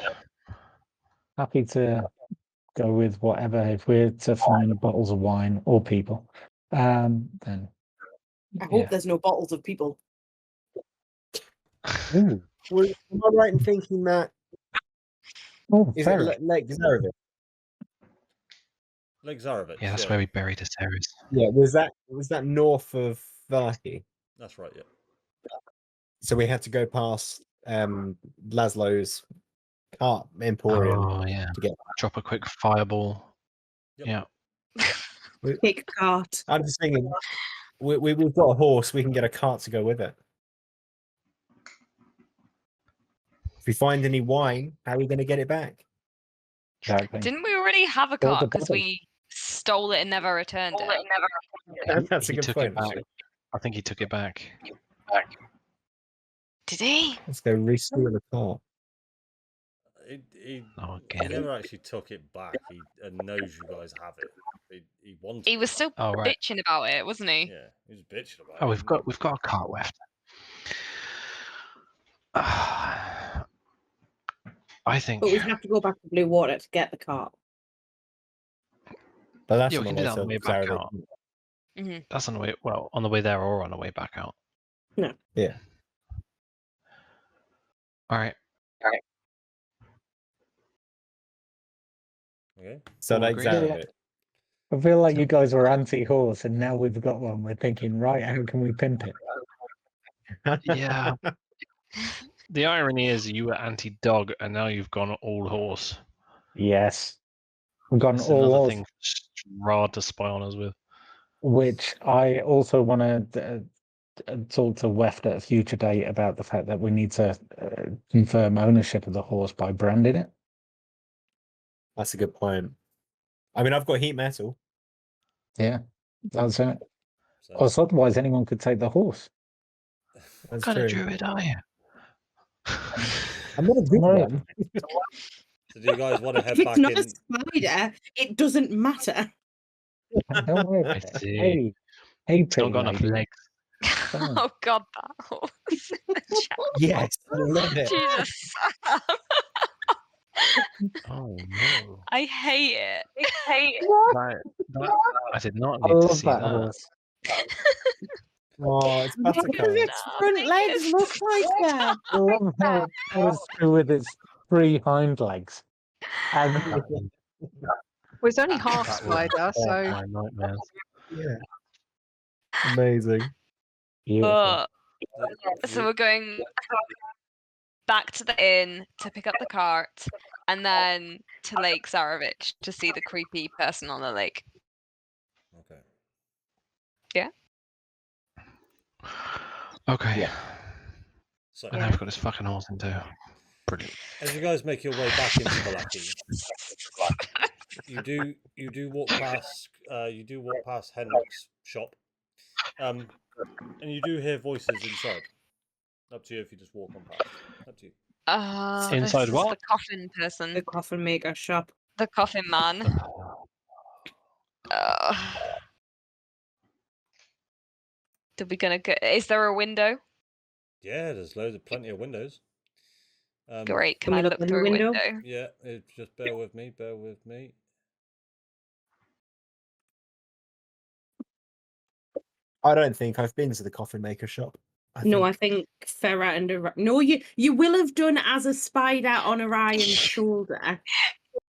Happy to go with whatever. If we're to find bottles of wine or people, then I hope Yeah. there's no bottles of people. Ooh. Well, am I right in thinking that oh, is fair. it Lake Zarevich? Lake Zarevich. Yeah, that's where we buried his terrors. Yeah. Was that north of Varki? That's right. Yeah. So we had to go past Laszlo's cart emporium Oh, yeah. to get. Drop a quick fireball. Yep. Yeah. Take a cart. I'm just thinking, we've got a horse. We can get a cart to go with it. If we find any wine, how are we going to get it back? Exactly. didn't we already have a Build cart the because bubble. we stole it and never returned it? That's a He good took point. it back. actually. I think he took it back. Did he? Let's go restool the cart. He again. never actually took it back. He knows you guys have it. He wanted. He was still Oh right. bitching about it, wasn't he? Yeah, he was bitching about Oh, it. we've got a cart left. I think. But we'd have to go back to Blue Water to get the cart. But that's Yeah, on we the can do way that on the to way back Zarevich. out. Hmm. That's on the way. Well, on the way there or on the way back out. No. Yeah. All right. Okay. So All like agreed? Zarevich. I feel like you guys were anti-horse, and now we've got one. We're thinking, right, how can we pimp it? Yeah. The irony is you were anti-dog, and now you've gone all horse. Yes, we've got an It's all another horse, thing Strahd to spy on us with. which I also want to talk to Weft at a future date about the fact that we need to confirm ownership of the horse by branding it. That's a good point. I mean, I've got heat metal. Yeah, that's it. So, Or otherwise, anyone could take the horse. That's What kind true. of druid are you? I'm not a good Right. one. so do you guys want to head If it's back not in? a spider, it doesn't matter. Don't worry I about it. see. Hey, Don't pretty got enough lady. legs. Fine. Oh God, that horse. Yes, I love it. Jesus, Sam. Oh no! I hate it. I did not I need to love see that that. horse. Oh, it's What does Buttercup. its front legs look like then? I love how it follows through with its 3 hind legs. And That, Well, it's only half that would spider, haunt so my nightmares. Yeah. Amazing. beautiful. So we're going back to the inn to pick up the cart, and then to Lake Zarevich to see the creepy person on the lake. Okay. Okay. Yeah. So And Yeah. I've got this fucking horse into. Brilliant. as you guys make your way back into Vallaki, you do walk past Henrik's shop, and you do hear voices inside. Up to you if you just walk on past. Up to you. Inside this is what? the coffin person, The coffin maker shop. the coffin man. Did we gonna go? Is there a window? Yeah, there's plenty of windows. Great. Can Can we I look look in the through a window? window? Yeah, just bear with me. Bear with me. I don't think I've been to the coffin maker shop. I think Farah and Orion. No, you will have done as a spider on Orion's shoulder.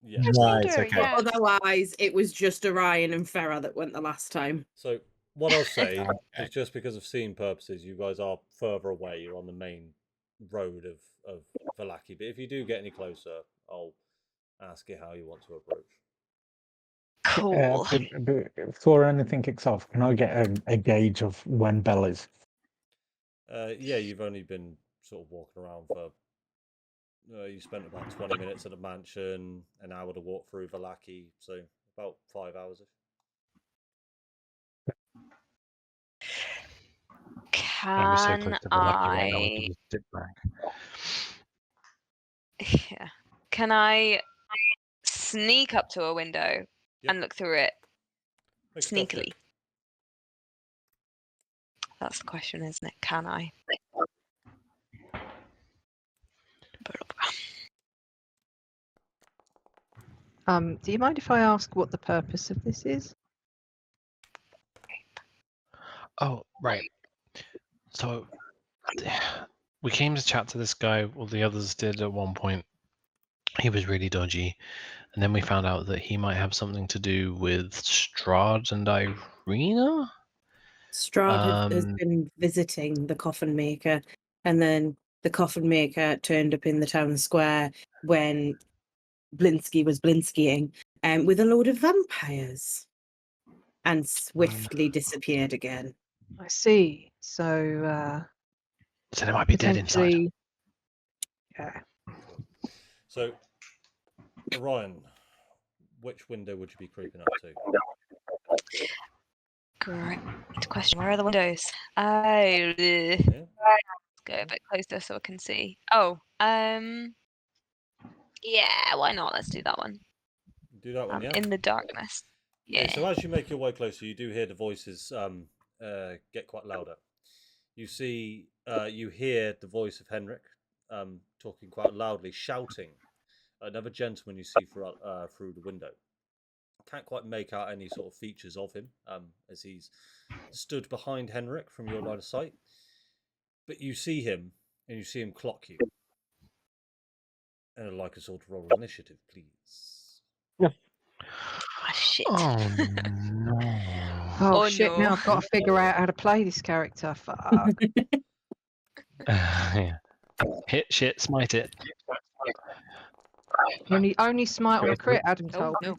Yeah. Right, Shoulder, okay. yeah. Otherwise, it was just Orion and Farah that went the last time. So what I'll say Okay. is just because of scene purposes, you guys are further away. You're on the main road of Vallaki. But if you do get any closer, I'll ask you how you want to approach. Cool. Before anything kicks off, can I get a gauge of when Bell is? Yeah, you've only been sort of walking around for. You spent about 20 minutes at the mansion, an hour to walk through Vallaki, so about 5 hours. I'm so Can close to the lucky right now. We I? can just dip back. Yeah. Can I sneak up to a window Yep. and look through it Make a stealth sneakily? check. That's the question, isn't it? Can I? do you mind if I ask what the purpose of this is? Oh, right. So we came to chat to this guy. Well, the others did at one point. He was really dodgy. And then we found out that he might have something to do with Strahd and Irina. Strahd has been visiting the coffin maker, and then the coffin maker turned up in the town square when Blinsky was Blinskying, with a load of vampires, and swiftly disappeared again. I see. So So they might be dead inside. potentially, yeah. So, Orion, which window would you be creeping up to? Great question. Where are the windows? Oh, let's go a bit closer so I can see. Oh, Yeah, why not? Let's do that one. Do that one, yeah. In the darkness. Okay, Yeah. so as you make your way closer, you do hear the voices get quite louder. You hear the voice of Henrik talking quite loudly, shouting. Another gentleman you see through the window. Can't quite make out any sort of features of him as he's stood behind Henrik from your line of sight. But you see him, and you see him clock you. And I'd like a sort of roll initiative, please. Oh, shit. Oh no. Oh, Oh, shit! no. Now I've got to figure out how to play this character. Fuck. Yeah. Hit shit, smite it. only smite on a crit. Adam Oh, told no. me.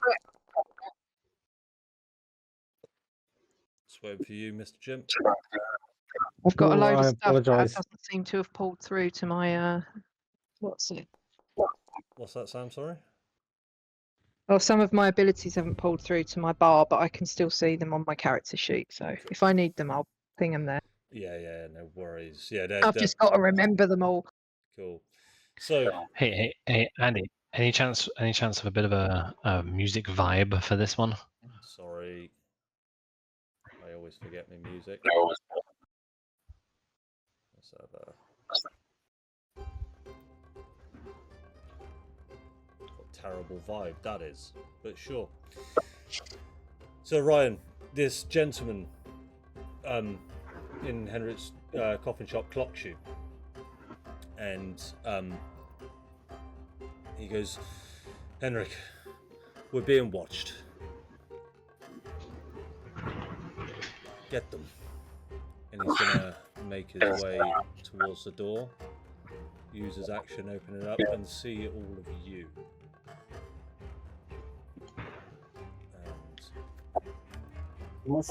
Just waiting for you, Mr. Jim. I've got a Oh, load I of stuff that apologise. doesn't seem to have pulled through to my what's it? What's that, Sam? Sorry. Well, some of my abilities haven't pulled through to my bar, but I can still see them on my character sheet. So if I need them, I'll ping them there. Yeah, no worries. Yeah, I've just got to remember them all. cool. So, Hey, Andy. Any chance of a bit of a music vibe for this one? sorry. I always forget my music. Let's have what terrible vibe that is. But sure. So Ryan, this gentleman in Henrik's coffin shop clocks you. And he goes, Henrik, we're being watched. Get them. And he's gonna make his way towards the door, use his action, open it up, and see all of you. And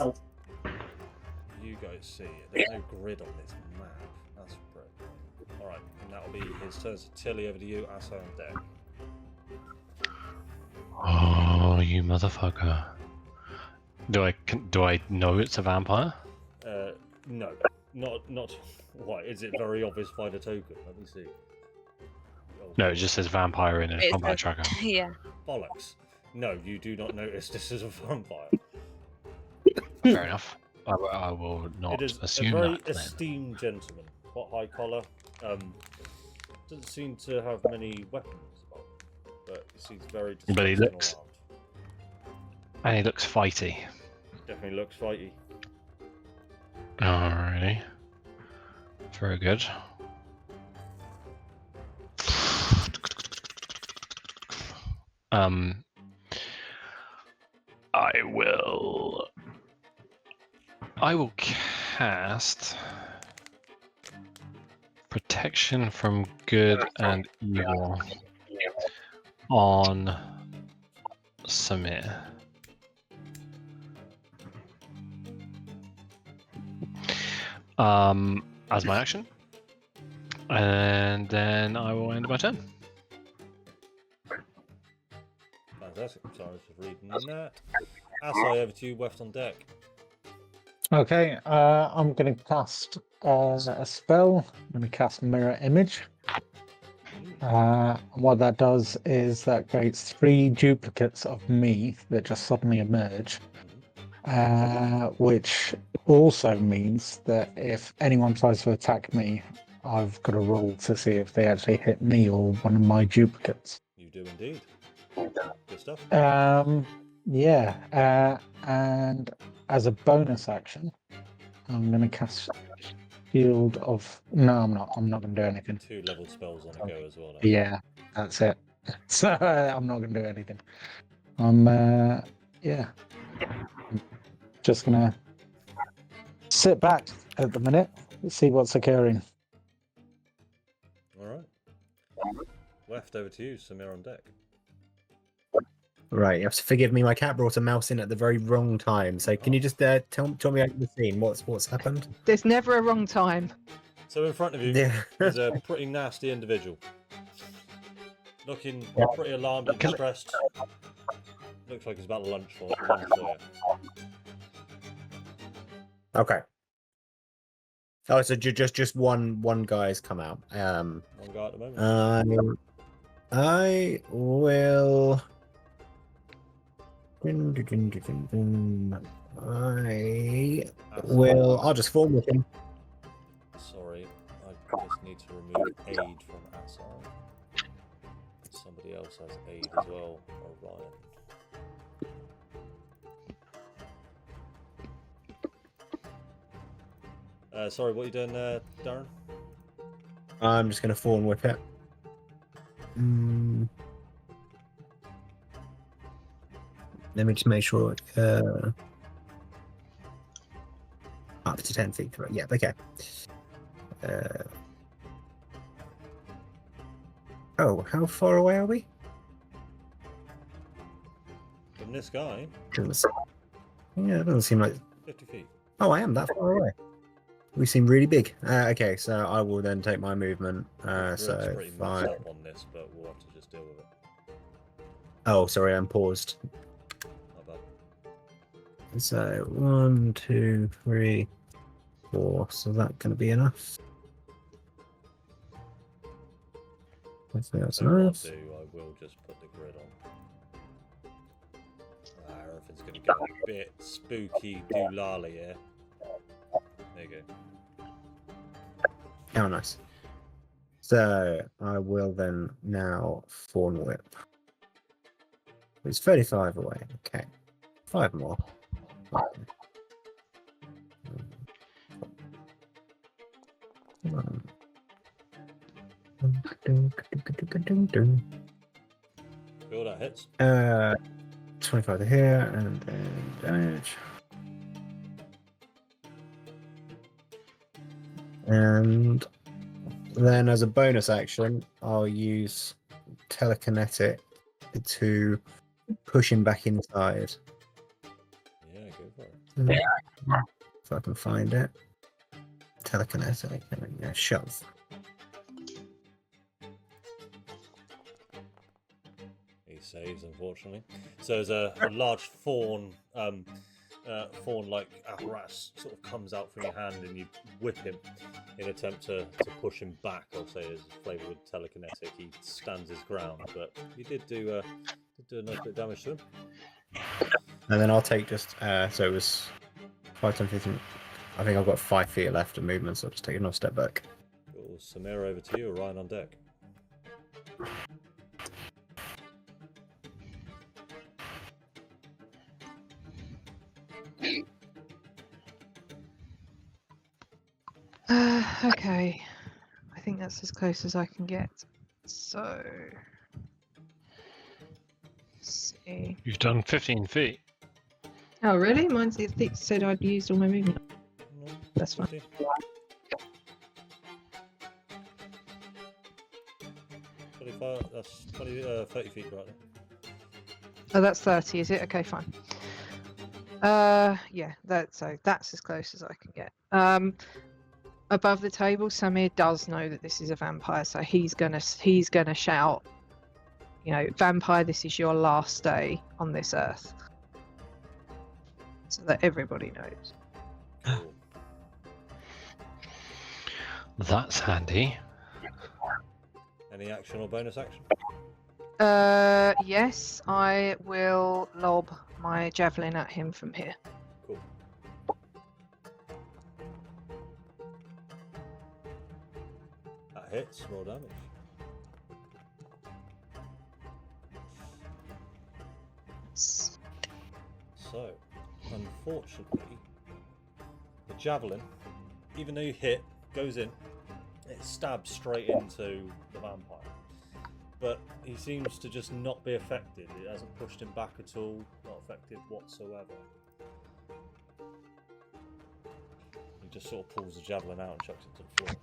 you guys see it. There's no grid on this map. That's pretty annoying. Alright, and that'll be his turn. So Tilly, over to you. Asa on deck. Oh, you motherfucker! Do I know it's a vampire? No, not. Why? Is it very obvious by the token? Let me see. Oh, No, it just says vampire in a It's combat a- tracker. Yeah. bollocks. No, you do not notice this is a vampire. Fair enough. I will not It is assume a very that. Then. esteemed gentleman. Quite high collar. Doesn't seem to have many weapons, but he seems very. But he discreet looks- all round. And he looks fighty. Definitely looks fighty. Alrighty. Very good. I will cast Protection from Good and Evil on Samir. As my action. And then I will end my turn. Fantastic. Sorry, I was just reading that. Asai, over to you, weft on deck. Okay, I'm going to cast a spell. I'm going to cast Mirror Image. What that does is that creates 3 duplicates of me that just suddenly emerge, which also means that if anyone tries to attack me, I've got a roll to see if they actually hit me or one of my duplicates. You do indeed. Good stuff. Yeah, and as a bonus action, I'm going to cast Shield of... No, I'm not. I'm not going to do anything. 2 leveled spells on a go as well. Yeah, that's it. So I'm not going to do anything. I'm just going to sit back at the minute and see what's occurring. All right. Weft, over to you, Samir on deck. Right, you have to forgive me. My cat brought a mouse in at the very wrong time. So can you just tell me over the scene what's happened? There's never a wrong time. So in front of you Yeah. is a pretty nasty individual. Looking pretty alarmed and distressed. Looks like he's about to lunge for you. Okay. Oh, so just one guy's come out. One guy at the moment. I will. I'll just form with him. Sorry, I just need to remove aid from Assar. Somebody else has aid as well, Orion. Sorry, what are you doing there, Darren? I'm just going to form whip it. Let me just make sure. Up to 10 feet. Right? Yeah, okay. Oh, how far away are we? From this guy, Yeah, it doesn't seem like. 50 feet. Oh, I am that far away. We seem really big. Okay, so I will then take my movement. The So grid's pretty messed 5. up on this, but we'll have to just deal with it. Oh, sorry, I'm paused. Not bad. So 1, 2, 3, 4. So that's going to be enough. I think that's So what I'll enough. do, I will just put the grid on. Everything's going to get a bit spooky doolally here. There you go. Oh, nice. So I will then now Fawn Whip. It's 35 away. Okay. 5 more. Cool, that hits. 25 to here, and then damage. And then as a bonus action, I'll use telekinetic to push him back inside. Yeah, go for it. If I can find it. Telekinetic. Yeah, shove. He saves, unfortunately. So there's a large fawn-like apparatus sort of comes out from your hand, and you whip him in attempt to push him back. I'll say is flavoured with telekinetic. He stands his ground, but you did do a nice bit of damage to him. And then I'll take just so it was 5, 10, 15. I think I've got 5 feet left of movement, so I'll just take another step back. Cool. Samira, over to you. Orion on deck. Okay. I think that's as close as I can get. So, let's see. You've done 15 feet. Oh, really? Mine said I'd used all my movement. No, That's fine. 50. 25, that's 30 feet right there. Oh, that's 30, is it? Okay, fine. Yeah, that's as close as I can get. Above the table, Samir does know that this is a vampire, so he's gonna shout, you know, vampire, this is your last day on this earth, so that everybody knows. Cool. That's handy. Any action or bonus action? Yes, I will lob my javelin at him from here. Cool. That hits, roll damage. So, unfortunately, the javelin, even though you hit, goes in, it stabs straight into the vampire. But he seems to just not be affected. It hasn't pushed him back at all, not affected whatsoever. He just sort of pulls the javelin out and chucks it to the floor.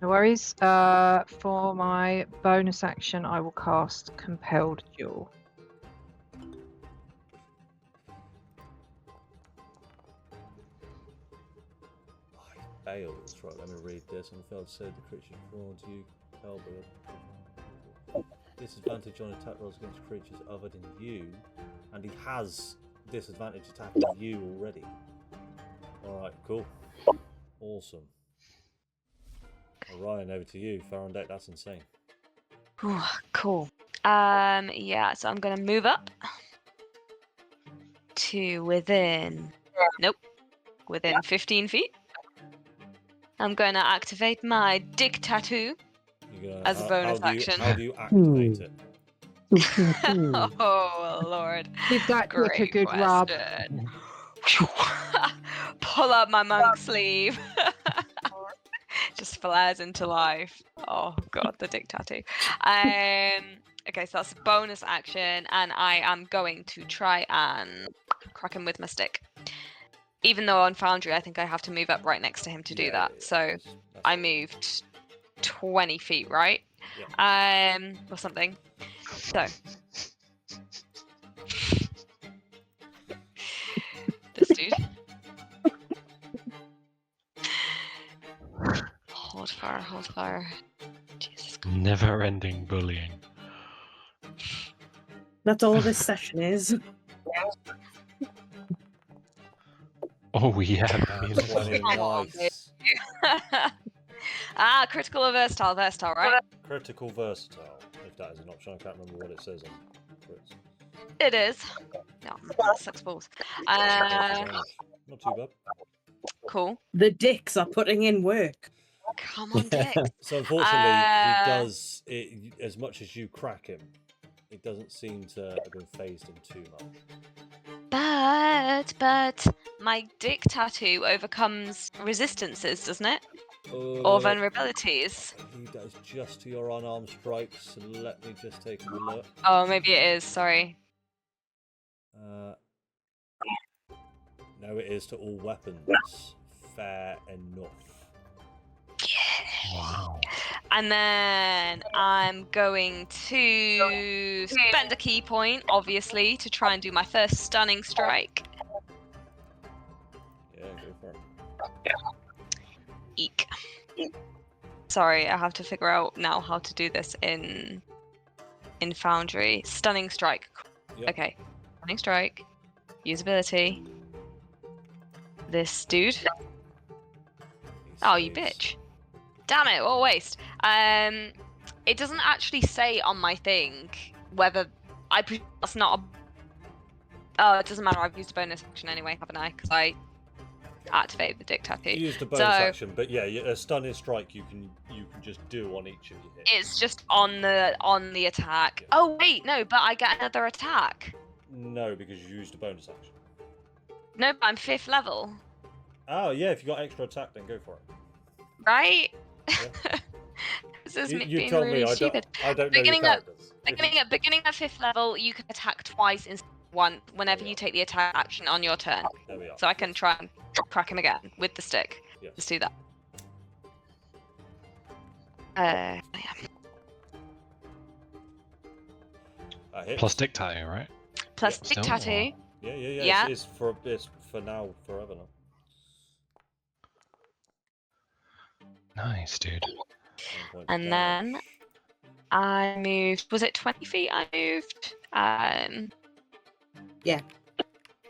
No worries. For my bonus action, I will cast Compelled Duel. Fails. Right, let me read this. On the failed save, the creature drawn to you, compelled by disadvantage on attack rolls against creatures other than you, and he has disadvantage attacking you already. Alright, cool. Awesome. Orion, over to you. Far on deck, that's insane. Ooh, cool. Yeah, so I'm gonna move up to within. Nope, within 15 feet. I'm gonna activate my dick tattoo as a bonus action. How do you activate it? Oh Lord! Did that give a Great good rub? question. Pull up my monk sleeve. Just flares into life. Oh god, the dick tattoo. Okay, so that's a bonus action, and I am going to try and crack him with my stick. Even though on Foundry, I think I have to move up right next to him to do that. So that's I fine. moved 20 feet, right? Or something. So this dude. Hold fire. Jesus Christ. Never-ending bullying. That's all this session is. Oh yeah, That's really. bloody nice. Critical or versatile, right? Critical versatile, if that is an option. I can't remember what it says on crits. It is. No, that sucks balls. Not too bad. Cool. The dicks are putting in work. Come on, Dick. So unfortunately, he does it as much as you crack him. It doesn't seem to have been phased in too much. But my dick tattoo overcomes resistances, doesn't it? Or vulnerabilities. He does just to your unarmed strikes. So let me just take a look. Oh, maybe it is. Sorry. No, it is to all weapons. Fair enough. Wow. And then I'm going to spend a key point, obviously, to try and do my first stunning strike. Yeah, go for it. Eek. Sorry, I have to figure out now how to do this in Foundry. Stunning strike. Yep. Okay. Stunning strike. Usability. This dude. Oh, you bitch. Damn it, what a waste. It doesn't actually say on my thing whether that's not a... Oh, it doesn't matter, I've used a bonus action anyway, haven't I? Because I activated the dick tattoo. You used a bonus action, but yeah, a stunning strike you can just do on each of your hits. It's just on the attack. Yeah. Oh wait, no, but I get another attack. No, because you used a bonus action. No, but I'm 5th level. Oh yeah, if you got extra attack, then go for it. Right? Yeah. This is You being told really me stupid. I don't know your Beginning at characters. beginning at 5th level, you can attack twice instead of one whenever you take the attack action on your turn. There we are. So I can try and crack him again with the stick. Yes. Let's do that. Yeah. That hits. Plus dick tattoo, right? Plus Yep. dick Still? tattoo. Yeah. Yeah. It's for now, forever now. Nice, dude. 1 point And damage. then I moved. Was it 20 feet? I moved. Yeah.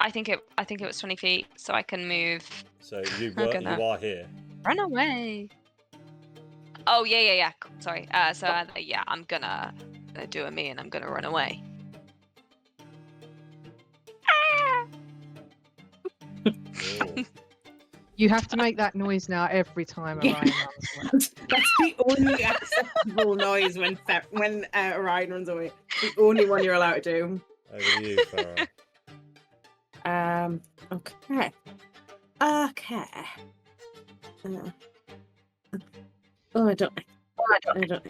I think it was 20 feet, so I can move. So you gonna- are here. Run away. Oh yeah. Cool. Sorry. Yeah, I'm gonna do a me and I'm gonna run away. Oh. You have to make that noise now every time Yeah. Orion runs away. That's the only acceptable noise when Orion runs away. The only one you're allowed to do. Over to you, Farah. Okay. Oh, I don't.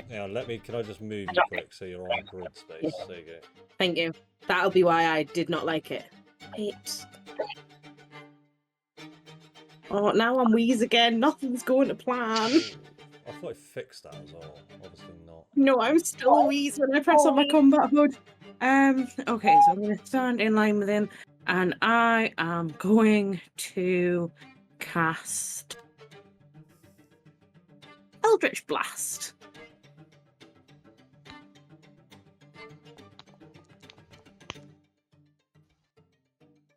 Hang on, can I just move you quick so you're on grid space? There you go. Thank you. That'll be why I did not like it. Wait. Oh, now I'm wheeze again. Nothing's going to plan. I thought I fixed that as well. Obviously not. No, I'm still a wheeze when I press on my combat mode. Okay, so I'm going to stand in line with him, and I am going to cast Eldritch Blast.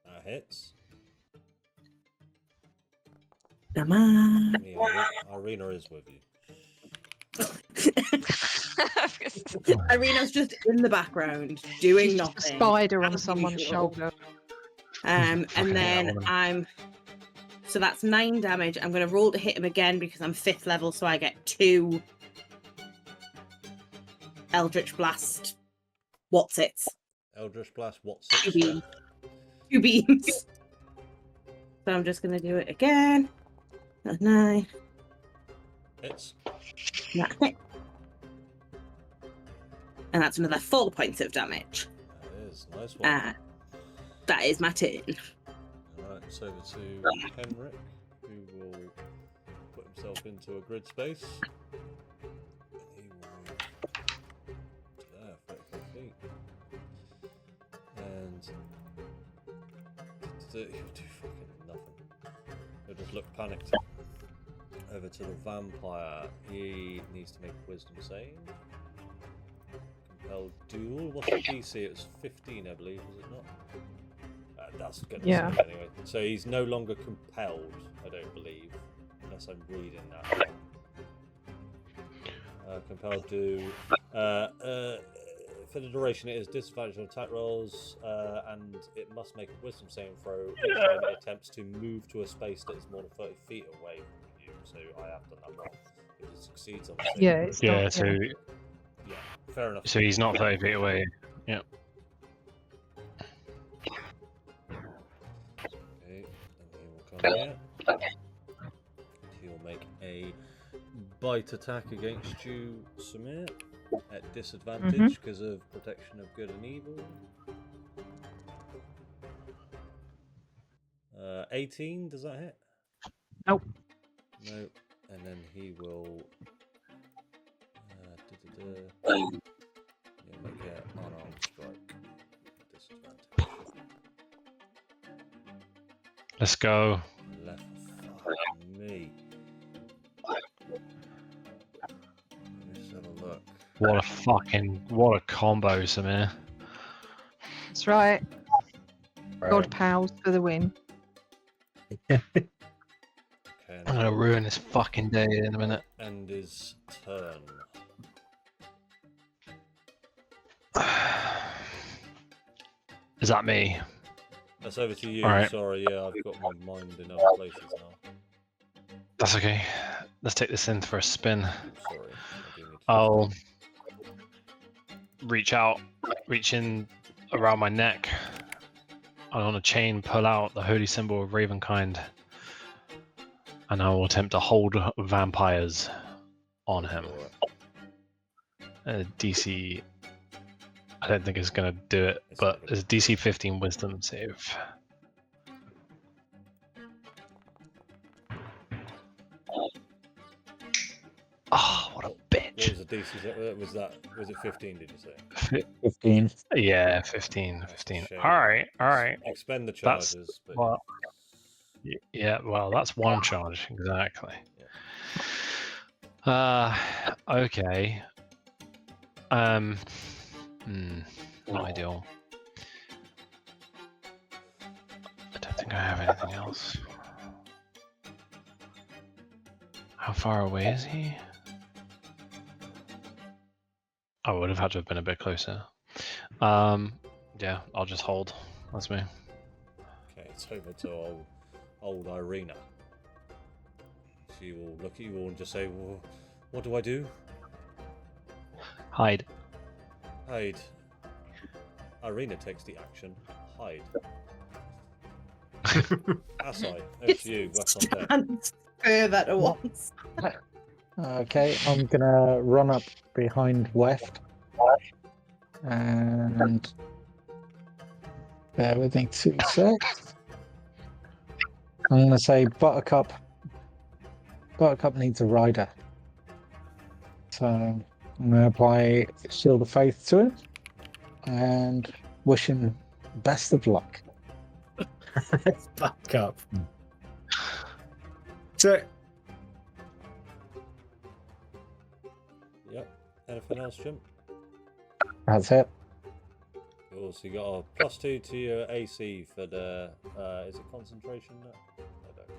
That hits. Come on. Yeah, Irina is with you. Irina's just in the background doing She's nothing. just a spider on as someone's usual. shoulder. And Fucking hate that then woman. I'm. So that's 9 damage. I'm going to roll to hit him again because I'm 5th level, so I get 2 Eldritch Blast. What's it? Eldritch Blast, what's 2 it? beams. 2 beams. So I'm just going to do it again. That's 9. It's That's it. And that's another 4 points of damage. that is nice one. That is my turn. Alright, it's over to Henrik, who will put himself into a grid space. And he will move there, 35 feet. And he'll do fucking nothing. He'll just look panicked. Over to the vampire. He needs to make a wisdom save. Compelled duel. What's the DC? It was 15, I believe, was it not? That's going to Yeah. say anyway. So he's no longer compelled, I don't believe, unless I'm reading that wrong. Compelled to. For the duration, it is disadvantage on attack rolls, and it must make a wisdom saving throw each time it attempts to move to a space that is more than 30 feet away from you. So I have done that wrong. If it succeeds on the saving Yeah, throw. it's Yeah, not, so Yeah, fair enough. so he's not 30 feet away. Yeah. Okay, then he will come here. He will make a bite attack against you, Samir, at disadvantage because of protection of good and evil. 18, does that hit? Nope. No, and then he will he'll make an unarmed strike. Disadvantage. Let's go. Left fucking me. Let's have a look. What a combo, Samir. That's right. Right. God pals for the win. Okay, I'm and gonna ruin this fucking day in a minute. end his turn. Is that me? That's over to you. Alright. Sorry, yeah, I've got my mind in other places now. That's okay. Let's take this in for a spin. Oops, sorry. I do need to I'll reach in around my neck. And on a chain, pull out the holy symbol of Ravenkind. And I will attempt to hold vampires on him. DC. I don't think it's going to do it, It's but not gonna- it's DC 15 wisdom save. Oh, what a What bitch. was the DC? Was it 15? Did you say? 15. Yeah, 15. That's a 15. shame. Alright, alright. Expend the That's- charges, but Well, yeah, well, that's one charge, exactly. Okay. Not ideal. I don't think I have anything else. How far away is he? I would have had to have been a bit closer. Yeah, I'll just hold. That's me. okay, it's over to old Irina. She will look at you all and just say, well, "What do I do?" Hide. Hide. Irina takes the action. Hide. Asai, over to you. West on deck. Stand further to once. Okay, I'm gonna run up behind Weft. And bear with me 2 seconds. I'm gonna say Buttercup needs a rider. So I'm gonna apply Shield of Faith to him and wish him best of luck. Let's back up. So, Yep. Anything else, Jim? That's it. Cool. So you got a +2 to your AC for the. Is it concentration? I don't know.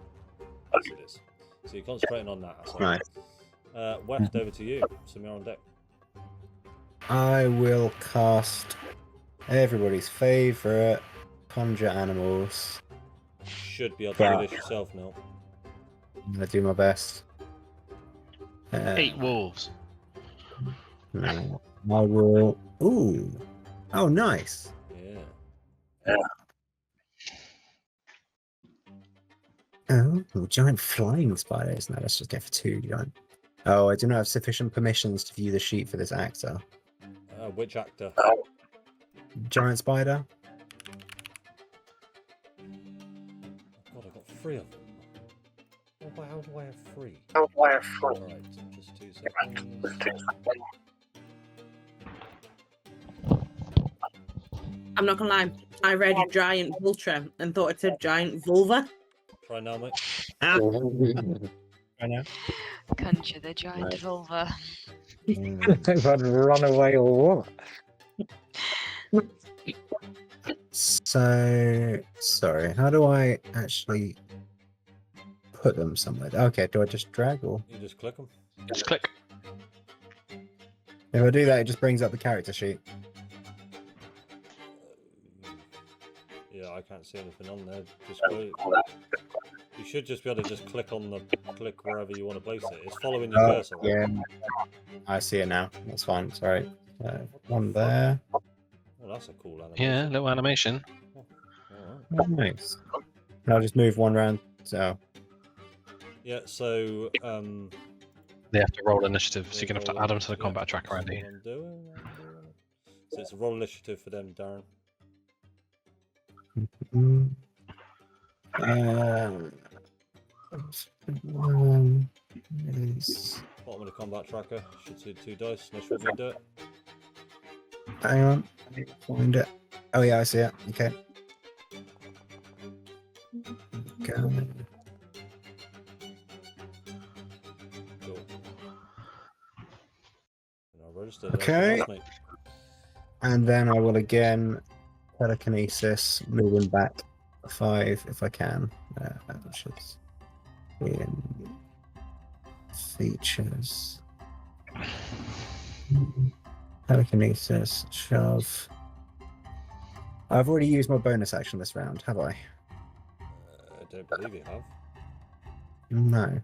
Yes, it is. So you're concentrating on that. So. Right. Weft, over to you. Samir on deck. I will cast everybody's favourite conjure animals. Should be able to do But- this yourself now. I'm gonna do my best. 8 wolves. No, I will. Ooh. Oh, nice. Yeah. Oh, giant flying spiders. No, let's just go for 2 giant. Oh, I do not have sufficient permissions to view the sheet for this actor. Which actor? Giant spider. God, I got 3 of them. Oh, how do I have 3? Alright, just 2 seconds. I'm not gonna lie. I read giant vulture and thought it said giant vulva. Try now, mate. I know. Conjure the giant Right. vulva. If I'd run away or what? So, sorry, how do I actually put them somewhere? Okay, do I just drag or? You just click them. Just click. If I do that, it just brings up the character sheet. Yeah, I can't see anything on there. Just go. You should just be able to just click on the click wherever you want to place it. It's following your cursor. Right? Yeah, I see it now. That's fine. Sorry. One there. Oh, that's a cool animation. Yeah, little animation. Alright. Nice. And I'll just move one round. So, Yeah, so They have to roll initiative, so they you're going to have to roll- add them to the yeah, combat tracker, that's Andy. what I'm doing. So it's a roll initiative for them, Darren. is- Bottom of the combat tracker should see 2 dice. No short me do it. hang on. I need to find it. Oh, yeah, I see it. Okay. Go. Cool. And I'll register that Okay. else, mate. And then I will again telekinesis, moving back 5 if I can. Which is in features. Telekinesis, shove. I've already used my bonus action this round, have I? I don't believe you have. No.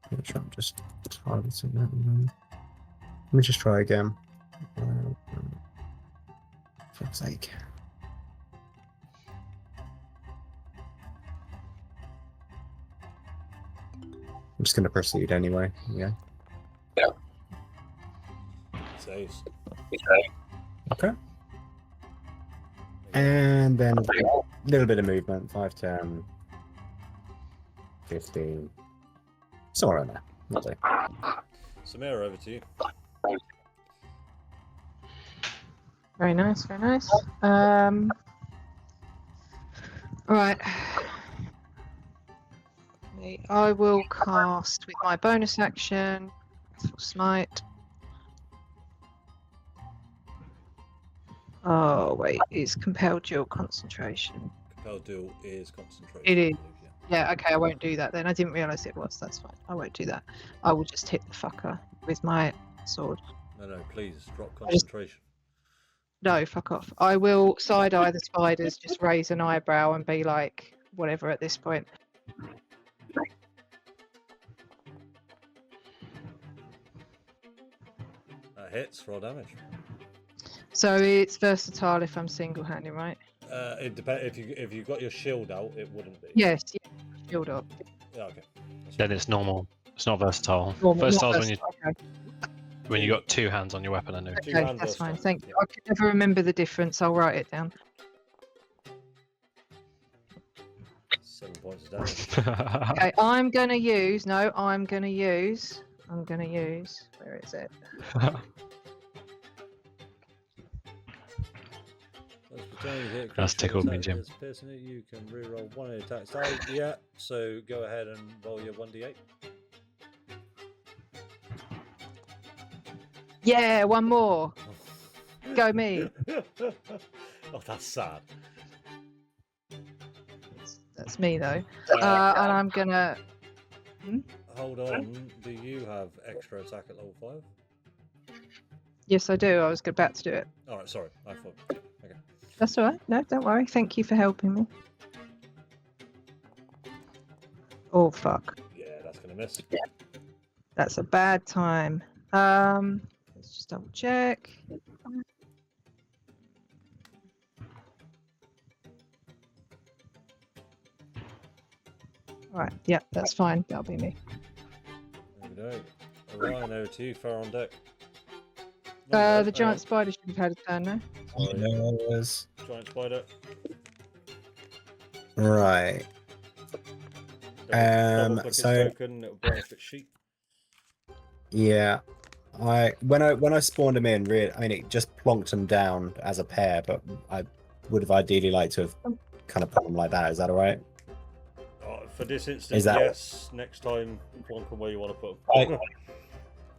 Which I'm just targeting that one. Let me just try again. For fuck's sake. I'm just going to proceed anyway. Yeah. Saves. Okay. And then a little bit of movement. 5, 10, 15. Somewhere around there. Lovely. Samira, over to you. Very nice, very nice. Right. I will cast with my bonus action for smite. Oh wait, it's compelled dual concentration. Compelled duel is concentration. It I is. believe, yeah. Yeah, okay, I won't do that then. I didn't realise it was. That's fine. I won't do that. I will just hit the fucker with my sword. No, please drop concentration. No, fuck off. I will side eye the spiders, just raise an eyebrow and be like, whatever at this point. That hits, roll damage. So it's versatile if I'm single-handed, right? It depends. If you got your shield out, it wouldn't be. Yes, yeah, shield up. Yeah, okay. That's Then fine. it's normal. It's not versatile. Normal, not Versatile is versatile, okay. when you got 2 hands on your weapon, I know. Two Okay, hand that's fine. versatile, Thank you. yeah. I can never remember the difference. I'll write it down. 7 points of damage. Okay, I'm gonna use. Where is it? Those pretending to hit That's creature tickled me, attack Jim. that's piercing it, you can reroll 1 of the attacks. Oh, yeah, so go ahead and roll your 1d8. Yeah, one more. Go me. Oh, that's sad. That's me though. And I'm gonna. Hold on, do you have extra attack at level 5? Yes, I do. I was about to do it. All right, sorry. I thought. Okay. That's all right. No, don't worry. Thank you for helping me. Oh, fuck. Yeah, that's gonna miss. That's a bad time. Let's just double check. All right. Yeah, that's fine. That'll be me. There we go. Orion, over to you. Far on deck. The giant spider should have had a turn now. Sorry. Yes. Giant spider. Right. Double click its so- token. It'll burn off its sheet. Yeah. When I spawned him in, really, I mean, it just plonked them down as a pair, but I would have ideally liked to have kind of put them like that. Is that all right? For this instance, Is that- yes. Next time, plonk them where you want to put them.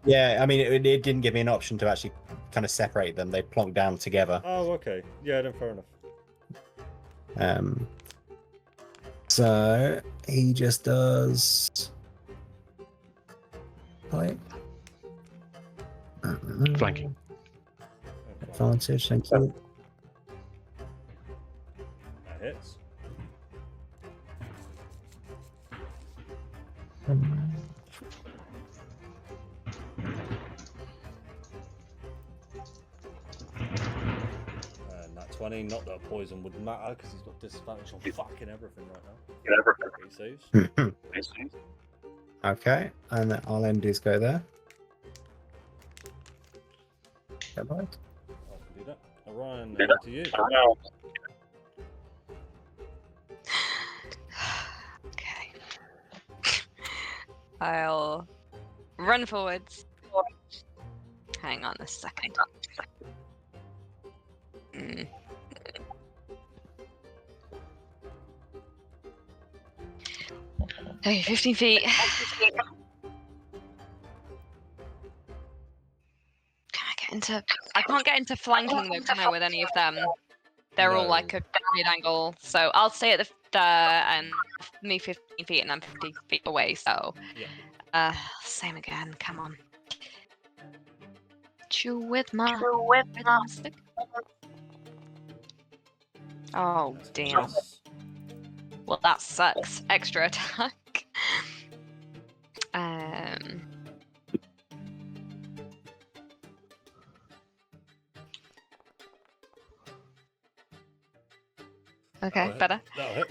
Yeah, I mean, it didn't give me an option to actually kind of separate them. They plonked down together. Oh, okay. Yeah, then fair enough. So he just does. Like, Flanking. advantage. Thank you. That hits. And that 20, not that poison would matter because he's got disadvantage on fucking everything right now. He saves. Okay, and then I'll end his go there. Get right. I can do that. Orion, over to you. Okay. I'll run forwards. Hang on a second. Okay, 15 feet. Can I get into... I can't get into flanking though, can I, with any of them? They're all No. like a mid angle, so I'll stay at the me 15 feet and I'm 50 feet away, so same again, come on. Chew with my stick. Oh That's damn. miss. Well that sucks. Extra attack. Okay, That'll hit. better. That'll hit.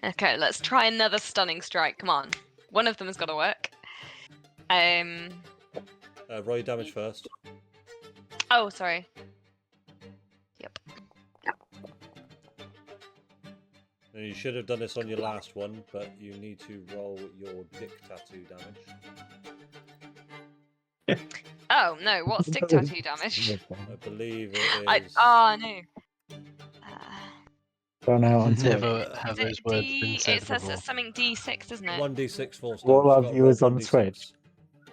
Okay, let's try another stunning strike. Come on. One of them has got to work. Roll your damage first. Oh, sorry. Yep. And you should have done this on your last one, but you need to roll your dick tattoo damage. Oh, no. What's dick tattoo damage? I believe it is. No. Gone out on Twitch. Never have Is those it words D... been said It says before. it's something D6, isn't it? 1d6 force All damage. our You've got to viewers roll on 1d6.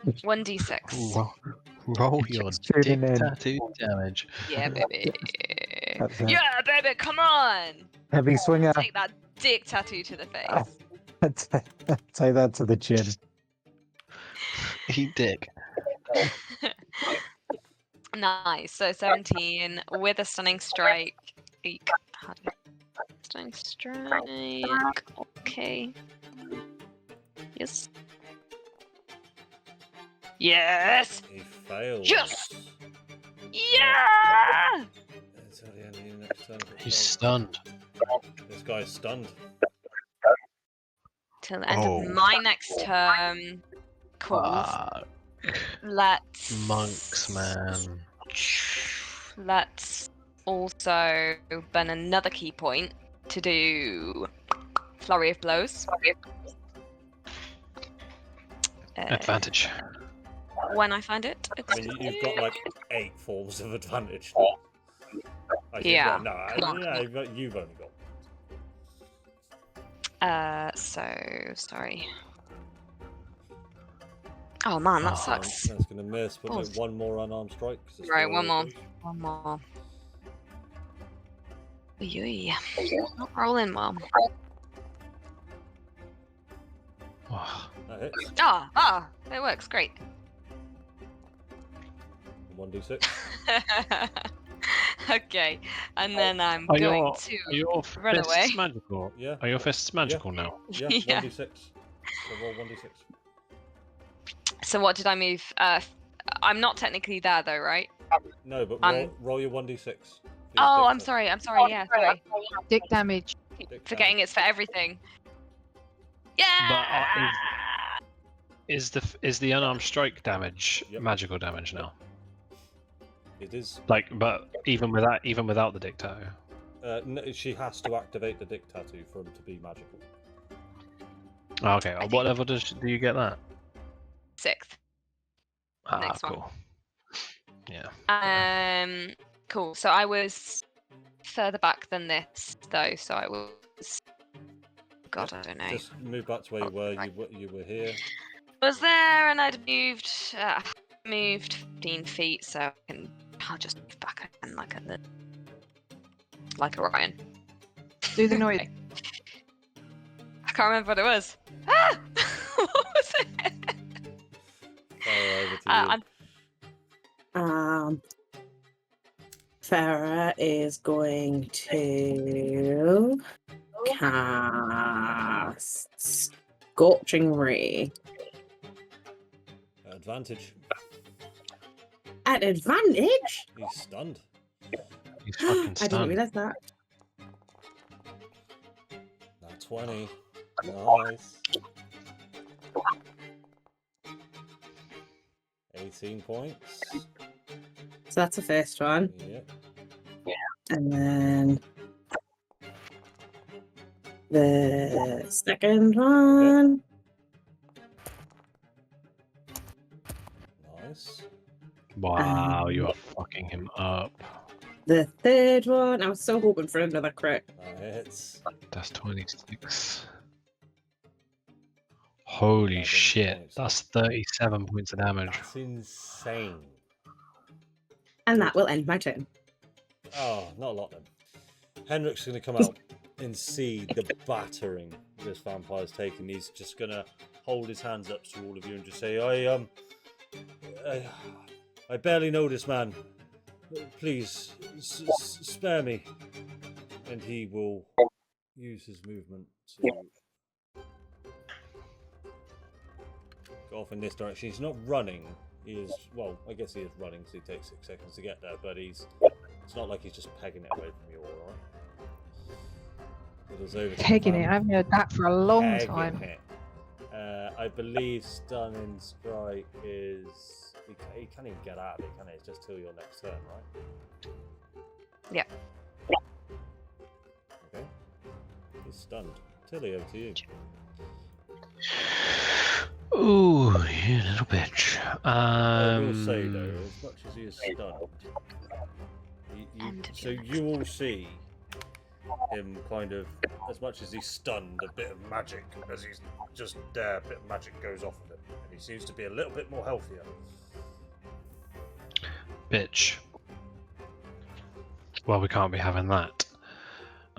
Twitch. 1d6. Roll your tuning dick in. tattoo damage. Yeah, baby. That's it. Yeah, baby, come on! Heavy swinger. Take that dick tattoo to the face. Say that to the chin. Eat dick. Nice. So 17 with a stunning strike. Eek. Stunning strike. Okay. Yes. Yes! He fails. Yes! Yeah! Until the end of your next turn. He's stunned. This guy's stunned. Till the end Oh. of my next turn. Cool. Fuck. Let's. Monks, man. Let's also burn another key point to do flurry of blows. Advantage. When I find it. I mean, you've got like 8 forms of advantage. I think, Yeah, well, come on. yeah, you've only got. So sorry. Oh man, that Oh, sucks. That's going to miss, but Oh. no, one more unarmed strike. 'cause it's Right, still one more. push. One more. Oy, not rolling well. Oh, That hits. It works great. 1d6. Okay, and then I'm Are going your, to are your run fists away. magical? Yeah. Are your fists magical now? Yeah, Yeah. 1d6. So roll 1d6. So what did I move? I'm not technically there though, right? No, but I'm- roll your 1d6. for your Oh, dick I'm test. sorry. I'm sorry. Yeah, sorry. Dick damage. Dick Forgetting damage. it's for everything. Yeah. Is the unarmed strike damage Yep. magical damage now? It is. Like, but even without the dick tattoo. No, she has to activate the dick tattoo for him to be magical. Okay, at what level do you get that? 6th. Ah, Next one. cool. Yeah. Cool. So I was further back than this though. So I was. God, I don't know. Just move back to where you were. right. You were here. Was there, and I'd moved 15 feet, so I'll just move back again like Orion. Do the noise. Okay. I can't remember what it was. Ah! What was it? Fire over to you. I'm Farah is going to cast Scorching Ray. Advantage. At advantage? He's stunned. He's fucking I didn't stunned. realize that. Nat 20. Nice. 18 points. So that's the first one. Yep. And then the second one. Nice. Wow, you are fucking him up. The third one. I was so hoping for another crit. That hits. That's 26. Holy 11 shit, points. that's 37 points of damage. That's insane. And that will end my turn. Oh, not a lot then. Henrik's going to come out and see the battering this vampire's taking. He's just going to hold his hands up to all of you and just say, I barely know this man. Please, spare me. And he will use his movement to go off in this direction. He's not running. He is, well, I guess he is running, so he takes 6 seconds to get there, but it's not like he's just pegging it away from you all, right? It is over to Pegging it. I haven't heard that for a long Pegging time. it. I believe stunning strike is... He can't even get out of it, can he? It's just till your next turn, right? Yeah. Okay. He's stunned. Tilly, over to you. Ooh, you little bitch. I will say though, as much as he is stunned, so you will see him kind of, as much as he's stunned, a bit of magic as he's just there. A bit of magic goes off of him, and he seems to be a little bit more healthier. Bitch. Well, we can't be having that.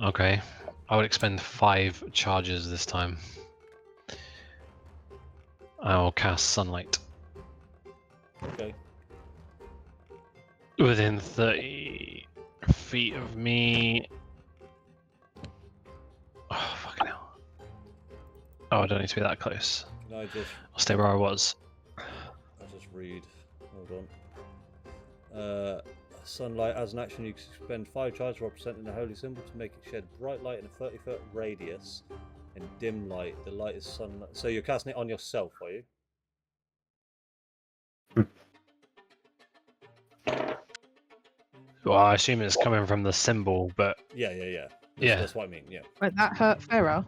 Okay. I would expend 5 charges this time. I will cast Sunlight. Okay. Within 30 feet of me. Oh, fucking hell. Oh, I don't need to be that close. Can I just? I'll stay where I was. I'll just read. Hold on. Sunlight, as an action, you can spend 5 charges representing the holy symbol to make it shed bright light in a 30-foot radius. And dim light. The light is sunlight. So you're casting it on yourself, are you? Well, I assume it's coming from the symbol, but Yeah. Yeah. That's what I mean. Yeah. Won't that hurt Farah?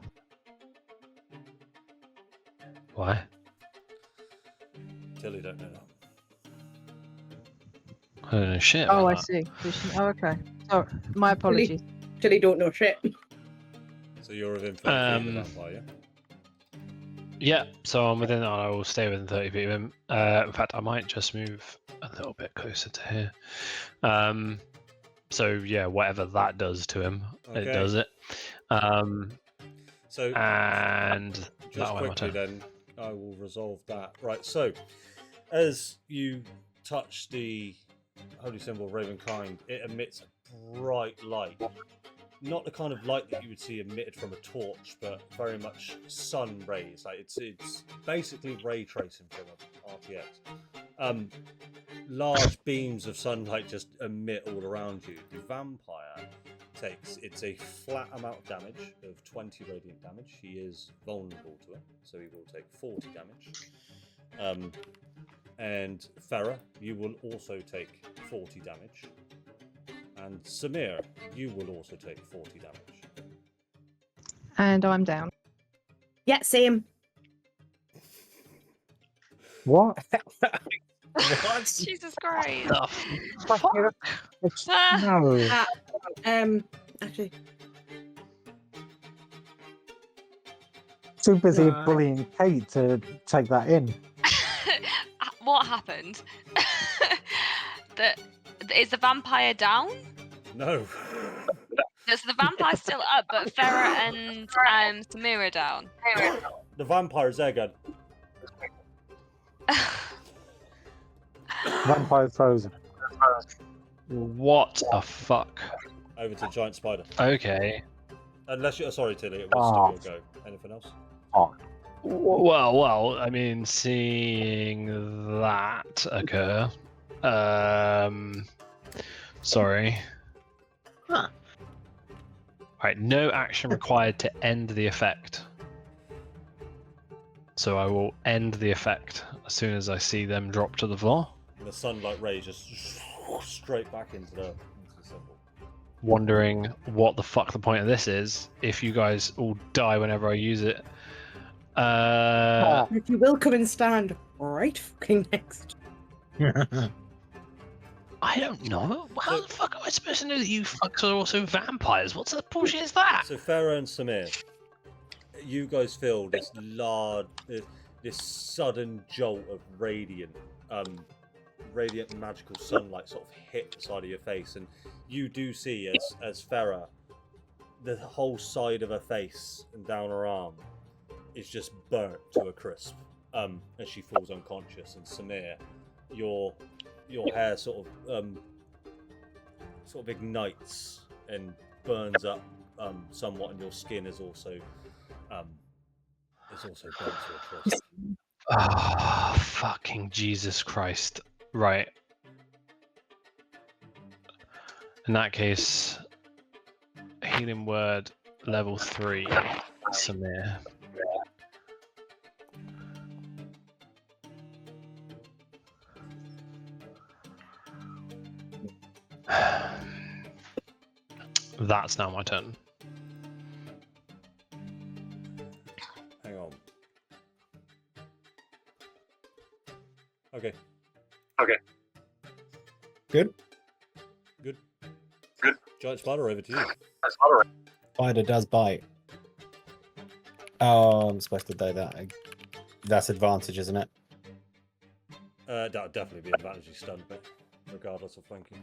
why? Tilly don't know that. I don't know shit. Oh, I about see. Oh, okay. Oh, my apologies. Till he don't know shit. So you're within 30 feet of the Um, vampire, yeah? that. Yeah, so I'm within. I will stay within 30 feet of him. In fact, I might just move a little bit closer to here. So yeah, whatever that does to him, it Okay. does it. So And just that'll end my quickly turn. then, I will resolve that. Right, so as you touch the holy symbol of Ravenkind, it emits a bright light. Not the kind of light that you would see emitted from a torch, but very much sun rays. Like it's basically ray tracing from an RTX. Large beams of sunlight just emit all around you. The vampire it's a flat amount of damage of 20 radiant damage. He is vulnerable to it, so he will take 40 damage. And Farah, you will also take 40 damage. And Samir, you will also take 40 damage. And I'm down. Yeah, same. What? What? Jesus Christ. Fuck. Ah. No. Actually, Too busy Right. bullying Kate to take that in. What happened? Is the vampire down? No. Is the vampire still up, but Farah and Samira down? The vampire is there, God. Vampire frozen. What a fuck. Over to giant spider. Okay. Unless you're sorry, Tilly, it was still your go. Anything else? Well, I mean, seeing that occur. Sorry. Huh. Right, no action required to end the effect. So I will end the effect as soon as I see them drop to the floor. And the sunlight rays just straight back into the symbol. Wondering what the fuck the point of this is. If you guys all die whenever I use it. if you will come and stand right fucking next. I don't know. How the fuck am I supposed to know that you fucks are also vampires? What sort of bullshit is that? So Farah and Samir, you guys feel this this sudden jolt of radiant magical sunlight sort of hit the side of your face, and you do see as Farah, the whole side of her face and down her arm is just burnt to a crisp as she falls unconscious. And Samir, your hair sort of ignites and burns up somewhat, and your skin is also burnt to a crisp. Ah, fucking Jesus Christ. Right. In that case, healing word level 3, Samir. That's now my turn. Hang on. Okay. Good. Giant spider, over to you. Spider does bite. Oh, I'm supposed to do that. That's advantage, isn't it? That would definitely be advantage stunned, but regardless of flanking.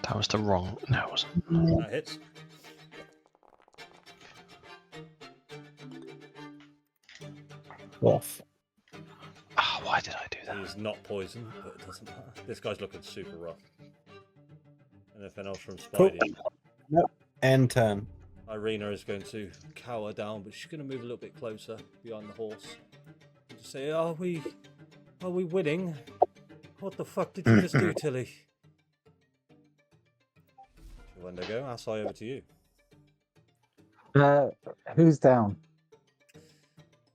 That was the wrong. No, it wasn't. That hits. Off. Ah, why did I do that? He's not poisoned, but it doesn't matter. This guy's looking super rough. Anything else from Spidey? Nope. End turn. Irina is going to cower down, but she's going to move a little bit closer behind the horse. And just say, are we winning? What the fuck did you just do, Tilly? Wendigo, Asai, over to you. Who's down?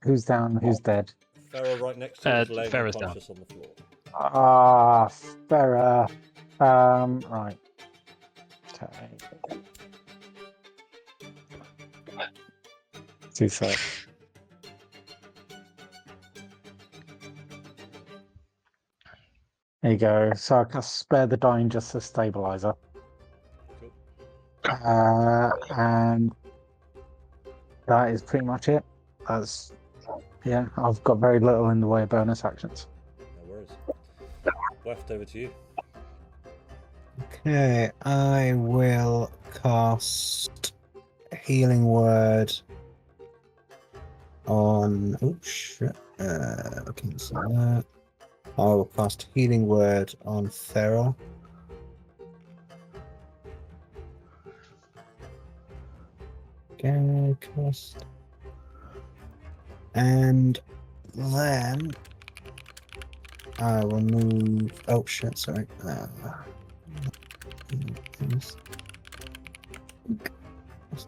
Who's down? Who's dead? Farah right next to you is laying Farah's down. unconscious on the floor. Ah, Farah. Right. Okay. 2 seconds. There you go. So I can spare the dying just as stabilizer. Cool. And that is pretty much it. Yeah, I've got very little in the way of bonus actions. No worries. Left over to you. Okay, I will cast Healing Word on. Oh shit! Cancel that. I will cast Healing Word on Feral. Okay, cast. And then I will move. Oh shit! Sorry. Let's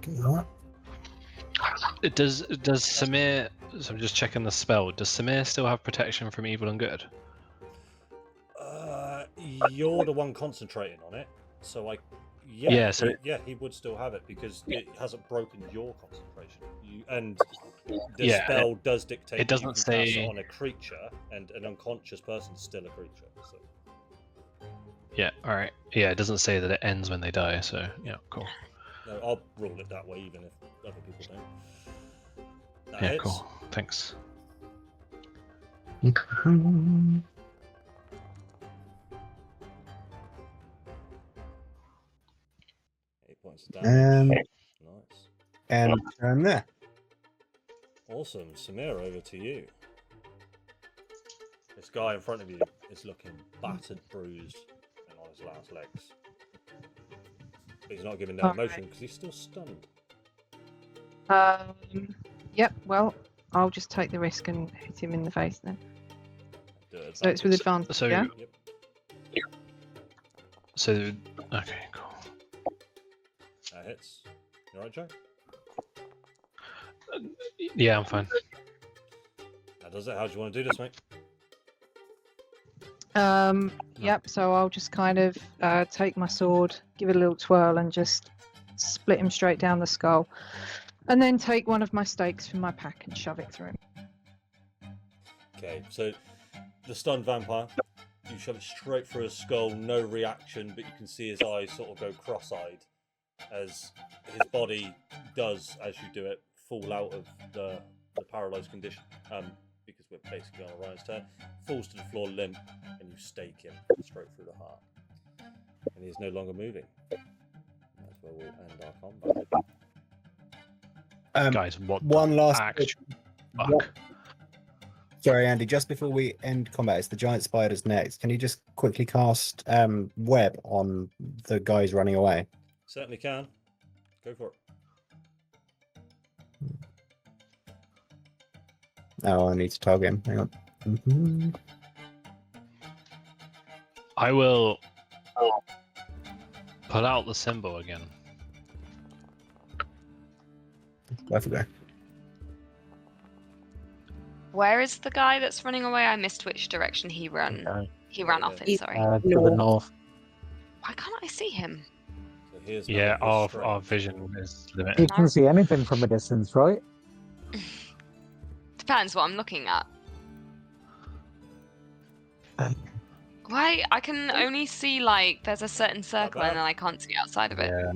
do that. Does Samir? So I'm just checking the spell. Does Samir still have protection from evil and good? You're the one concentrating on it, so Yeah, so he would still have it because it hasn't broken your concentration. The Yeah, spell does dictate it that you doesn't can cast it say- on a creature, and an unconscious person is still a creature. So yeah, all right. Yeah, it doesn't say that it ends when they die. So yeah, cool. no, I'll rule it that way, even if other people don't. That Yeah, hits. cool. Thanks. 8 points of damage. And Nice. and turn there. Awesome. Samir, over to you. This guy in front of you is looking battered, bruised, and on his last legs. But he's not giving no emotion because he's still stunned. Yep. Well, I'll just take the risk and hit him in the face then. So it's with advantage. So yeah. Yep. So okay, cool. That hits. You alright, Joe? Yeah, I'm fine. That does it. How do you want to do this, mate? Yep. So I'll just kind of take my sword, give it a little twirl, and just split him straight down the skull, and then take one of my stakes from my pack and shove it through him. Okay, so the stunned vampire, you shove it straight through his skull, no reaction, but you can see his eyes sort of go cross-eyed as his body does, as you do it, fall out of the paralyzed condition. Because we're basically on Orion's turn, falls to the floor limp, and you stake him straight through the heart. And he is no longer moving. That's where we'll end our combat. Guys, what One the last. actual What- fuck? Sorry, Andy. Just before we end combat, it's the giant spiders next. Can you just quickly cast web on the guys running away? Certainly can. Go for it. Oh, I need to target him. Hang on. Mhm. I will pull out the symbol again. I forgot. Where is the guy that's running away? I missed which direction he ran. He ran off it, sorry. To the north. Why can't I see him? So here's Yeah, now his our strength. vision is You limited. can see anything from a distance, right? Depends what I'm looking at. Why? I can only see, like, there's a certain circle and bad. then I can't see outside of it. Yeah,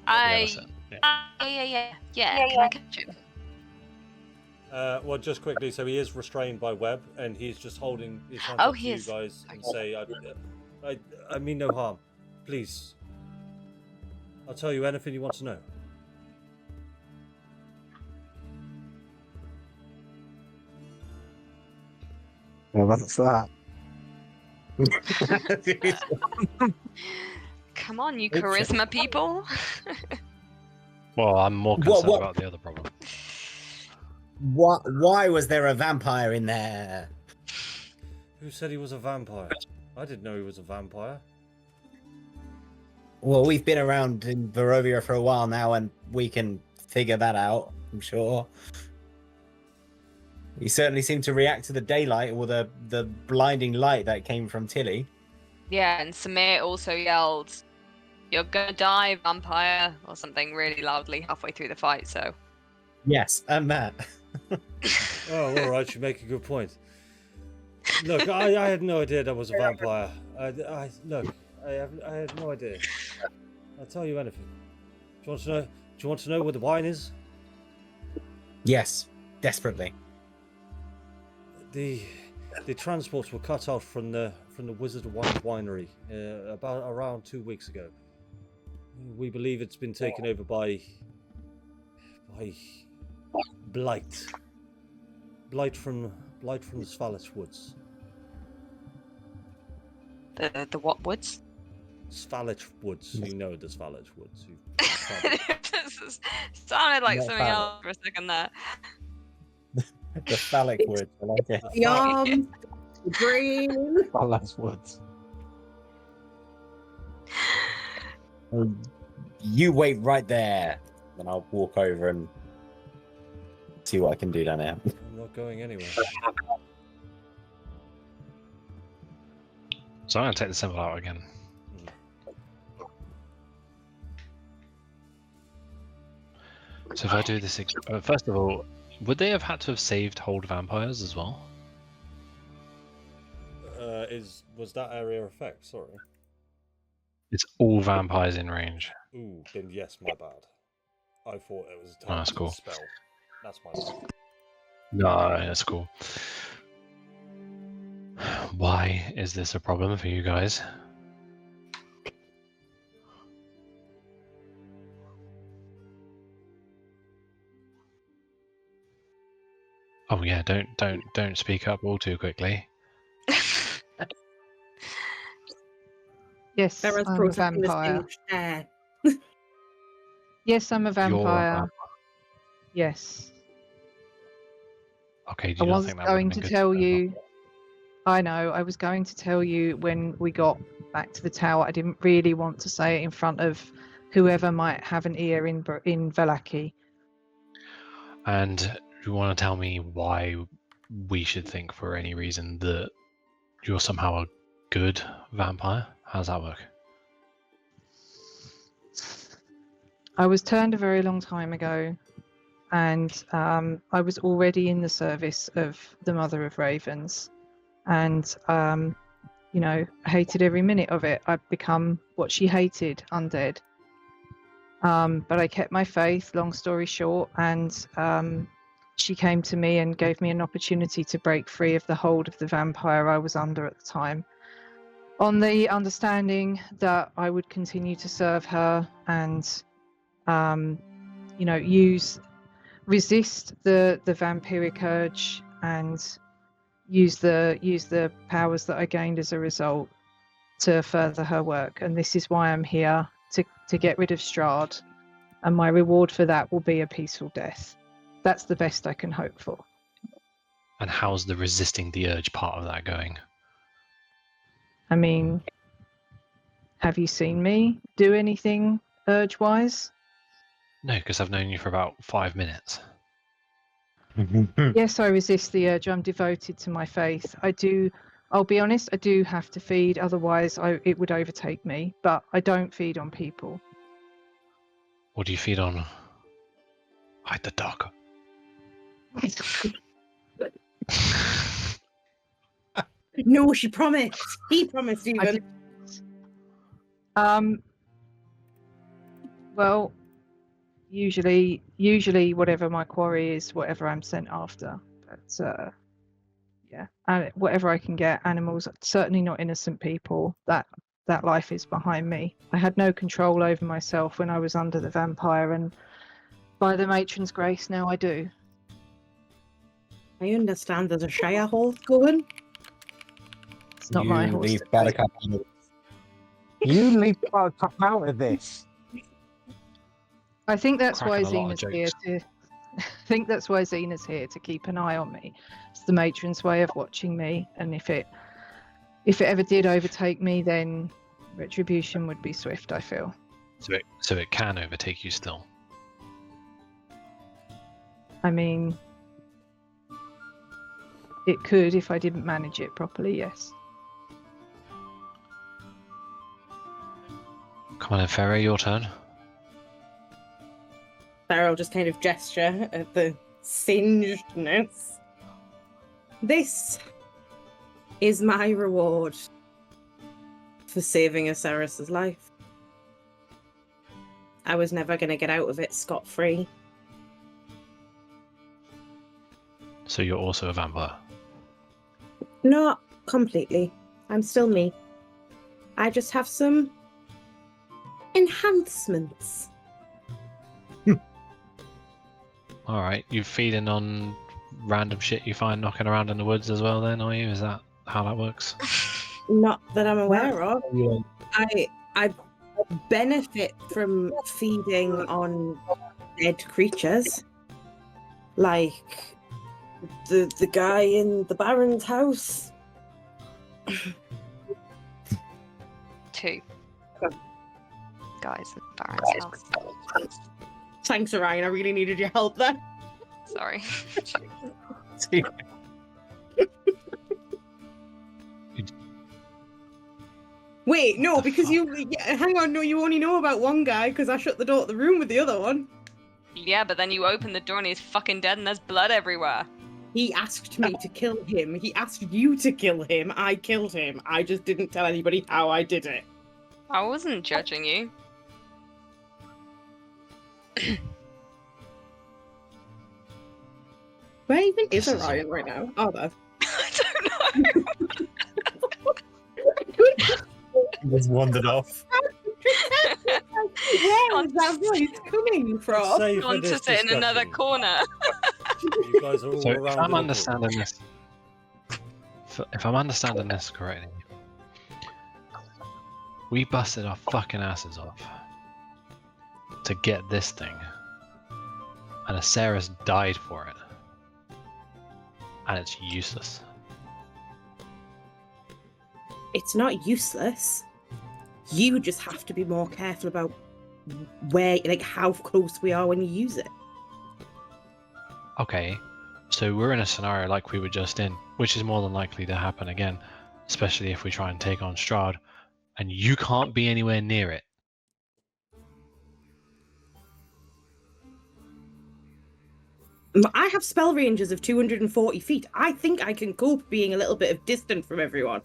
I... that's it. Yeah. Yeah, can I catch him? Well, just quickly, so he is restrained by web, and he's just holding his hands Oh, up to he you is. guys and say, I mean no harm. Please. I'll tell you anything you want to know. Well, what's that? Come on, you charisma people. Well, I'm more concerned what- about the other problem. What? Why was there a vampire in there? Who said he was a vampire? I didn't know he was a vampire. Well, we've been around in Barovia for a while now, and we can figure that out, I'm sure. He certainly seemed to react to the daylight or the blinding light that came from Tilly. Yeah, and Samir also yelled, "You're gonna die, vampire," or something really loudly halfway through the fight, so... Yes, and that. Oh, all right, you make a good point. Look, I had no idea that was a vampire. I had no idea. I'll tell you anything. Do you want to know where the wine is? Yes, desperately. The transports were cut off from the Wizard of Wine winery about around 2 weeks ago. We believe it's been taken over by Blight. Blight from Light from the Svalich Woods. The what woods? Svalich Woods. You know the Svalich Woods. This sounded like Not something phallic. else for a second there. The phallic woods. I like it. The arms, the brain. Well, that's woods. You wait right there. Then I'll walk over and see what I can do down there. I'm not going anywhere. So I'm going to take the symbol out again. So if I do this, first of all, would they have had to have saved hold vampires as well? Was that area effect? Sorry. It's all vampires in range. Ooh, then yes, my bad. I thought it was a Oh, that's cool. spell. That's my bad. No, that's cool. Why is this a problem for you guys? Oh yeah, don't speak up all too quickly. Yes, Sarah's I'm a processing this vampire. in chair. Yes, I'm a You're a vampire. vampire. Yes. Okay, do I you not was think that would have going been to good tell know? you. I know. I was going to tell you when we got back to the tower. I didn't really want to say it in front of whoever might have an ear in Velaki. And do you want to tell me why we should think for any reason that you're somehow a good vampire? How does that work? I was turned a very long time ago, and I was already in the service of the Mother of Ravens, and you know, I hated every minute of it. I'd become what she hated, undead. But I kept my faith, long story short, and she came to me and gave me an opportunity to break free of the hold of the vampire I was under at the time, on the understanding that I would continue to serve her and, you know, resist the vampiric urge and use the powers that I gained as a result to further her work. And this is why I'm here, to get rid of Strahd, and my reward for that will be a peaceful death. That's the best I can hope for. And how's the resisting the urge part of that going? I mean, have you seen me do anything urge-wise? No, because I've known you for about 5 minutes. Yes, I resist the urge. I'm devoted to my faith. I'll be honest, I do have to feed, otherwise it would overtake me, but I don't feed on people. What do you feed on? Hide the dog. No, she promised. He promised even. Well, usually whatever my quarry is, whatever I'm sent after. But yeah, and whatever I can get, animals, certainly not innocent people. That life is behind me. I had no control over myself when I was under the vampire, and by the matron's grace, now I do. I understand there's a Shire horse going. It's not my horse. Leave to take. Buttercup. You leave Buttercup out of this. I think that's why Cracking a lot of Xena's here jokes. to. I think that's why Xena's here, to keep an eye on me. It's the matron's way of watching me, and if it ever did overtake me, then retribution would be swift, I feel. So it can overtake you still. I mean, it could if I didn't manage it properly, yes. Come on in, Pharaoh, your turn. Sarah will just kind of gesture at the singedness. This is my reward for saving Aceris's life. I was never going to get out of it scot-free. So you're also a vampire. Not completely. I'm still me. I just have some enhancements. Alright, you feeding on random shit you find knocking around in the woods as well? Then, are you? Is that how that works? Not that I'm aware of. Yeah. I benefit from feeding on dead creatures, like the guy in the Baron's house. 2 Okay. guys in Baron's house. Thanks, Orion. I really needed your help there. Sorry. Wait, no, The because fuck? hang on, no, you only know about one guy because I shut the door to the room with the other one. Yeah, but then you open the door and he's fucking dead and there's blood everywhere. He asked me to kill him. He asked you to kill him. I killed him. I just didn't tell anybody how I did it. I wasn't judging you. Where even is This is Orion right now? Oh, there. I don't know. Just wandered off. Where is that voice coming from? Save for Gone to this sit in another discussion. corner. You guys are all So around. if in I'm a understanding this, if I'm understanding this correctly, we busted our fucking asses off to get this thing, and Aceres died for it, and it's useless. It's not useless. You just have to be more careful about where, like, how close we are when you use it. Okay, so we're in a scenario like we were just in, which is more than likely to happen again, especially if we try and take on Strahd, and you can't be anywhere near it. I have spell ranges of 240 feet. I think I can cope being a little bit of distant from everyone.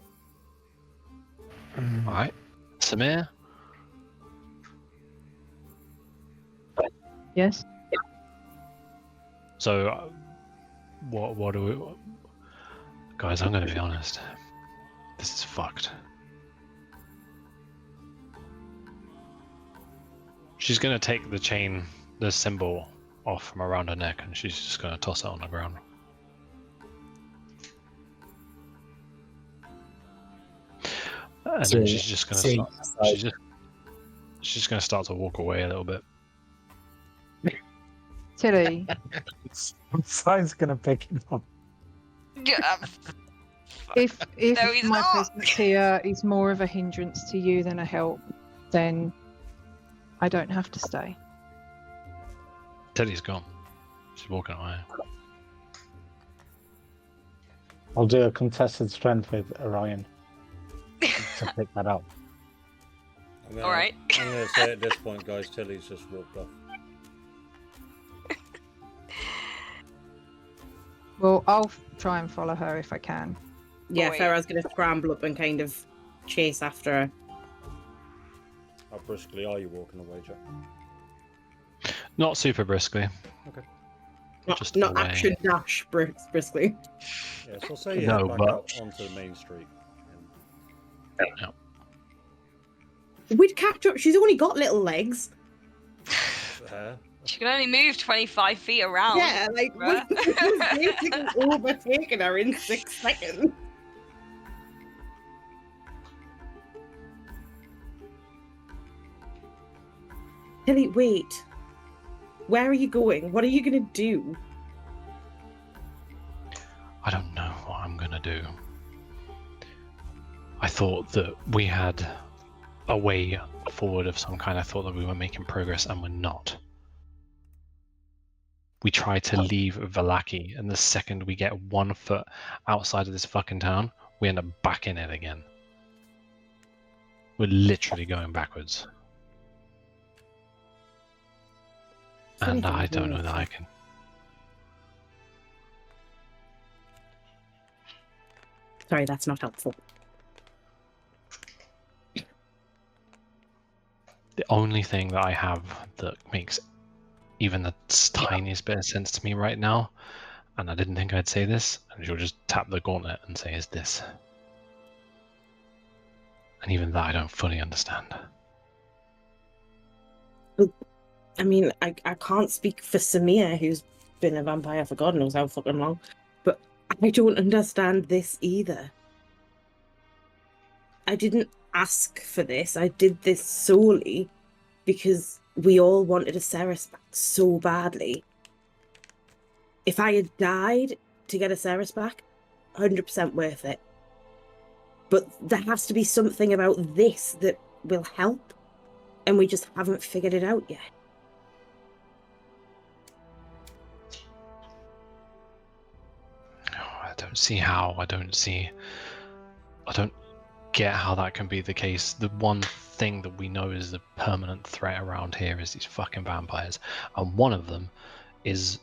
Alright, Samir? Yes. So, what do we... Guys, I'm gonna be honest. This is fucked. She's gonna take the chain, the symbol, off from around her neck, and she's just gonna toss it on the ground. And then she's just gonna start, she's gonna start to walk away a little bit. Tilly, Sign's gonna pick him up. Yeah. if No, he's my not. presence here is more of a hindrance to you than a help, then I don't have to stay. Teddy's gone. She's walking away. I'll do a contested strength with Orion to pick that up. Alright. I'm going to say at this point, guys, Tilly's just walked off. Well, I'll try and follow her if I can. Yeah, wait. Farah's going to scramble up and kind of chase after her. How briskly are you walking away, Jack? Not super briskly. Just Not away. action dash briskly. Yeah, so I'll say you No, head back but- out onto the main street. We'd catch up. She's only got little legs. Fair. She can only move 25 feet around. Yeah, like bruh. we've basically overtaken her in 6 seconds. Tilly, wait. Where are you going? What are you gonna do? I don't know what I'm gonna do. I thought that we had a way forward of some kind. I thought that we were making progress, and we're not. We tried to leave Valaki, and the second we get 1 foot outside of this fucking town, we end up back in it again. We're literally going backwards. And I don't know that I can. Sorry, that's not helpful. The only thing that I have that makes even the tiniest bit of sense to me right now, and I didn't think I'd say this, and she'll just tap the gauntlet and say, is this. And even that I don't fully understand. I mean, I can't speak for Samir, who's been a vampire for God knows how fucking long. But I don't understand this either. I didn't ask for this. I did this solely because we all wanted a Ceres back so badly. If I had died to get a Ceres back, 100% worth it. But there has to be something about this that will help, and we just haven't figured it out yet. I don't see how. I don't get how that can be the case. The one thing that we know is the permanent threat around here is these fucking vampires, and one of them is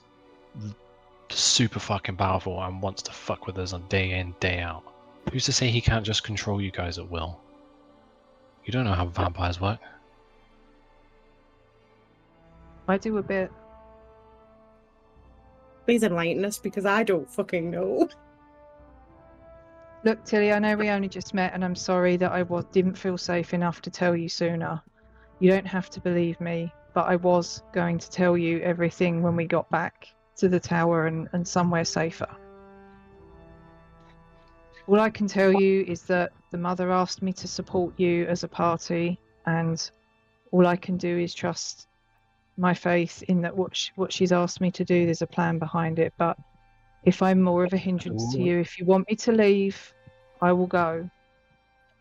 super fucking powerful and wants to fuck with us on day in, day out. Who's to say he can't just control you guys at will? You don't know how vampires work. I do a bit. Please enlighten us, because I don't fucking know. Look, Tilly, I know we only just met, and I'm sorry that I didn't feel safe enough to tell you sooner. You don't have to believe me, but I was going to tell you everything when we got back to the tower and somewhere safer. All I can tell you is that the mother asked me to support you as a party, and all I can do is trust my faith in that what she's asked me to do, there's a plan behind it. But if I'm more of a hindrance to you, if you want me to leave, I will go.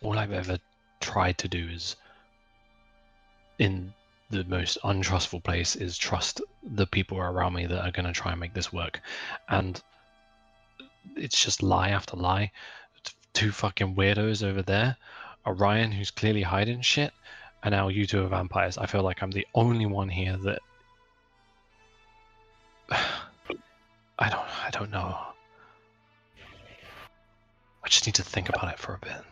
All I've ever tried to do is, in the most untrustful place, is trust the people around me that are going to try and make this work. And it's just lie after lie. Two fucking weirdos over there. Orion, who's clearly hiding shit, and now you two are vampires. I feel like I'm the only one here that... I don't know. I just need to think about it for a bit.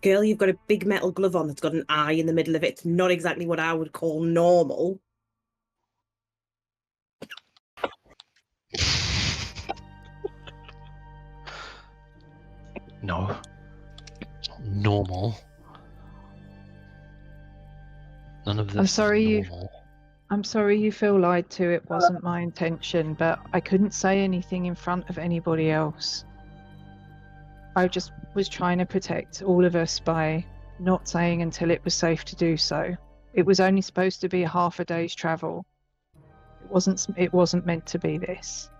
Girl, you've got a big metal glove on that's got an eye in the middle of it. It's not exactly what I would call normal. No. It's not normal. None of this is normal. I'm sorry you feel lied to. It wasn't my intention, but I couldn't say anything in front of anybody else. I just was trying to protect all of us by not saying until it was safe to do so. It was only supposed to be half a day's travel. It wasn't meant to be this.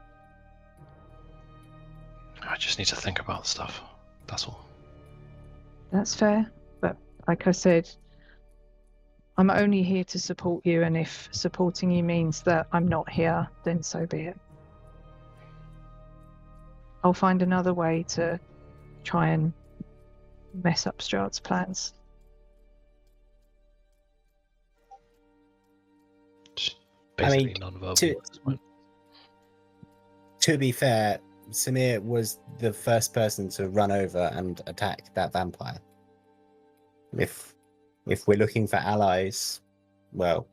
I just need to think about stuff. That's all. That's fair, but like I said, I'm only here to support you, and if supporting you means that I'm not here, then so be it. I'll find another way to try and mess up Strahd's plans. Just basically I mean, nonverbal at this point. To be fair, Samir was the first person to run over and attack that vampire. If we're looking for allies, well,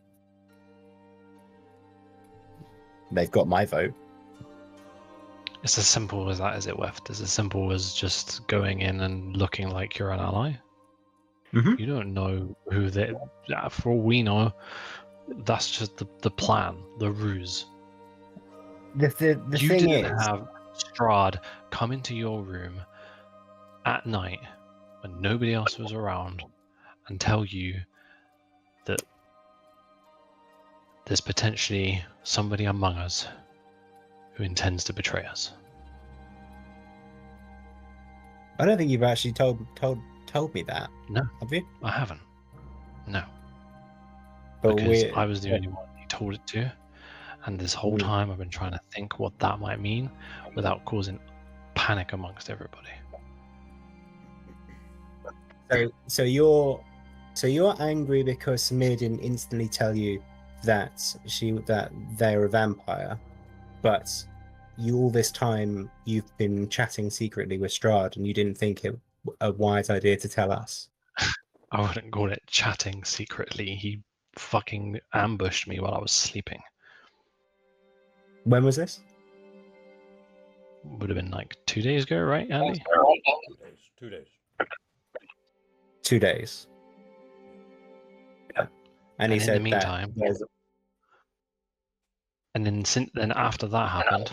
they've got my vote. It's as simple as that, is it, Weft? It's as simple as just going in and looking like you're an ally. Mhm. You don't know who they... For all we know, that's just the plan, the ruse. The You thing didn't is, have Strahd come into your room at night when nobody else was around and tell you that there's potentially somebody among us who intends to betray us. I don't think you've actually told me that. No. Have you? I haven't. No. But Because I was the only one he told it to. And this whole Mm. time I've been trying to think what that might mean without causing panic amongst everybody. So you're angry because Samir didn't instantly tell you that they're a vampire, but all this time you've been chatting secretly with Strahd and you didn't think it a wise idea to tell us. I wouldn't call it chatting secretly. He fucking ambushed me while I was sleeping. When was this? Would have been like 2 days ago, right, Andy? 2 days. 2 days. Yeah. And he in said the meantime, that And then after that happened,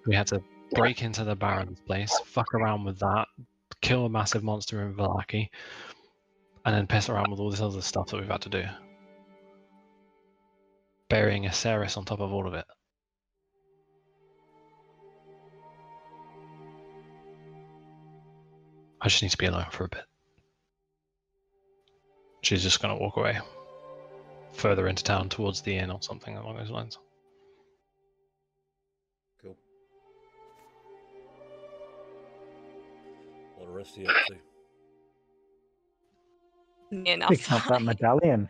we had to break into the Baron's place, fuck around with that, kill a massive monster in Vallaki, and then piss around with all this other stuff that we've had to do. Burying a Ceres on top of all of it. I just need to be alone for a bit. She's just going to walk away. Further into town towards the inn or something along those lines. Cool. What the rest of you up to? Me and Picking up that medallion.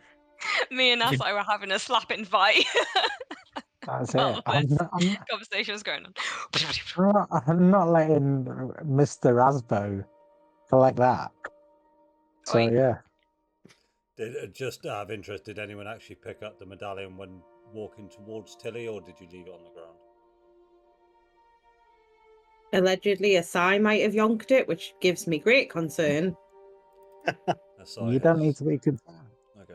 Me and Asai were having a slapping fight. That's While it. I'm this not, conversation was going on. I'm not letting Mr. Asbo collect that. So Oi. yeah. Just out of interest, did anyone actually pick up the medallion when walking towards Tilly, or did you leave it on the ground? Allegedly, Asai might have yonked it, which gives me great concern. Asai You don't has- need to be concerned. Okay.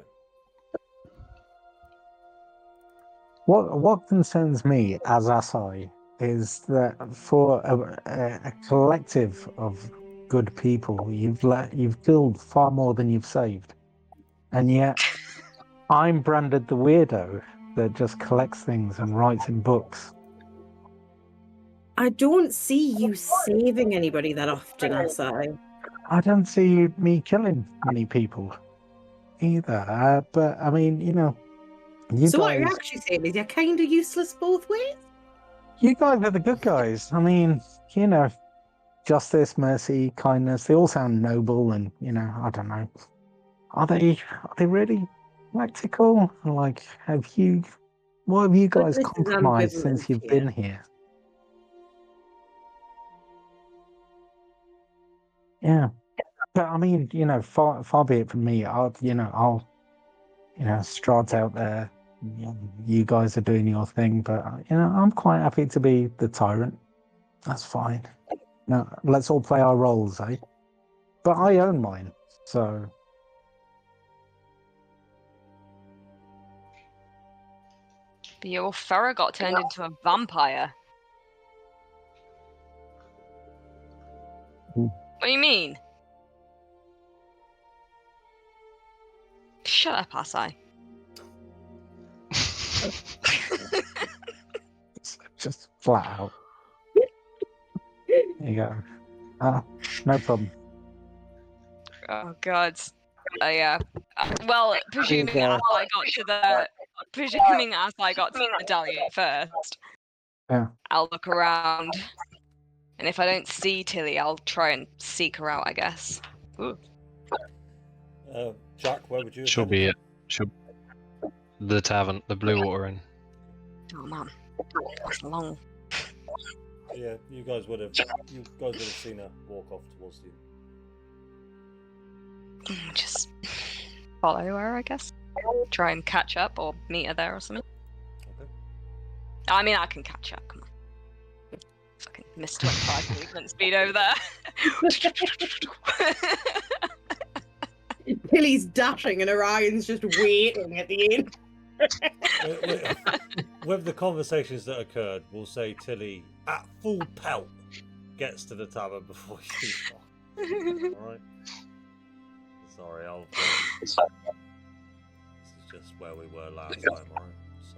What concerns me as Asai is that for a collective of good people, you've killed far more than you've saved, and yet I'm branded the weirdo that just collects things and writes in books. I don't see you saving anybody that often, Asai. I don't see me killing many people either. But I mean, you know, So what you're actually saying is you're kind of useless both ways? you guys are the good guys. I mean, you know, justice, mercy, kindness—they all sound noble, and you know, I don't know. Are they really practical? Like, what have you guys Goodness is compromised since ambivalent you've here. been here? Yeah, but I mean, you know, far be it from me. Strahd's out there. You guys are doing your thing, but you know, I'm quite happy to be the tyrant. That's fine. Now, let's all play our roles, eh? But I own mine, so But your furrow got turned into a vampire. Hmm. What do you mean? Shut up, Asai. just flat out. There you go. No problem. Oh god. Yeah. Well, presuming go. as I got to the medallion first, Yeah. I'll look around, and if I don't see Tilly, I'll try and seek her out, I guess. Ooh. Jack, where would you? She'll be at the tavern, the Blue Water Inn. Oh man, that's long. Yeah, you guys would have seen her walk off towards you. Just follow her, I guess. Try and catch up or meet her there or something. Okay. I mean, I can catch up. Come on. Fucking missed 25 movement speed over there. Tilly's dashing and Orion's just waiting at the end. With the conversations that occurred, we'll say Tilly, at full pelt, gets to the tavern before you start. Alright? Sorry, this is just where we were last time, alright? So,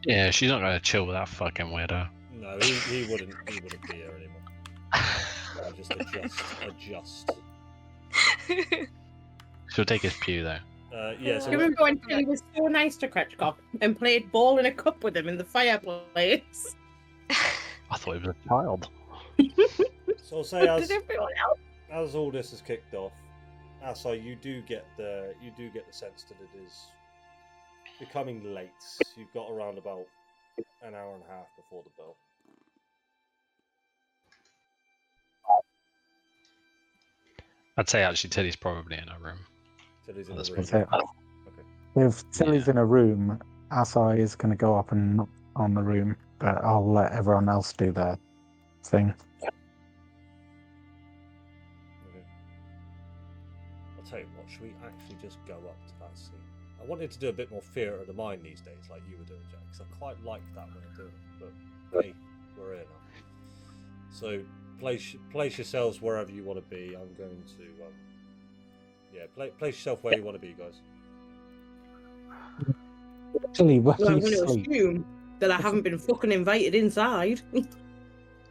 Yeah, she's not gonna chill with that fucking weirdo. no, he wouldn't be here anymore. We'll just adjust. She'll take his pew though. Yeah, so I remember when Tilly was so nice to Kretchkov and played ball in a cup with him in the fireplace. I thought he was a child. So I'll say Did everyone else? as all this is kicked off, Asai, you do get the sense that it is becoming late. You've got around about an hour and a half before the bell. I'd say actually Tilly's probably in her room. Tilly's in That's the room. That's it. Okay. If Tilly's in a room, Asai is going to go up and knock on the room, but I'll let everyone else do their thing. Okay. I'll tell you what, should we actually just go up to that scene? I wanted to do a bit more theatre of the mind these days, like you were doing, Jack, because I quite like that way of doing it. But hey, we're here now. So place yourselves wherever you want to be. I'm going to place yourself where you want to be, guys. Tilly, where Well, do I'm you going to sleep? assume that I haven't been fucking invited inside.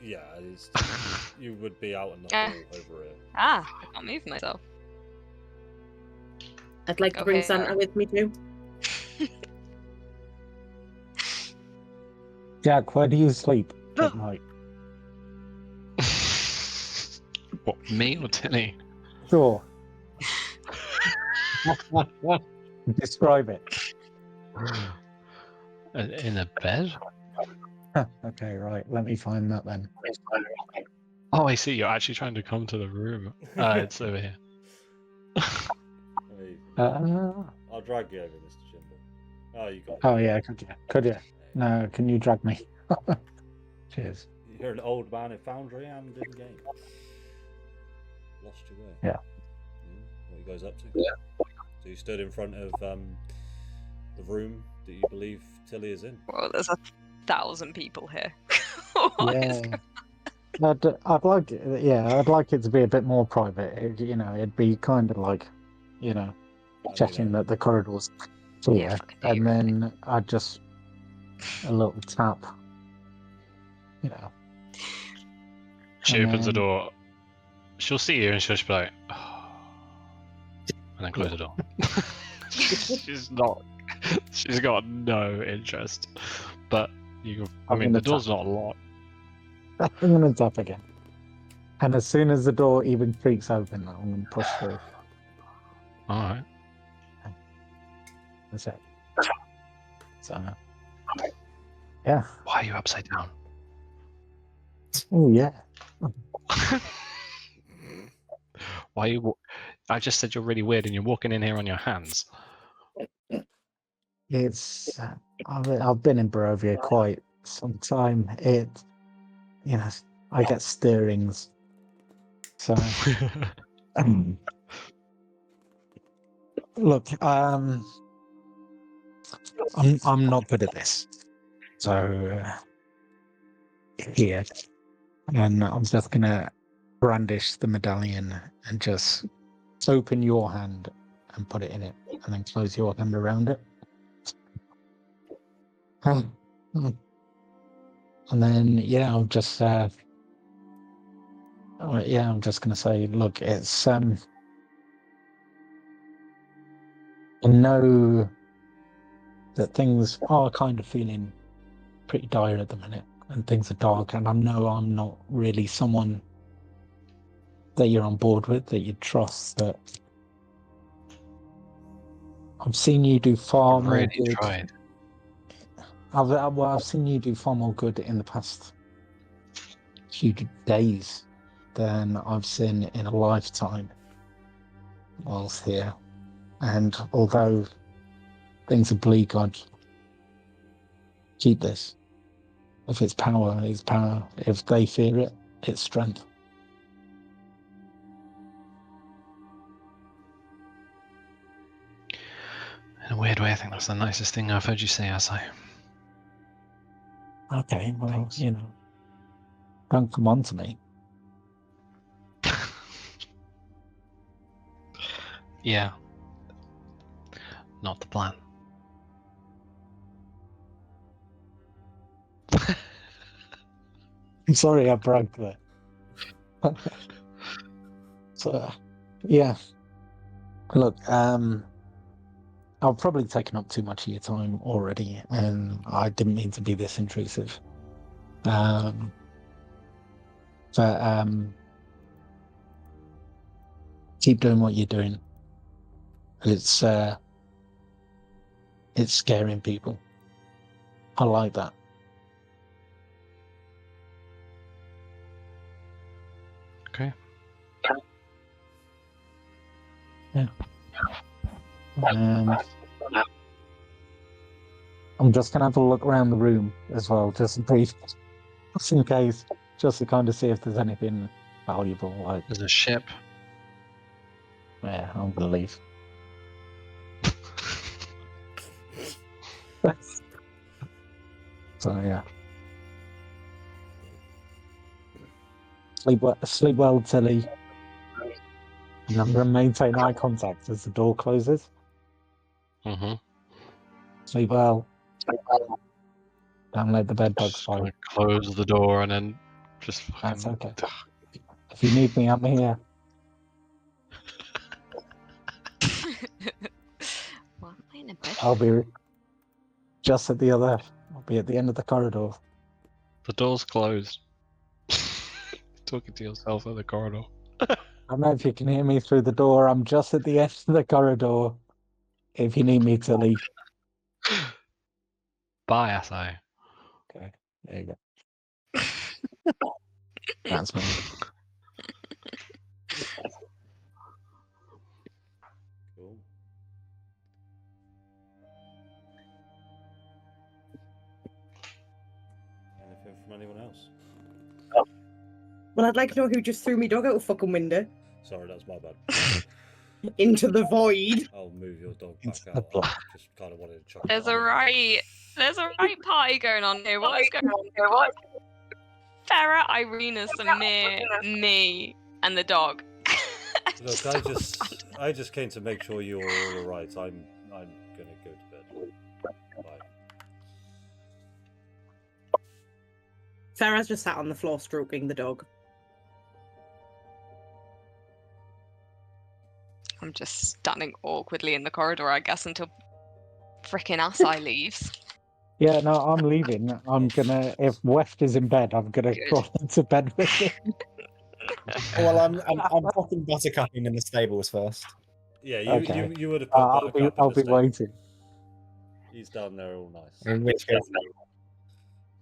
Yeah, you would be out in the hall over here. I can't move myself. I'd like to bring Okay, Santa alright. with me too. Jack, where do you sleep at night? What, me or Tilly? Sure. Describe it. In a bed? Okay, right. Let me find that then. Oh, I see. You're actually trying to come to the room. It's over here. Hey, Uh, I'll drag you over, Mr. Jimbo. Oh, you got it. oh yeah, could you? Could you? No, can you drag me? Cheers. You're an old man in Foundry and in game. Lost your way. Yeah. What are you guys up to? Yeah. So you stood in front of the room that you believe Tilly is in. Well, there's 1,000 people here. What is Yeah. I'd like it to be a bit more private. It'd be kind of like, checking that the corridor's clear, Yeah, and then I'd just a little tap, She And opens the then- door. She'll see you and she'll just be like, oh, and then close the door. She's got no interest. But I'm the gonna door's tap. not locked. I'm gonna tap again. And as soon as the door even creaks open, I'm gonna push through. Alright. That's it. So, yeah. Why are you upside down? Oh yeah. Why are you? I just said you're really weird and you're walking in here on your hands. It's I've been in Barovia quite some time. I get stirrings. So look, I'm not good at this. So here, and I'm just gonna brandish the medallion and just open your hand and put it in it, and then close your hand around it. And then I'm just I'm just gonna say, look, it's I know that things are kind of feeling pretty dire at the minute, and things are dark, and I know I'm not really someone that you're on board with, that you trust. That I've seen you do far more Really good. tried. I've seen you do far more good in the past few days than I've seen in a lifetime whilst here. And although things are bleak, I'd keep this. If it's power, it's power. If they fear it, it's strength. In a weird way, I think that's the nicest thing I've heard you say, Asai. Okay, well, Thanks. don't come on to me. Yeah. Not the plan. I'm sorry I bragged there. So, yeah. Look, I've probably taken up too much of your time already, and I didn't mean to be this intrusive. But keep doing what you're doing. It's scaring people. I like that. Okay. Yeah. I'm just gonna have a look around the room as well, just in case, just to kind of see if there's anything valuable. Like, There's a ship. yeah, I'm gonna leave. So yeah. Sleep well, Tilly. And I'm going to maintain eye contact as the door closes. Mm-hmm. Sleep well. Don't let the bed bugs Just bite. gonna close the door and then just That's fucking. okay. If you need me, I'm here. Why am I in a bed? I'll be just at the other. I'll be at the end of the corridor. The door's closed. Talking to yourself in the corridor. I don't know if you can hear me through the door. I'm just at the end of the corridor. If you need me to leave. Bye, I say. Okay, there you go. That's me. Cool. Anything from anyone else? Well, I'd like to know who just threw me dog out a fucking window Sorry, that's my bad. into the void. I'll move your dog back Into the out. I block. just kind of wanted to chuck There's it a on. right party going on here. What is going on here? Farah, Irina, Samir, me, and the dog. Look, I just came to make sure you're all alright. I'm gonna go to bed. Bye. Farah's just sat on the floor stroking the dog. I'm just standing awkwardly in the corridor, I guess, until frickin' Asai leaves. Yeah, no, I'm leaving. I'm gonna. If West is in bed, I'm gonna Good. crawl into bed with him. Well, I'm fucking buttercupping in the stables first. Yeah, you Okay. you would have put Buttercup I'll in the be stable. waiting. He's down there all nice. In which case,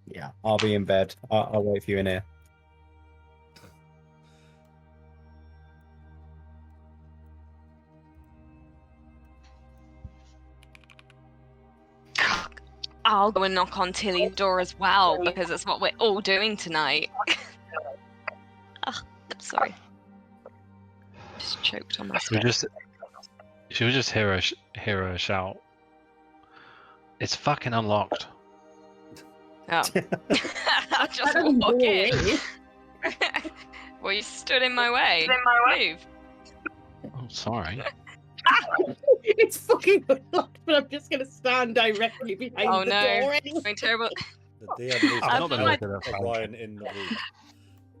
yeah, I'll be in bed. I'll wait for you in here. I'll go and knock on Tilly's door as well, because it's what we're all doing tonight. Oh, I'm sorry. Just choked on my spit. She would just hear her shout. It's fucking unlocked. Oh. I'll just Don't walk go in. away. Well, you stood in my way. Move. Oh, sorry. It's fucking unlocked, but I'm just gonna stand directly behind Oh the no. door anyway. Going terrible. The DM needs I've to not put been O'Brien in the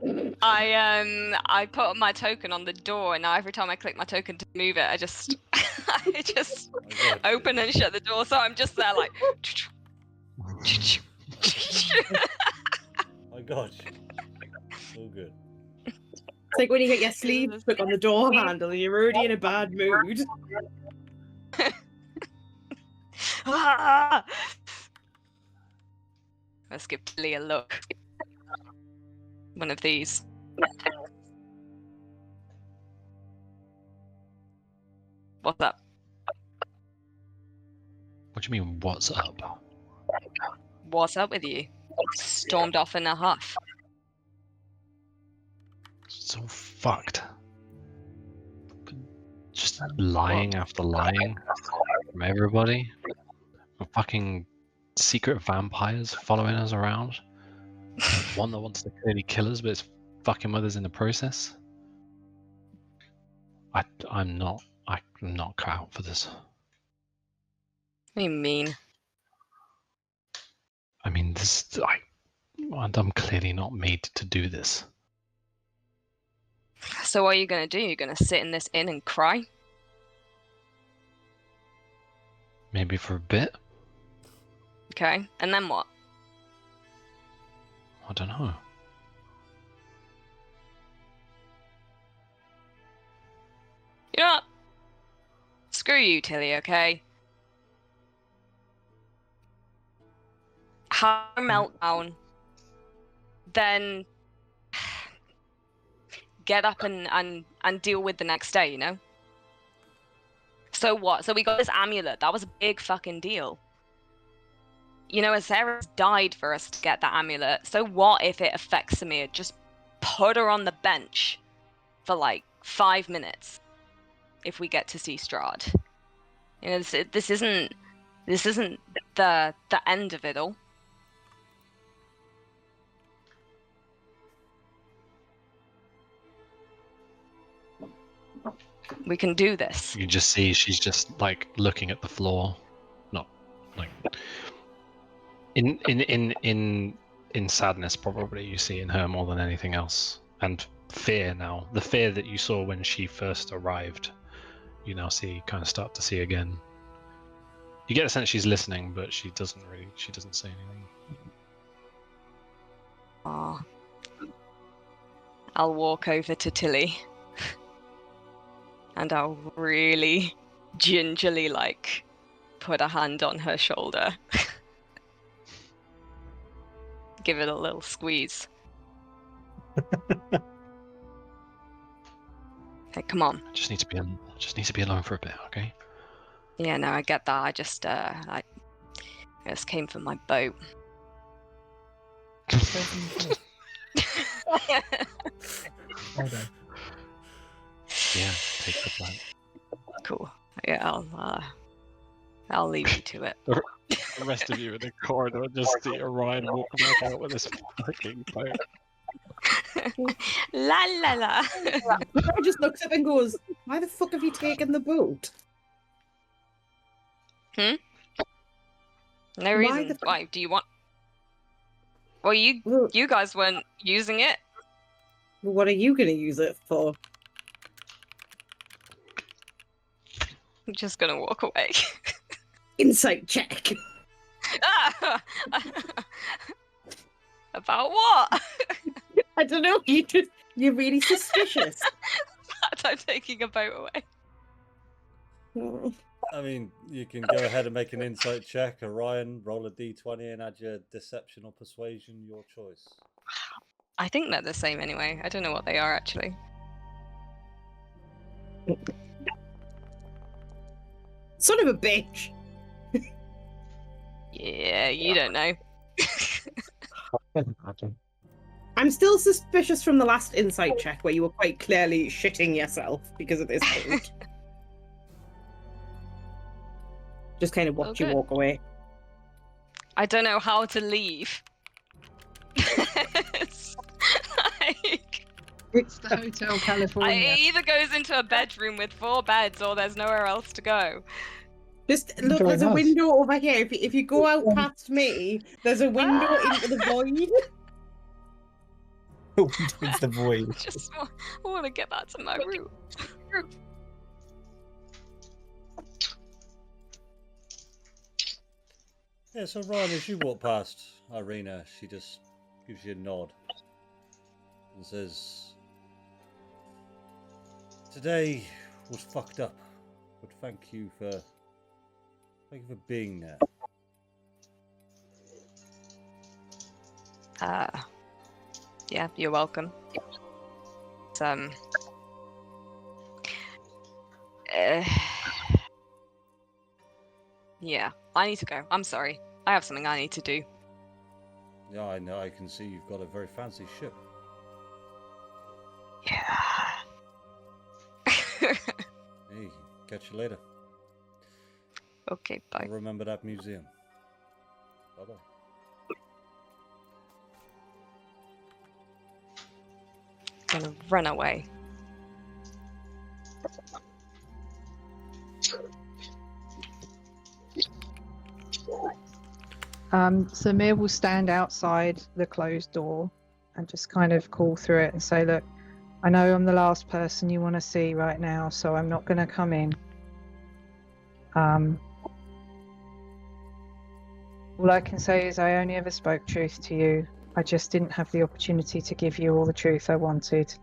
room. I put my token on the door, and now every time I click my token to move it, I just God. open and shut the door. So I'm just there like. My God. All good. It's like when you get your sleeve stuck on the door handle and you're already in a bad mood. Ah! Let's give Tilly a look. One of these. What's up? What do you mean, what's up? What's up with you? Stormed off in a huff. So fucked. Just lying after lying from everybody. Fucking secret vampires following us around. One that wants to clearly kill us, but it's fucking with us in the process. I'm not cut out for this. What do you mean? I mean, I'm clearly not made to do this. So what are you gonna do? You're gonna sit in this inn and cry? Maybe for a bit. Okay, and then what? I don't know. You know what? Screw you, Tilly, okay? Have a meltdown. Then get up and deal with the next day, you know? So what? So we got this amulet. That was a big fucking deal. You know, Sarah's died for us to get that amulet. So what if it affects Samir? Just put her on the bench for like 5 minutes if we get to see Strahd. You know, this isn't the end of it all. We can do this. You just see she's just like looking at the floor, not like in sadness. Probably you see in her more than anything else, and fear now. The fear that you saw when she first arrived, you now kind of start to see again. You get the sense she's listening, but she doesn't say anything. Oh. I'll walk over to Tilly. And I'll really gingerly, like, put a hand on her shoulder. Give it a little squeeze. Hey, come on. Just need to be alone for a bit, okay? Yeah, no, I get that. I just came for my boat. Okay. Yeah, take the plan. Cool. Yeah, I'll leave you to it. The rest of you in the corridor just see Orion walk back out with his fucking boat. La la la. He just looks up and goes, "Why the fuck have you taken the boat?" No Why reason. the- Why? Do you want? Well, Well, you guys weren't using it. what are you going to use it for? I'm just gonna walk away. Insight check. About what? I don't know. You're really suspicious. That I'm taking a boat away. Oh. I mean, you can go ahead and make an insight check. Orion, roll a d20 and add your deception or persuasion, your choice. I think they're the same anyway. I don't know what they are actually. Son of a bitch. Yeah, you don't know. I'm still suspicious from the last insight check where you were quite clearly shitting yourself because of this boat. Just kind of watch you Okay. walk away. I don't know how to leave. It's like, It's the Hotel California. it either goes into a bedroom with 4 beds or there's nowhere else to go. Just look, Join there's a us. window over here. If you go out past me, there's a window into the void. It's the void. I want to get back to my room. Yeah, so Ryan, as you walk past Irina, she just gives you a nod and says, "Today was fucked up, but thank you for being there." Yeah, you're welcome. It's, yeah, I need to go. I'm sorry. I have something I need to do. Yeah, I know. I can see you've got a very fancy ship. Yeah. Hey, catch you later. Okay, bye. I'll remember that museum. Bye bye. Gonna run away. Samir will stand outside the closed door and just kind of call through it and say, "Look, I know I'm the last person you want to see right now, so I'm not going to come in. All I can say is I only ever spoke truth to you. I just didn't have the opportunity to give you all the truth I wanted.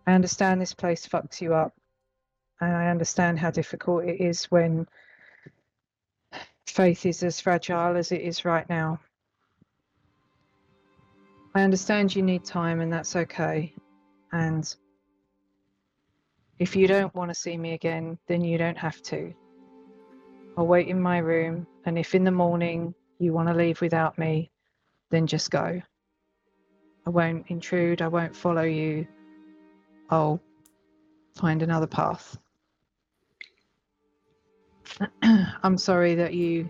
I understand this place fucks you up, and I understand how difficult it is when faith is as fragile as it is right now. I understand you need time, and that's okay. And if you don't want to see me again, then you don't have to. I'll wait in my room, and if in the morning you want to leave without me, then just go. I won't intrude, I won't follow you. I'll find another path. I'm sorry that you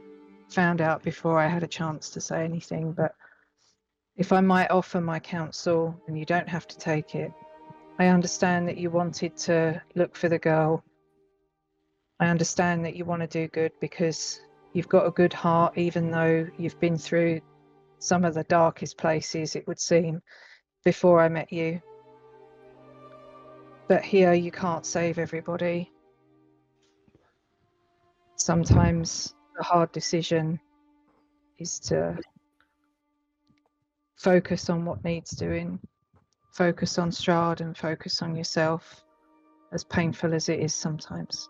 found out before I had a chance to say anything, but if I might offer my counsel, and you don't have to take it, I understand that you wanted to look for the girl. I understand that you want to do good because you've got a good heart, even though you've been through some of the darkest places, it would seem, before I met you. But here you can't save everybody. Sometimes the hard decision is to focus on what needs doing, focus on Strahd and focus on yourself, as painful as it is sometimes.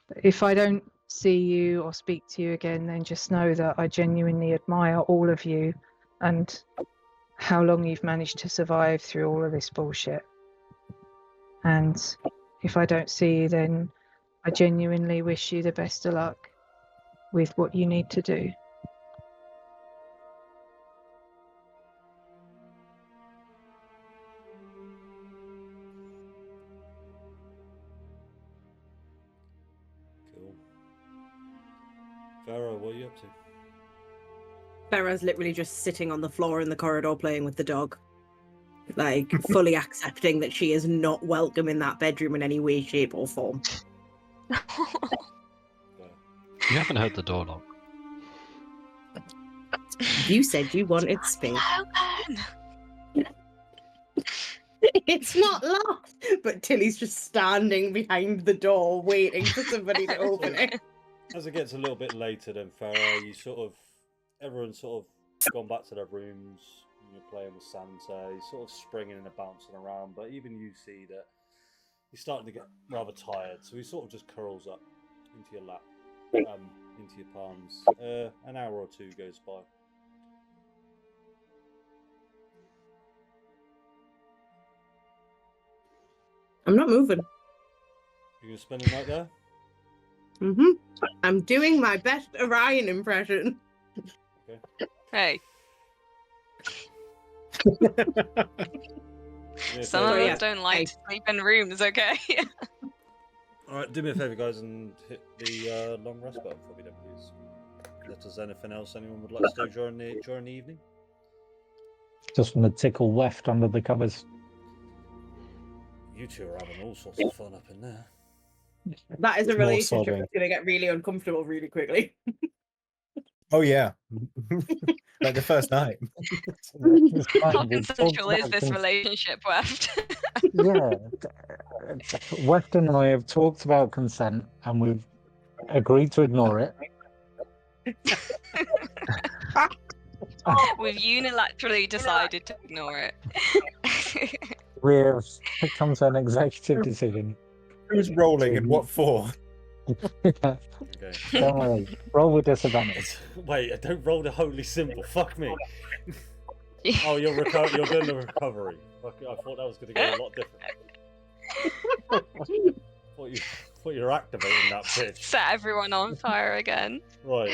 But if I don't see you or speak to you again, then just know that I genuinely admire all of you and how long you've managed to survive through all of this bullshit. And if I don't see you, then I genuinely wish you the best of luck with what you need to do. Cool. Farah, what are you up to? Farah's literally just sitting on the floor in the corridor playing with the dog. Like, fully accepting that she is not welcome in that bedroom in any way, shape, or form. You haven't heard the door lock. You said you wanted space. Open. It's not locked! But Tilly's just standing behind the door waiting for somebody to open it. As it gets a little bit later, then Farah, everyone's sort of gone back to their rooms. You're playing with Santa. He's sort of springing and bouncing around, but even you see that he's starting to get rather tired. So he sort of just curls up into your lap, into your palms. An hour or two goes by. I'm not moving. You gonna spend the night there? I'm doing my best Orion impression. Okay. Hey, Yeah, some of so- us don't like to sleep in rooms, okay? All right, do me a favour, guys, and hit the long rest button for me, then, please. If there's anything else anyone would like to do during the evening. Just want to tickle Weft under the covers. You two are having all sorts of fun up in there. That is a More relationship sobbing. that's going to get really uncomfortable really quickly. Oh yeah, like the first night. It's fine, How we've talked consensual is about this cons- relationship, Weft? Yeah, Weft and I have talked about consent, and we've agreed to ignore it. We've unilaterally decided to ignore it. We've come to an executive decision. Who's rolling and what for? Okay. Don't worry, roll with disadvantage. Wait, don't roll the holy symbol. Fuck me. Oh, you're doing the recovery. Fuck, I thought that was going to go a lot different. thought you were activating that bitch. Set everyone on fire again. Right.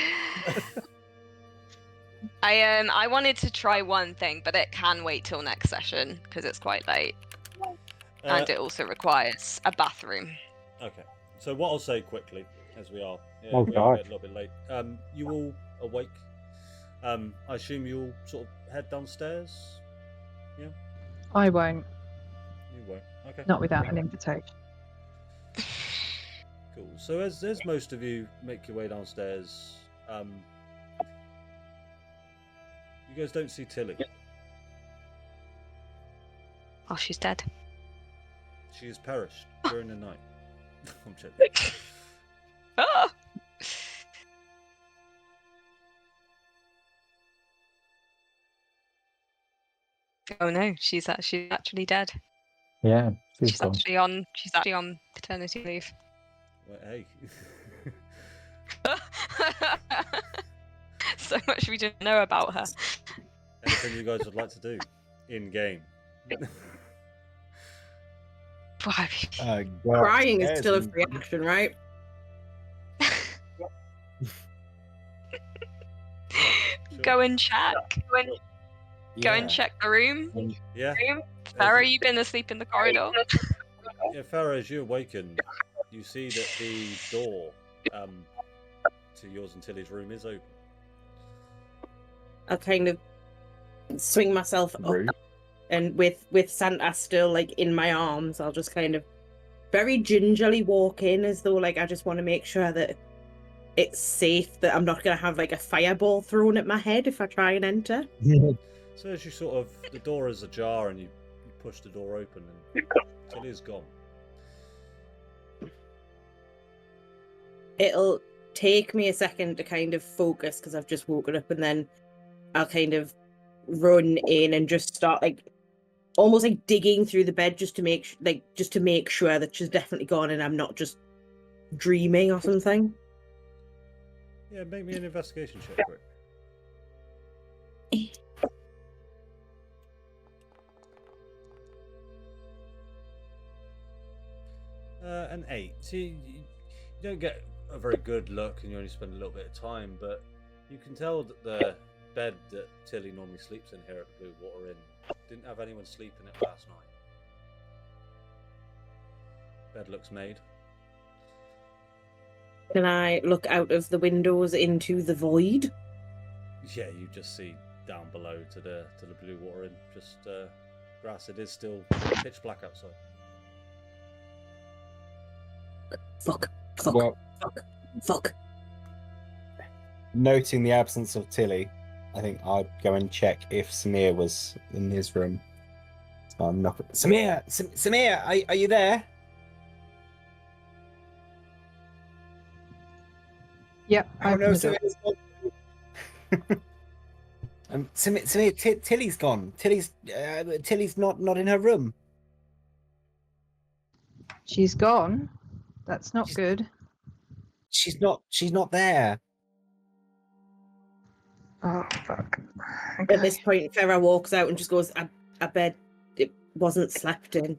I wanted to try one thing, but it can wait till next session because it's quite late, and it also requires a bathroom. Okay. So what I'll say quickly, as we are, Oh, we are a God. little bit late. You all awake. I assume you all sort of head downstairs. Yeah. I won't, You won't. Okay. not without an invitation. Cool. So as most of you make your way downstairs, you guys don't see Tilly. Oh, she's dead. She has perished during the night. I'm joking. Ah! Oh no, she's actually dead. Yeah, she's She's gone. actually on paternity leave. Well, hey. So much we didn't know about her. Anything you guys would like to do in game? Why? Crying is still a free action, right? Go and check. Go and check the room. Yeah. Farah, you been asleep in the corridor? Yeah, Farah, as you awaken, you see that the door to yours and Tilly's room is open. I'll kind of swing myself up Rude. And with Santa still like in my arms, I'll just kind of very gingerly walk in as though like I just want to make sure that it's safe, that I'm not going to have like a fireball thrown at my head if I try and enter. So as you sort of, the door is ajar and you push the door open and Tilly's gone. It'll take me a second to kind of focus because I've just woken up, and then I'll kind of run in and just start like almost like digging through the bed just to make sure that she's definitely gone and I'm not just dreaming or something. Yeah, make me an investigation check, quick. An 8. See, you don't get a very good look and you only spend a little bit of time, but you can tell that the bed that Tilly normally sleeps in here at the Blue Water Inn didn't have anyone sleep in it last night. Bed looks made. Can I look out of the windows into the void? Yeah, you just see down below to the Blue Water Inn, just grass. It is still pitch black outside. Fuck. Well, Fuck. noting the absence of Tilly, I think I'd go and check if Samir was in his room. So I'm not. Samir, are you there? Yep. Oh no, open the door. Samir's gone. Samir, Tilly's gone. Tilly's not in her room. She's gone. That's not good. She's not there. Oh fuck. At this point, Farah walks out and just goes, I bet it wasn't slept in.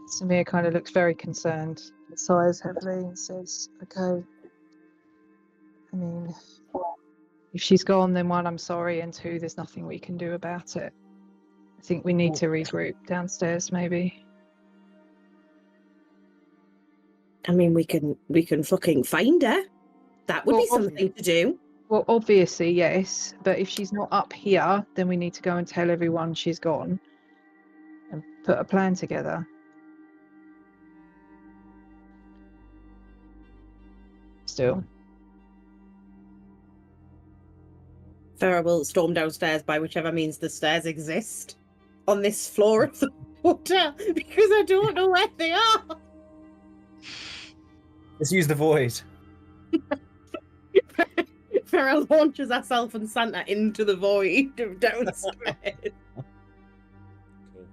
Samir kind of looks very concerned, sighs heavily and says, okay, I mean, if she's gone, then one, I'm sorry, and two, there's nothing we can do about it. I think we need to regroup downstairs, maybe. I mean, we can fucking find her. That would be something to do. Well, obviously, yes, but if she's not up here, then we need to go and tell everyone she's gone and put a plan together. Still. Farah will storm downstairs by whichever means the stairs exist on this floor of the water because I don't know where they are. Let's use the void. Farah launches herself and Santa into the void of downstairs. Cool.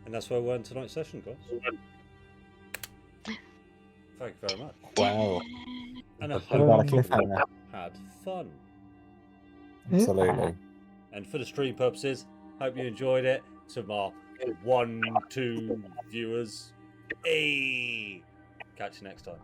And that's where we're in tonight's session, guys. Thank you very much. Wow. And I What hope about a you cliffhanger? had fun. Absolutely. And for the stream purposes, hope you enjoyed it. To my 1, 2 viewers. Hey! Catch you next time.